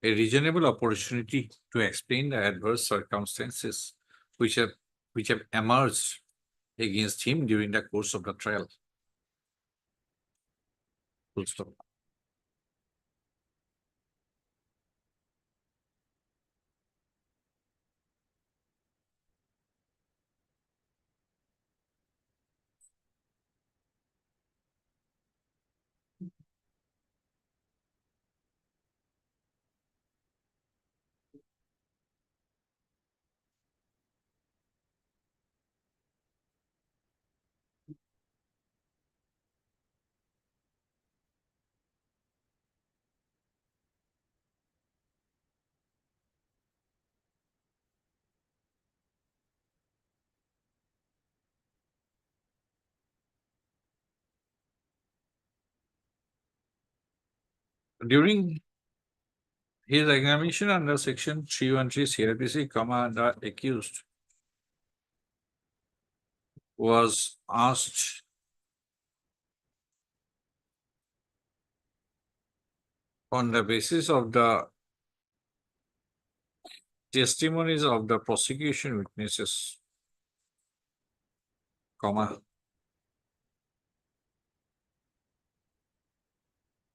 a reasonable opportunity to explain the adverse circumstances which have emerged against him during the course of the trial. Full stop. During his examination under section 313 CRPC, the accused was asked on the basis of the testimonies of the prosecution witnesses,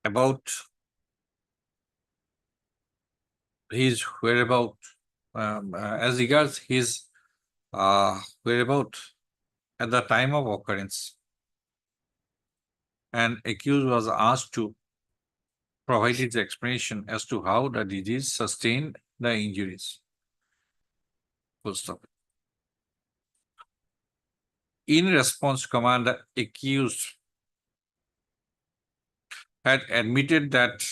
about his whereabout, as regards his whereabout at the time of occurrence, and accused was asked to provide his explanation as to how the disease sustained the injuries. Full stop. In response, the accused had admitted that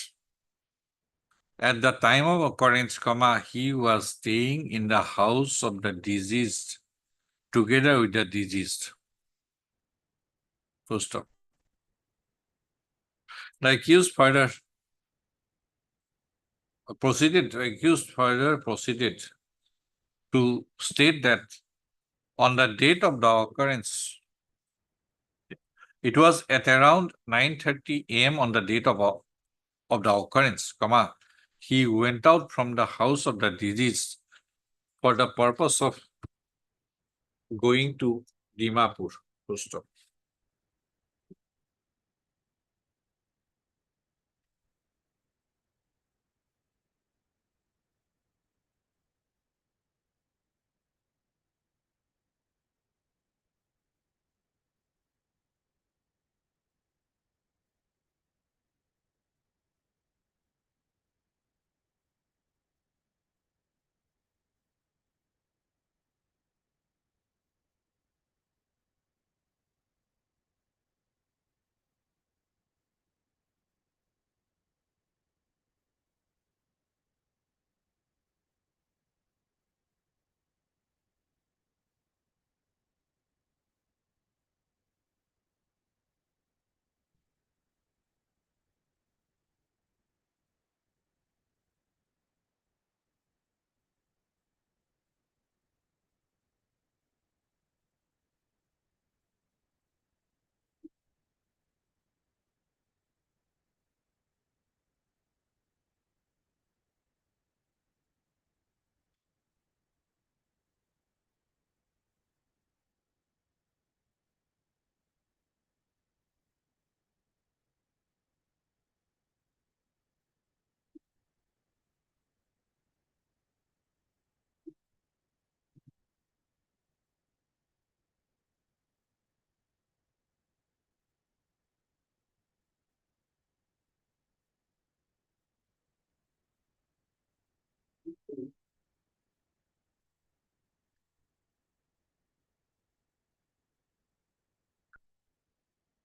at the time of occurrence, he was staying in the house of the deceased together with the deceased. Full stop. The accused further proceeded to state that on the date of the occurrence, it was at around 9:30 a.m. on the date of the occurrence, he went out from the house of the deceased for the purpose of going to Dimapur. Full stop.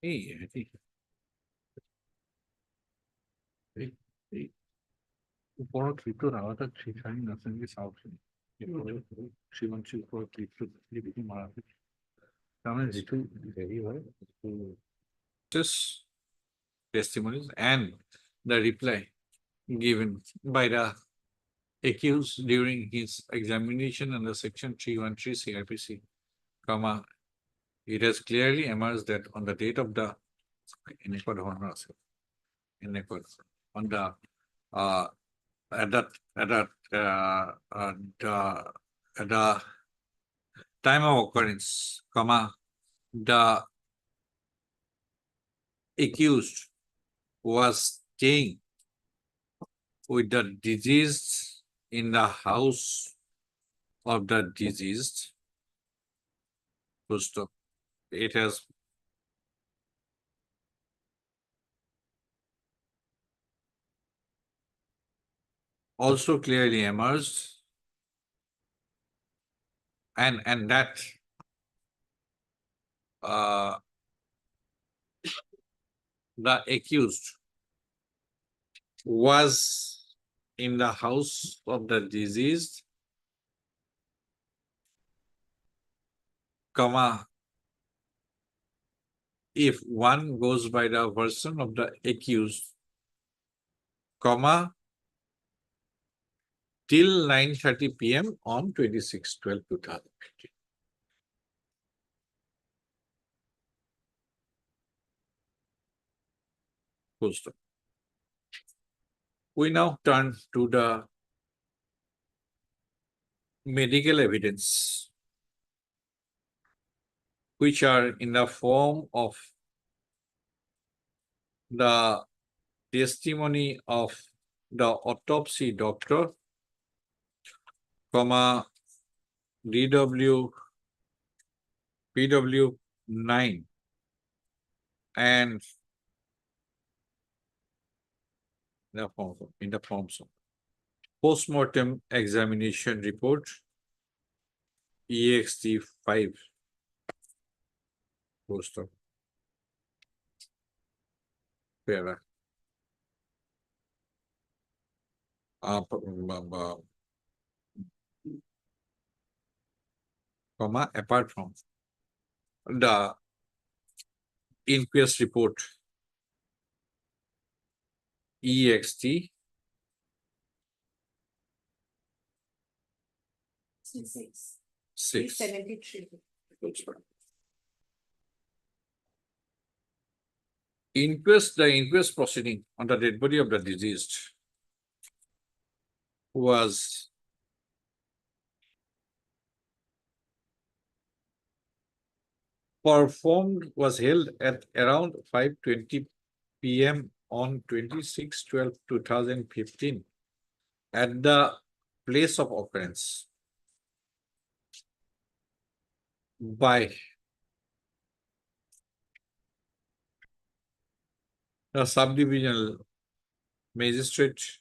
এই ওপৰত ক্লিপটোত আৰু এটা three আছে নেকি চাওকচোন শ্ৰীমঞ্চীৰ ওপৰত ক্লিপটোত ক্লিপটো মাৰা তাৰমানে যিটো হেৰি হয় testimonies and the reply given by the accused during his examination under section 313 CRPC, comma, it has clearly emerged that on the date of the on the at the time of occurrence, comma, the accused was staying with the deceased in the house of the deceased. Full stop. It has also clearly emerged and that the accused was in the house of the deceased, comma, if one goes by the version of the accused, comma, till 9:30 p.m. on 26/12/2015. Full stop. We now turn to the medical evidence, which are in the form of the testimony of the autopsy doctor, comma, PW9 and in the forms of post-mortem examination report EXT5 poster para comma, apart from the inquest report EXT 6. 73. The inquest proceeding on the dead body of the deceased was held at around 5:20 p.m. on 26/12/2015 at the place of occurrence by the subdivisional magistrate,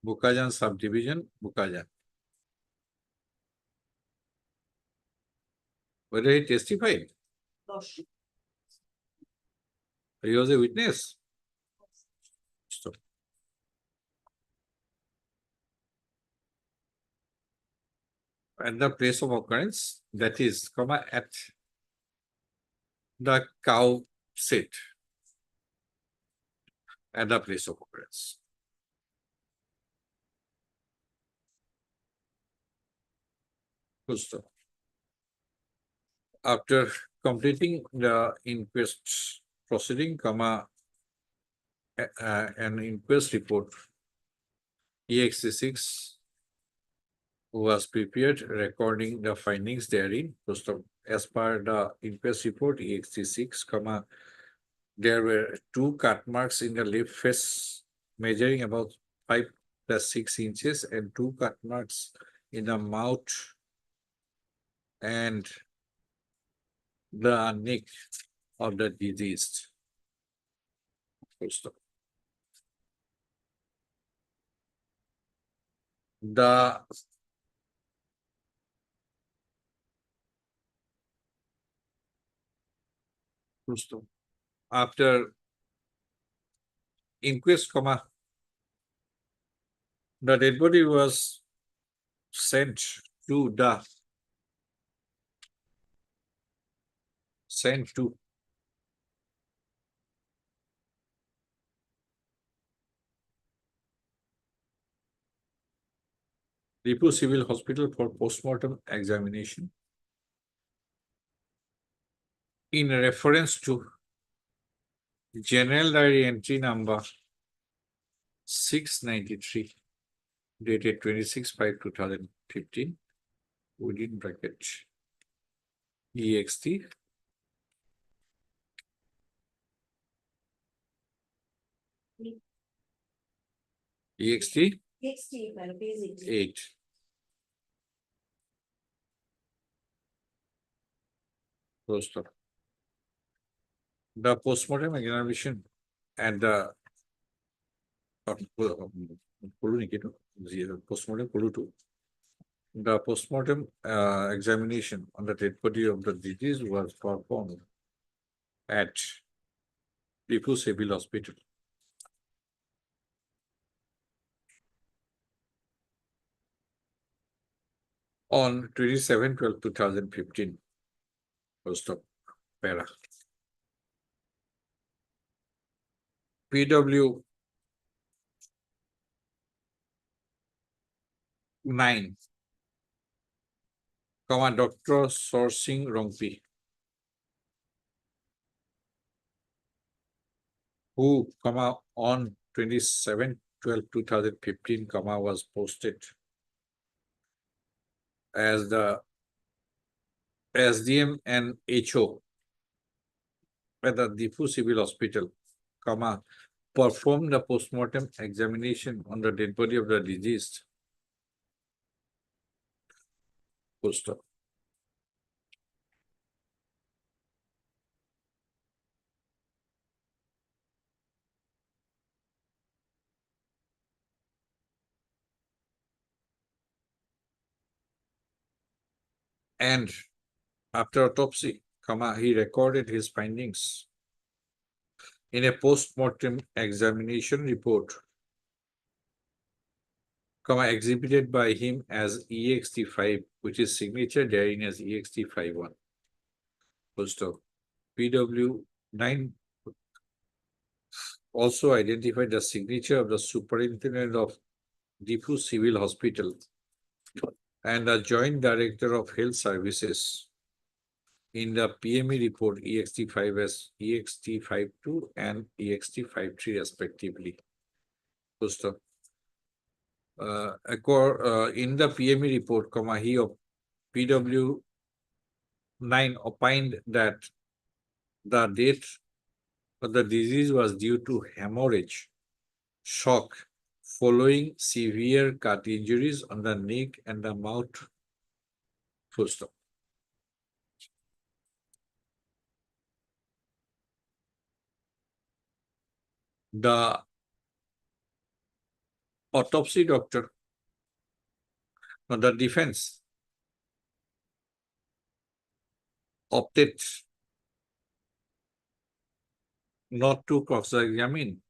Bukajan subdivision, Bukajan. Whether he testified? He was a witness. Stop. At the place of occurrence, that is, comma, at the cow sit. At the place of occurrence. Full stop. After completing the inquest proceeding, comma, an inquest report EXT6 was prepared recording the findings therein. Full stop. As per the inquest report EXT6, comma, there were 2 cut marks in the left face measuring about 5+6 inches and 2 cut marks in the mouth and the neck of the deceased. Full stop. Full stop. after inquest, the dead body was sent to Lipur Civil Hospital for postmortem examination in reference to General Diary entry number 693 dated 26/5/2015 within bracket EXT basic. 8. Post up. The postmortem examination and the postmortem the postmortem examination on the dead body of the deceased was performed at Lipur Civil Hospital. On 27/12/2015, post of para. PW 9, Dr. Sorsing Rongpi, who, on 27/12/2015, was posted as the SDM and HO at the Lipur Civil Hospital, performed the postmortem examination on the dead body of the deceased. Post up. And after autopsy, he recorded his findings in a post-mortem examination report, exhibited by him as EXT5, which is signature therein as EXT51. Post of PW 9 also identified the signature of the superintendent of Lipur Civil Hospital and the Joint Director of Health Services in the PME report EXT5 as EXT52 and EXT53 respectively. Post of in the PME report, he of PW 9 opined that the death of the disease was due to hemorrhage, shock, following severe cut injuries on the neck and the mouth. Full stop. The autopsy doctor, the defense, opted not to cross-examine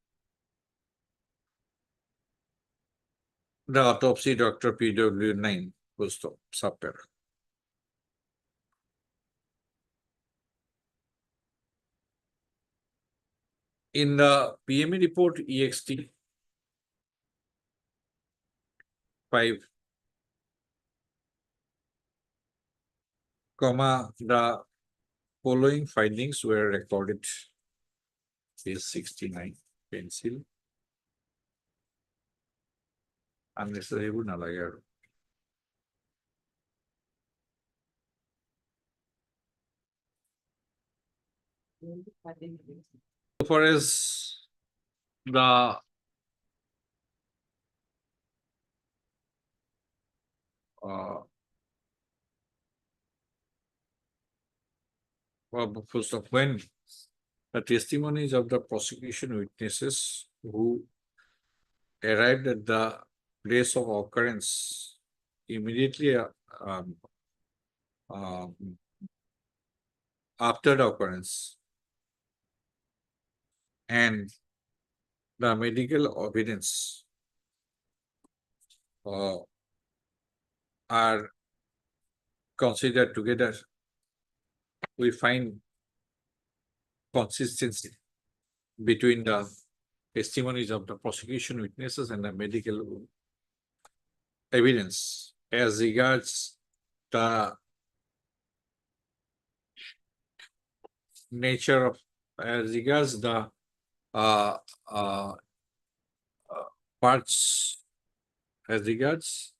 the autopsy doctor PW 9. Full stop. Subpara. In the PME report EXT 5, the following findings were recorded. Page 69, pencil. Unnecessary would not like. So far as the first of when the testimonies of the prosecution witnesses who arrived at the place of occurrence immediately after the occurrence and the medical evidence are considered together, we find consistency between the testimonies of the prosecution witnesses and the medical evidence as regards the nature of, as regards the uh, uh, parts, as regards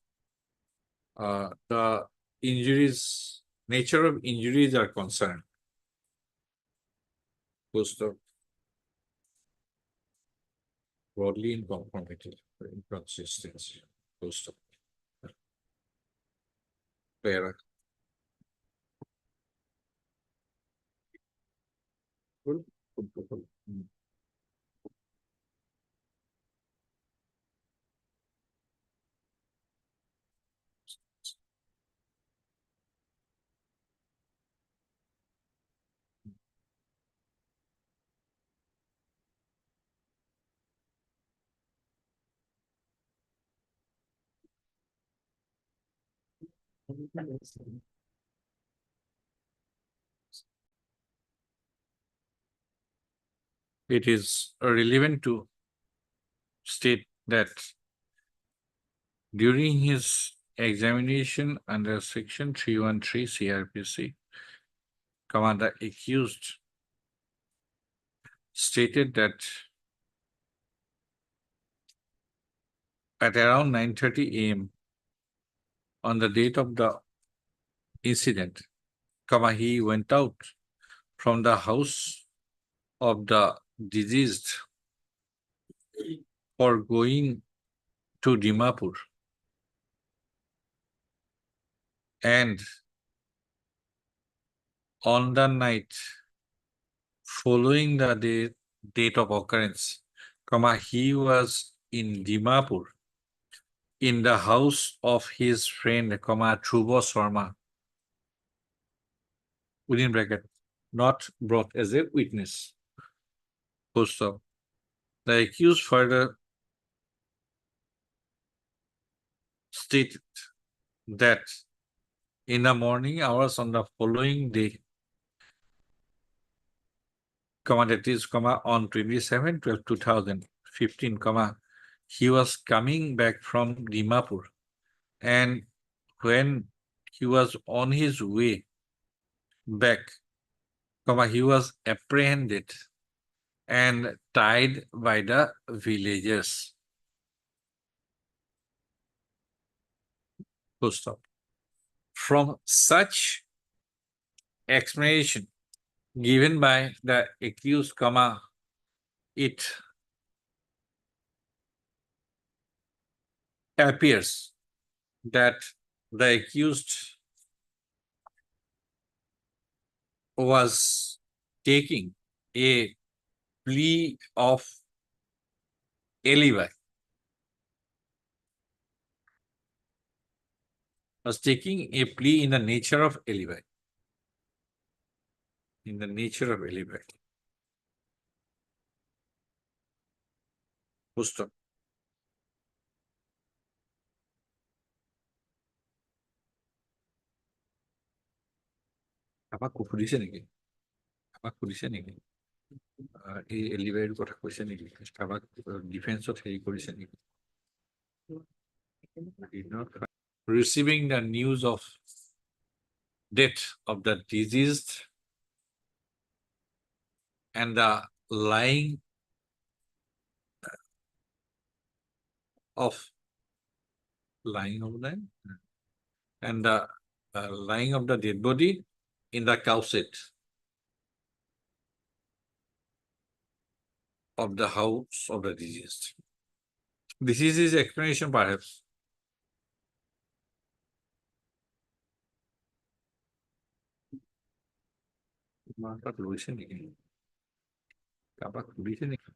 the injuries, nature of injuries are concerned. Post of broadly in conformity, inconsistency, post of para. It is relevant to state that during his examination under section 313 CRPC, Commander accused stated that at around 9:30 AM on the date of the incident, he went out from the house of the deceased for going to Dimapur, and on the night following the date of occurrence, he was in Dimapur in the house of his friend, Dhruva Sharma, within bracket, not brought as a witness. Full stop. The accused further stated that in the morning hours on the following day, that is, on 27/12/2015, he was coming back from Dimapur, and when he was on his way back, he was apprehended and tied by the villagers. Full stop. From such explanation given by the accused, it appears that the accused was taking a plea of alibi, was taking a plea in the nature of alibi. In the nature of alibi. Full stop. Apa সুধিছে নেকি? Apa সুধিছে নেকি? এই এলিবাইৰ কথা কৈছে নেকি? Kabak ডিফেন্সত হেৰি কৰিছে নেকি? Did not receiving the news of death of the deceased and the lying of them and the lying of the dead body in the cow shed of the house of the deceased. This is his explanation, perhaps. Market লৈছে নেকি? Kabak সুধিছে নেকি?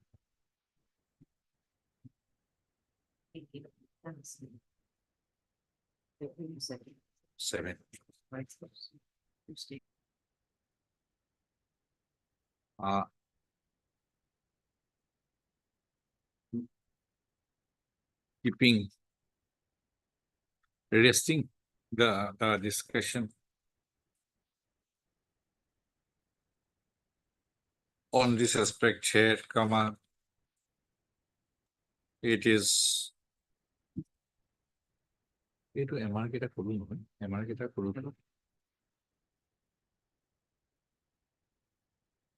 Seven. keeping resting the discussion on this aspect here, comma, it is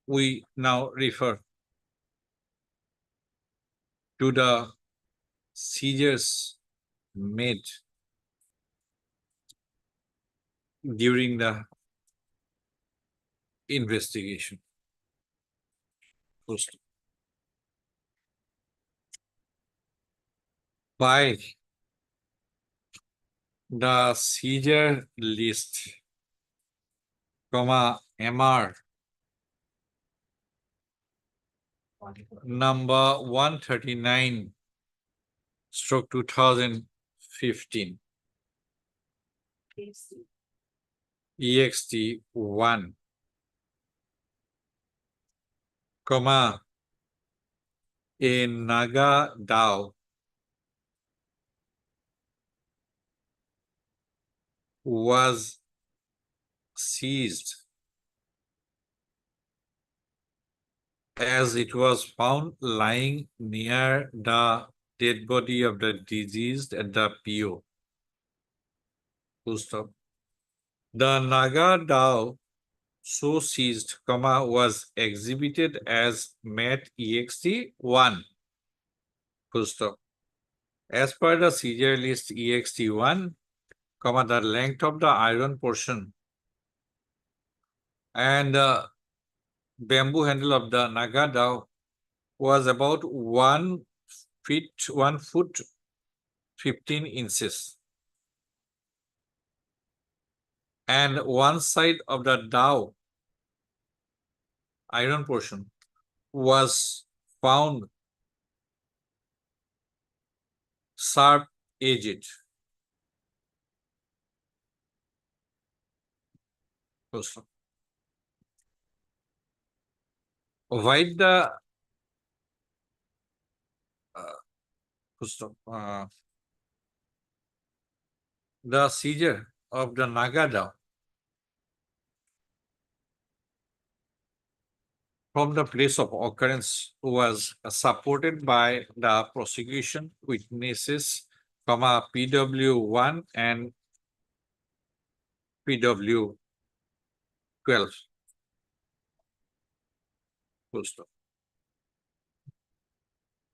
we now refer to the seizures made during the investigation. First, by the seizure list, comma, MR number 139 stroke 2015 EXT 1, comma, a Naga Dao was seized as it was found lying near the dead body of the deceased at the PO. Full stop. The Naga Dao so seized, comma, was exhibited as MAT EXT 1. Full stop. As per the seizure list EXT 1, comma, the length of the iron portion and the bamboo handle of the Naga Dao was about 1 foot 15 inches. And one side of the Dao iron portion was found sharp edged. Why the seizure of the Naga Dao from the place of occurrence was supported by the prosecution witnesses, comma, PW1 and PW12. Full stop.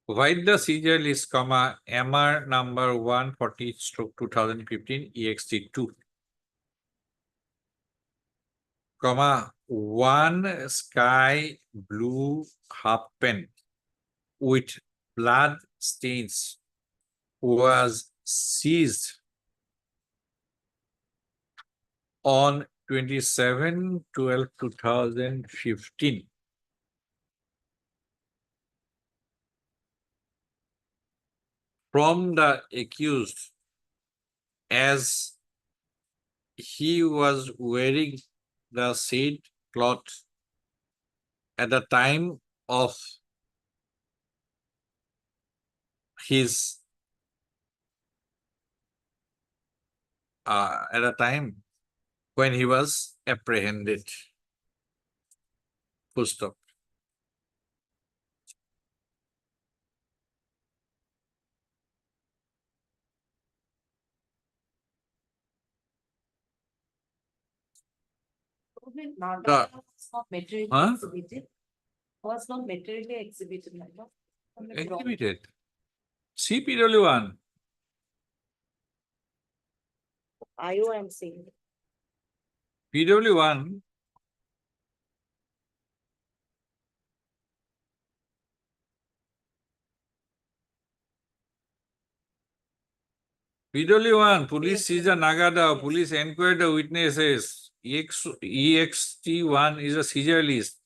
Write the seizure list, comma, MR number 140 stroke 2015 EXT2, comma, one sky blue half pen with blood stains was seized on 27/12/2015. From the accused, as he was wearing the said cloth at the time of his at a time when he was apprehended. Full stop. Naga was not materially Huh? exhibited. Was not materially exhibited, my lord. Exhibited. CPW1. IO I'm saying. PW1. PW1, police seized a Naga Dao, police enquired the witnesses. EXT1 is a seizure list.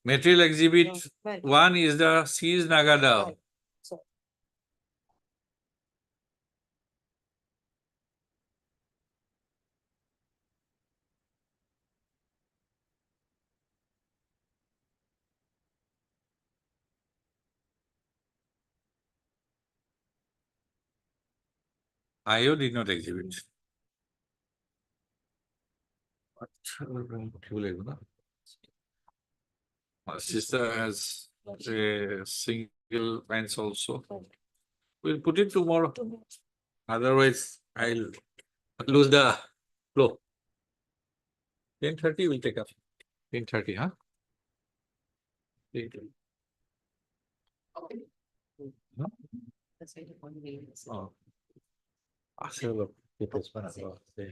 Material exhibit Right. 1 is the seized Naga Dao. Right. So, IO did not exhibit. But, my sister has a single fence also. We'll put it tomorrow. Otherwise, I'll lose the flow. 10:30 we'll take up. 10:30, huh? Oh. আসলে papers বানাবো আছে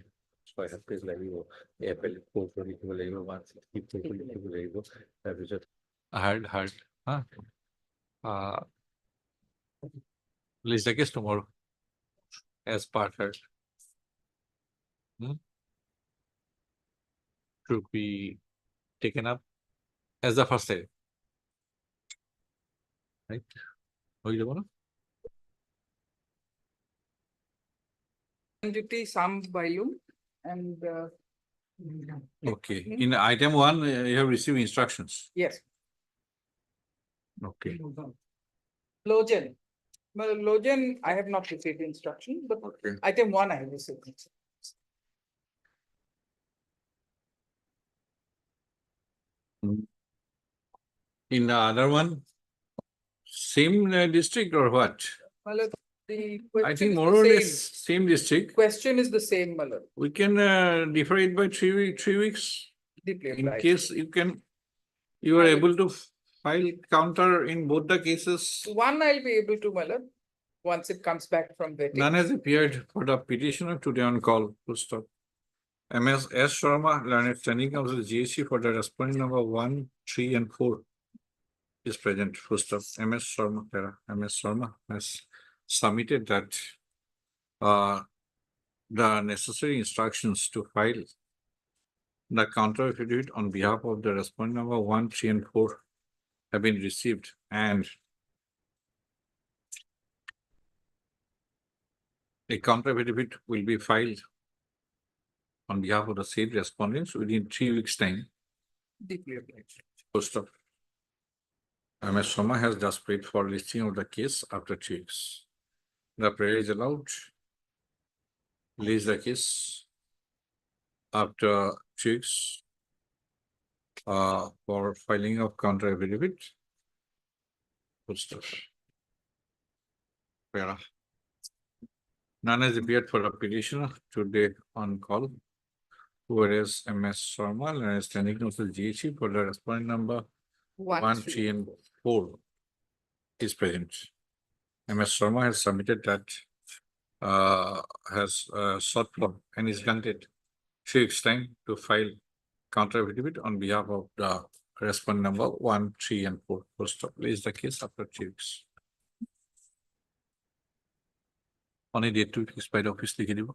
6 page লাগিব Apple code লিখিব লাগিব 160 page লিখিব লাগিব তাৰপিছত hard হা release the case tomorrow as part heard to be taken up as the first time, right? Hoy jabo na? Duty some volume and Okay, in item 1 you have received instructions. yes, Okay, Logen. Well, Logen, I have not received instruction, but okay. item 1 I have received. In the other one, same district or what? Well, the I question think is more the or same. less same district. Question is the same, Malad. We can defer it by 3 weeks. Deeply In applied. case you are able to file counter in both the cases. One I'll be able to, Malad, once it comes back from vetting. None has appeared for the petitioner today on call. Full stop. MS S. Sharma, learned standing counsel GSC for the respondent number 1, 3, and 4 is present. Full stop. MS Sharma, MS Sharma has submitted that the necessary instructions to file the counter affidavit on behalf of the respondent number 1, 3, and 4 have been received, and a counter affidavit will be filed on behalf of the said respondents within 3 weeks' time. Deeply applied. Post of MS Sharma has just paid for listing of the case after 3 weeks. The prayer is allowed. List the case after 3 weeks for filing of counter affidavit. Post of para. None has appeared for the petitioner today on call. Whereas MS Sharma and standing counsel GHC for the respondent number 1, 3, and 4 is present. MS Sharma has submitted that has sought for and is granted 3 weeks' time to file counter affidavit on behalf of the respondent number 1, 3, and 4. Post of place the case after 3 weeks. On a date to weeks by the office লিখে দিব